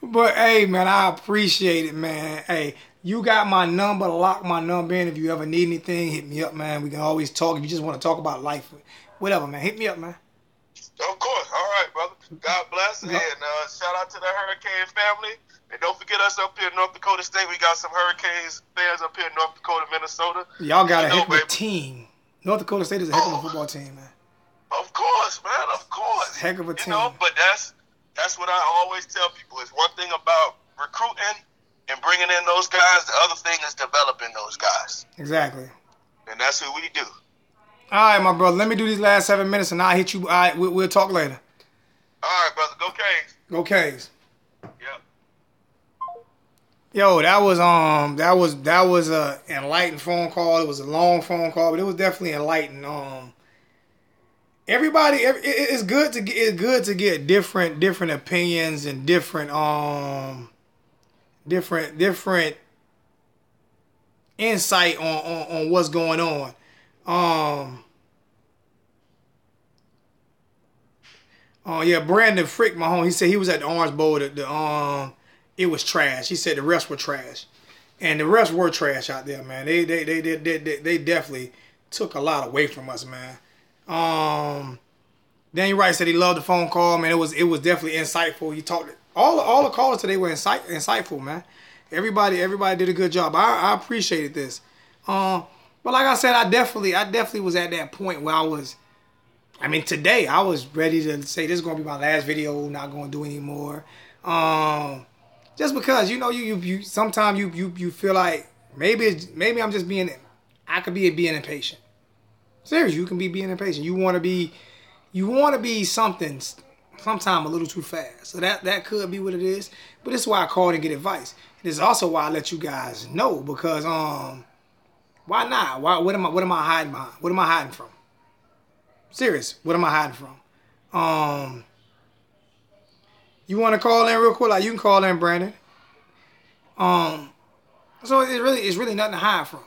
Speaker 1: But hey, man, I appreciate it, man. Hey, you got my number. Lock my number in. If you ever need anything, hit me up, man. We can always talk. If you just want to talk about life, whatever, man, hit me up, man.
Speaker 7: Of course. All right, brother. God bless. And shout out to the Hurricane family. And don't forget us up here in North Dakota State. We got some Hurricanes fans up here in North Dakota, Minnesota.
Speaker 1: Y'all got a heck of a team. North Dakota State is a heck of a football team, man.
Speaker 7: Of course, man. Of course.
Speaker 1: Heck of a team.
Speaker 7: But that's what I always tell people. It's one thing about recruiting and bringing in those guys. The other thing is developing those guys.
Speaker 1: Exactly.
Speaker 7: And that's what we do.
Speaker 1: All right, my brother. Let me do these last 7 minutes, and I'll hit you. All right, we'll talk later.
Speaker 7: All right, brother. Go Canes.
Speaker 1: Go Canes.
Speaker 7: Yep.
Speaker 1: Yo, that was a enlightened phone call. It was a long phone call, but it was definitely enlightened. It's good to get different opinions and different insight on what's going on. Yeah, Brandon Frick, my home. He said he was at the Orange Bowl. It was trash. He said the refs were trash, and the refs were trash out there, man. They definitely took a lot away from us, man. Daniel Wright said he loved the phone call, man. It was definitely insightful. He talked all the callers today were insightful, man. Everybody did a good job. I appreciated this. But like I said, I definitely was at that point where today I was ready to say this is gonna be my last video, not gonna do anymore. Just because you sometimes you feel like maybe I'm just being impatient. Seriously, you can be being impatient. You want to be something sometime a little too fast. So that could be what it is. But this is why I called and get advice. This is also why I let you guys know, because why not? What am I hiding behind? What am I hiding from? Serious. What am I hiding from? You want to call in real quick? Like, you can call in, Brandon. So it's really nothing to hide from.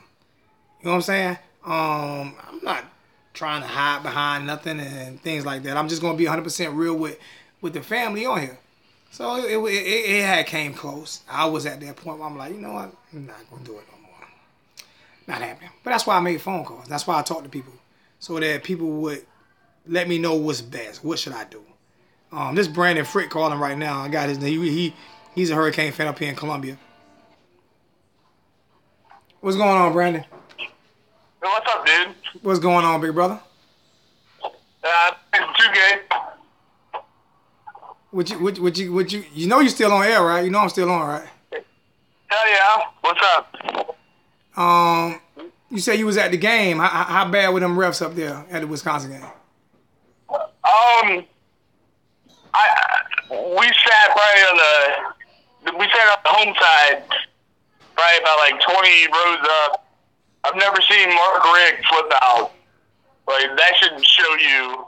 Speaker 1: You know what I'm saying? I'm not trying to hide behind nothing and things like that. I'm just gonna be 100% real with the family on here. So it had came close. I was at that point where I'm like, you know what? I'm not gonna do it no more. Not happening. But that's why I made phone calls. That's why I talked to people, so that people would let me know what's best. What should I do? This Brandon Frick calling right now. I got his name. He's a Hurricane fan up here in Columbia. What's going on, Brandon?
Speaker 6: Hey, what's up, dude?
Speaker 1: What's going on, big brother?
Speaker 6: 2K.
Speaker 1: What you know you're still on air, right? You know I'm still on, right?
Speaker 6: Hell yeah. What's up?
Speaker 1: You said you was at the game. How bad were them refs up there at the Wisconsin game?
Speaker 6: We sat on the home side, probably about like 20 rows up. I've never seen Mark Rick flip out. Like, that should show you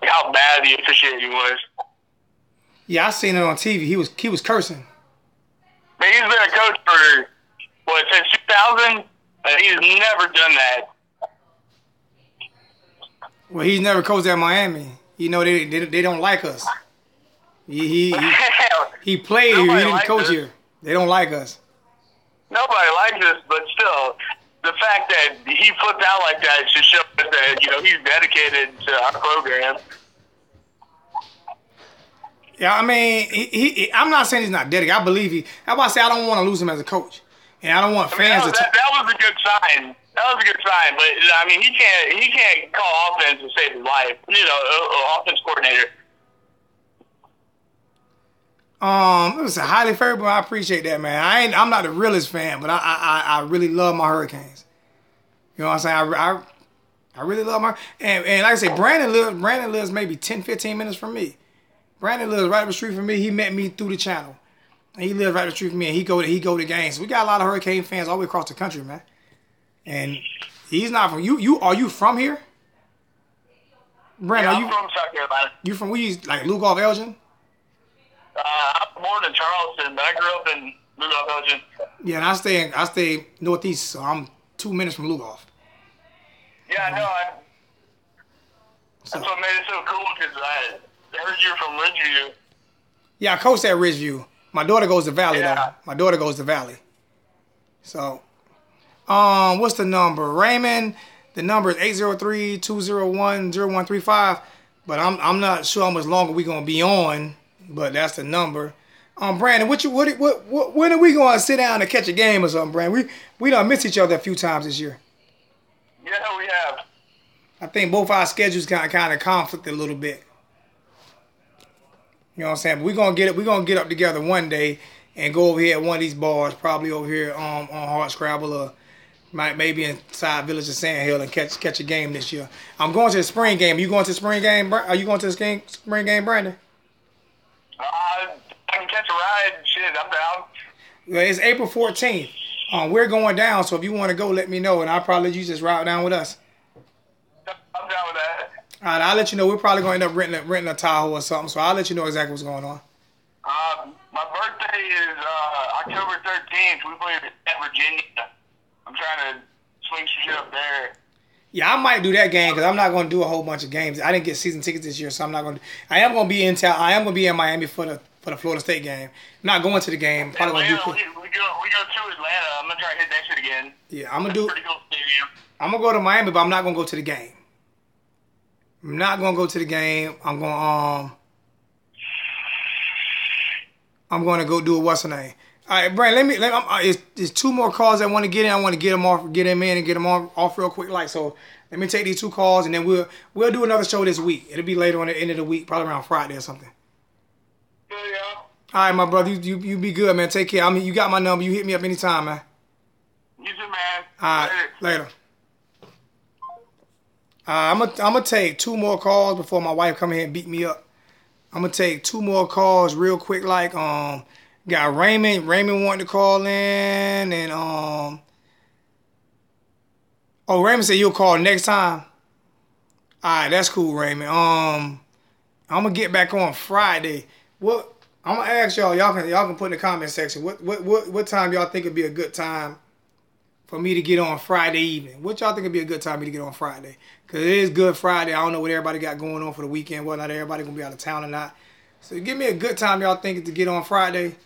Speaker 6: how bad the officiating was.
Speaker 1: Yeah, I seen it on TV. He was cursing.
Speaker 6: Man, he's been a coach for since 2000, and he's never done that.
Speaker 1: Well, he's never coached at Miami. You know they don't like us. He played here. He didn't coach here. They don't like us.
Speaker 6: Nobody likes us, but still, the fact that he flipped out like that should show us that he's dedicated to our program.
Speaker 1: Yeah, I mean, I'm not saying he's not dedicated. I believe that's why I say I don't want to lose him as a coach, and I don't want fans to.
Speaker 6: That was a good sign. That was a good sign, but I mean, he can't call offense to save his life. Offense coordinator.
Speaker 1: It was a highly favorable. I appreciate that, man. I'm not the realest fan, but I really love my Hurricanes. You know what I'm saying? I really love my and like I say, Brandon lives maybe 10, 15 minutes from me. Brandon lives right up the street from me. He met me through the channel. And he lives right up the street from me, and he go to games. We got a lot of Hurricane fans all the way across the country, man. And he's not from you. Are you from here, Brandon?
Speaker 6: Yeah, I'm from South Carolina.
Speaker 1: You from like Lugoff, Elgin?
Speaker 6: I'm born in Charleston, but I grew up in Lugoff, Elgin.
Speaker 1: Yeah, and I stay northeast, so I'm 2 minutes from Lugoff.
Speaker 6: Yeah, I know. That's what made it so cool, because I heard you were from Ridgeview.
Speaker 1: Yeah, I coach at Ridgeview. My daughter goes to Valley, though. My daughter goes to Valley. So, what's the number? Raymond, the number is 803-201-0135. But I'm not sure how much longer we're going to be on, but that's the number. Brandon, when are we going to sit down and catch a game or something, Brandon? We done missed each other a few times this year.
Speaker 6: Yeah, we have.
Speaker 1: I think both our schedules kind of conflicted a little bit. You know what I'm saying? But we're gonna get up together one day and go over here at one of these bars, probably over here on Hard Scrabble or maybe inside Village of Sand Hill, and catch a game this year. I'm going to the spring game. Are you going to the spring game? Are you going to the spring game, Brandon?
Speaker 6: I can catch a ride. Shit, I'm down.
Speaker 1: Well, it's April 14th. We're going down, so if you want to go, let me know, and I'll probably let you just ride down with us.
Speaker 5: I'm down with that.
Speaker 1: All right, I'll let you know. We're probably going to end up renting a Tahoe or something, so I'll let you know exactly what's going on.
Speaker 5: My birthday is October 13th. We play at Virginia. I'm trying to swing some shit up there.
Speaker 1: Yeah, I might do that game because I'm not going to do a whole bunch of games. I didn't get season tickets this year, so I'm not going to. I am going to be in town. I am going to be in Miami for the Florida State game. I'm not going to the game. Probably
Speaker 5: Atlanta,
Speaker 1: going to do.
Speaker 5: we go to Atlanta. I'm gonna try to hit that shit again.
Speaker 1: Yeah, I'm gonna do.
Speaker 5: Pretty cool stadium.
Speaker 1: I'm gonna go to Miami, but I'm not gonna go to the game. I'm not gonna go to the game. I'm gonna go do a what's the name. All right, Brandon. There's two more calls I want to get in. I want to get them in and get them off real quick. Like so, let me take these two calls and then we'll do another show this week. It'll be later on the end of the week, probably around Friday or something.
Speaker 5: Yeah.
Speaker 1: All right, my brother. You be good, man. Take care. I mean, you got my number. You hit me up anytime, man.
Speaker 5: You too, man.
Speaker 1: All right, later. I'm gonna take two more calls before my wife come here and beat me up. I'm gonna take two more calls real quick. Like got Raymond. Raymond wanted to call in, and Raymond said you'll call next time. All right, that's cool, Raymond. I'm gonna get back on Friday. What I'm gonna ask y'all. Y'all can put in the comment section. What time y'all think would be a good time for me to get on Friday evening? What y'all think would be a good time for me to get on Friday? Because it is Good Friday. I don't know what everybody got going on for the weekend, whether not everybody going to be out of town or not. So give me a good time y'all think to get on Friday.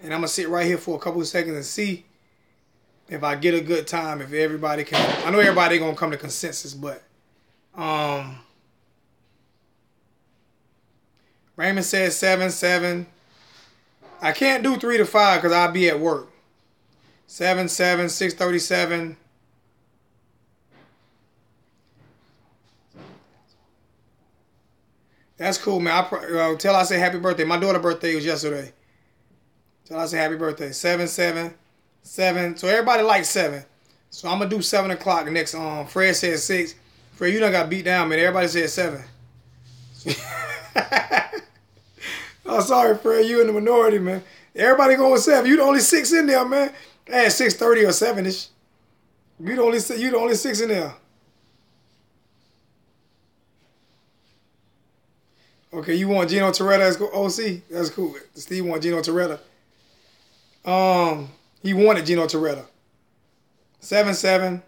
Speaker 1: And I'm going to sit right here for a couple of seconds and see if I get a good time, if everybody can. I know everybody going to come to consensus, but Raymond says 7. I can't do 3 to 5 because I'll be at work. 7, 6:37. That's cool, man. Tell I say happy birthday. My daughter's birthday was yesterday. Tell I say happy birthday. 7. So everybody likes 7. So I'm gonna do 7 o'clock next. Fred said 6. Fred, you done got beat down, man. Everybody said 7. Oh, sorry, Fred. You in the minority, man. Everybody going 7. You the only 6 in there, man. I had 6:30 or 7ish. You the only 6 in there. Okay, you want Gino Toretta as OC? That's cool. Steve want Gino Toretta. He wanted Gino Toretta. 7.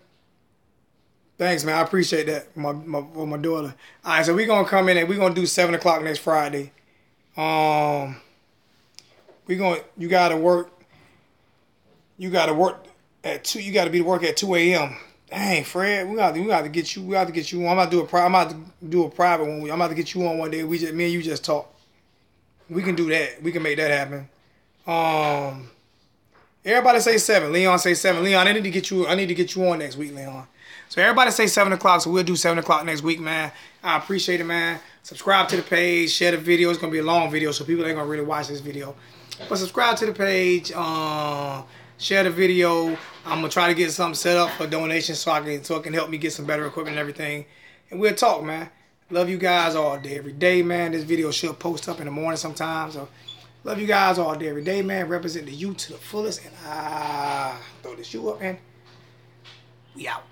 Speaker 1: Thanks, man. I appreciate that for my daughter. All right, so we're gonna come in and we're gonna do 7 o'clock next Friday. You gotta work. You gotta work at 2. You gotta be to work at 2 a.m. Dang, Fred, we got to get you. We got to get you on. I'm about to do a private one. I'm about to get you on one day. Me and you just talk. We can do that. We can make that happen. Everybody say 7. Leon say 7. Leon, I need to get you on next week, Leon. So everybody say 7 o'clock. So we'll do 7 o'clock next week, man. I appreciate it, man. Subscribe to the page. Share the video. It's gonna be a long video, so people ain't gonna really watch this video. But subscribe to the page. Share the video. I'm gonna try to get something set up for donations so it can help me get some better equipment and everything. And we'll talk, man. Love you guys all day, every day, man. This video should post up in the morning sometimes. So love you guys all day, every day, man. Represent the you to the fullest. And throw this you up, and we out.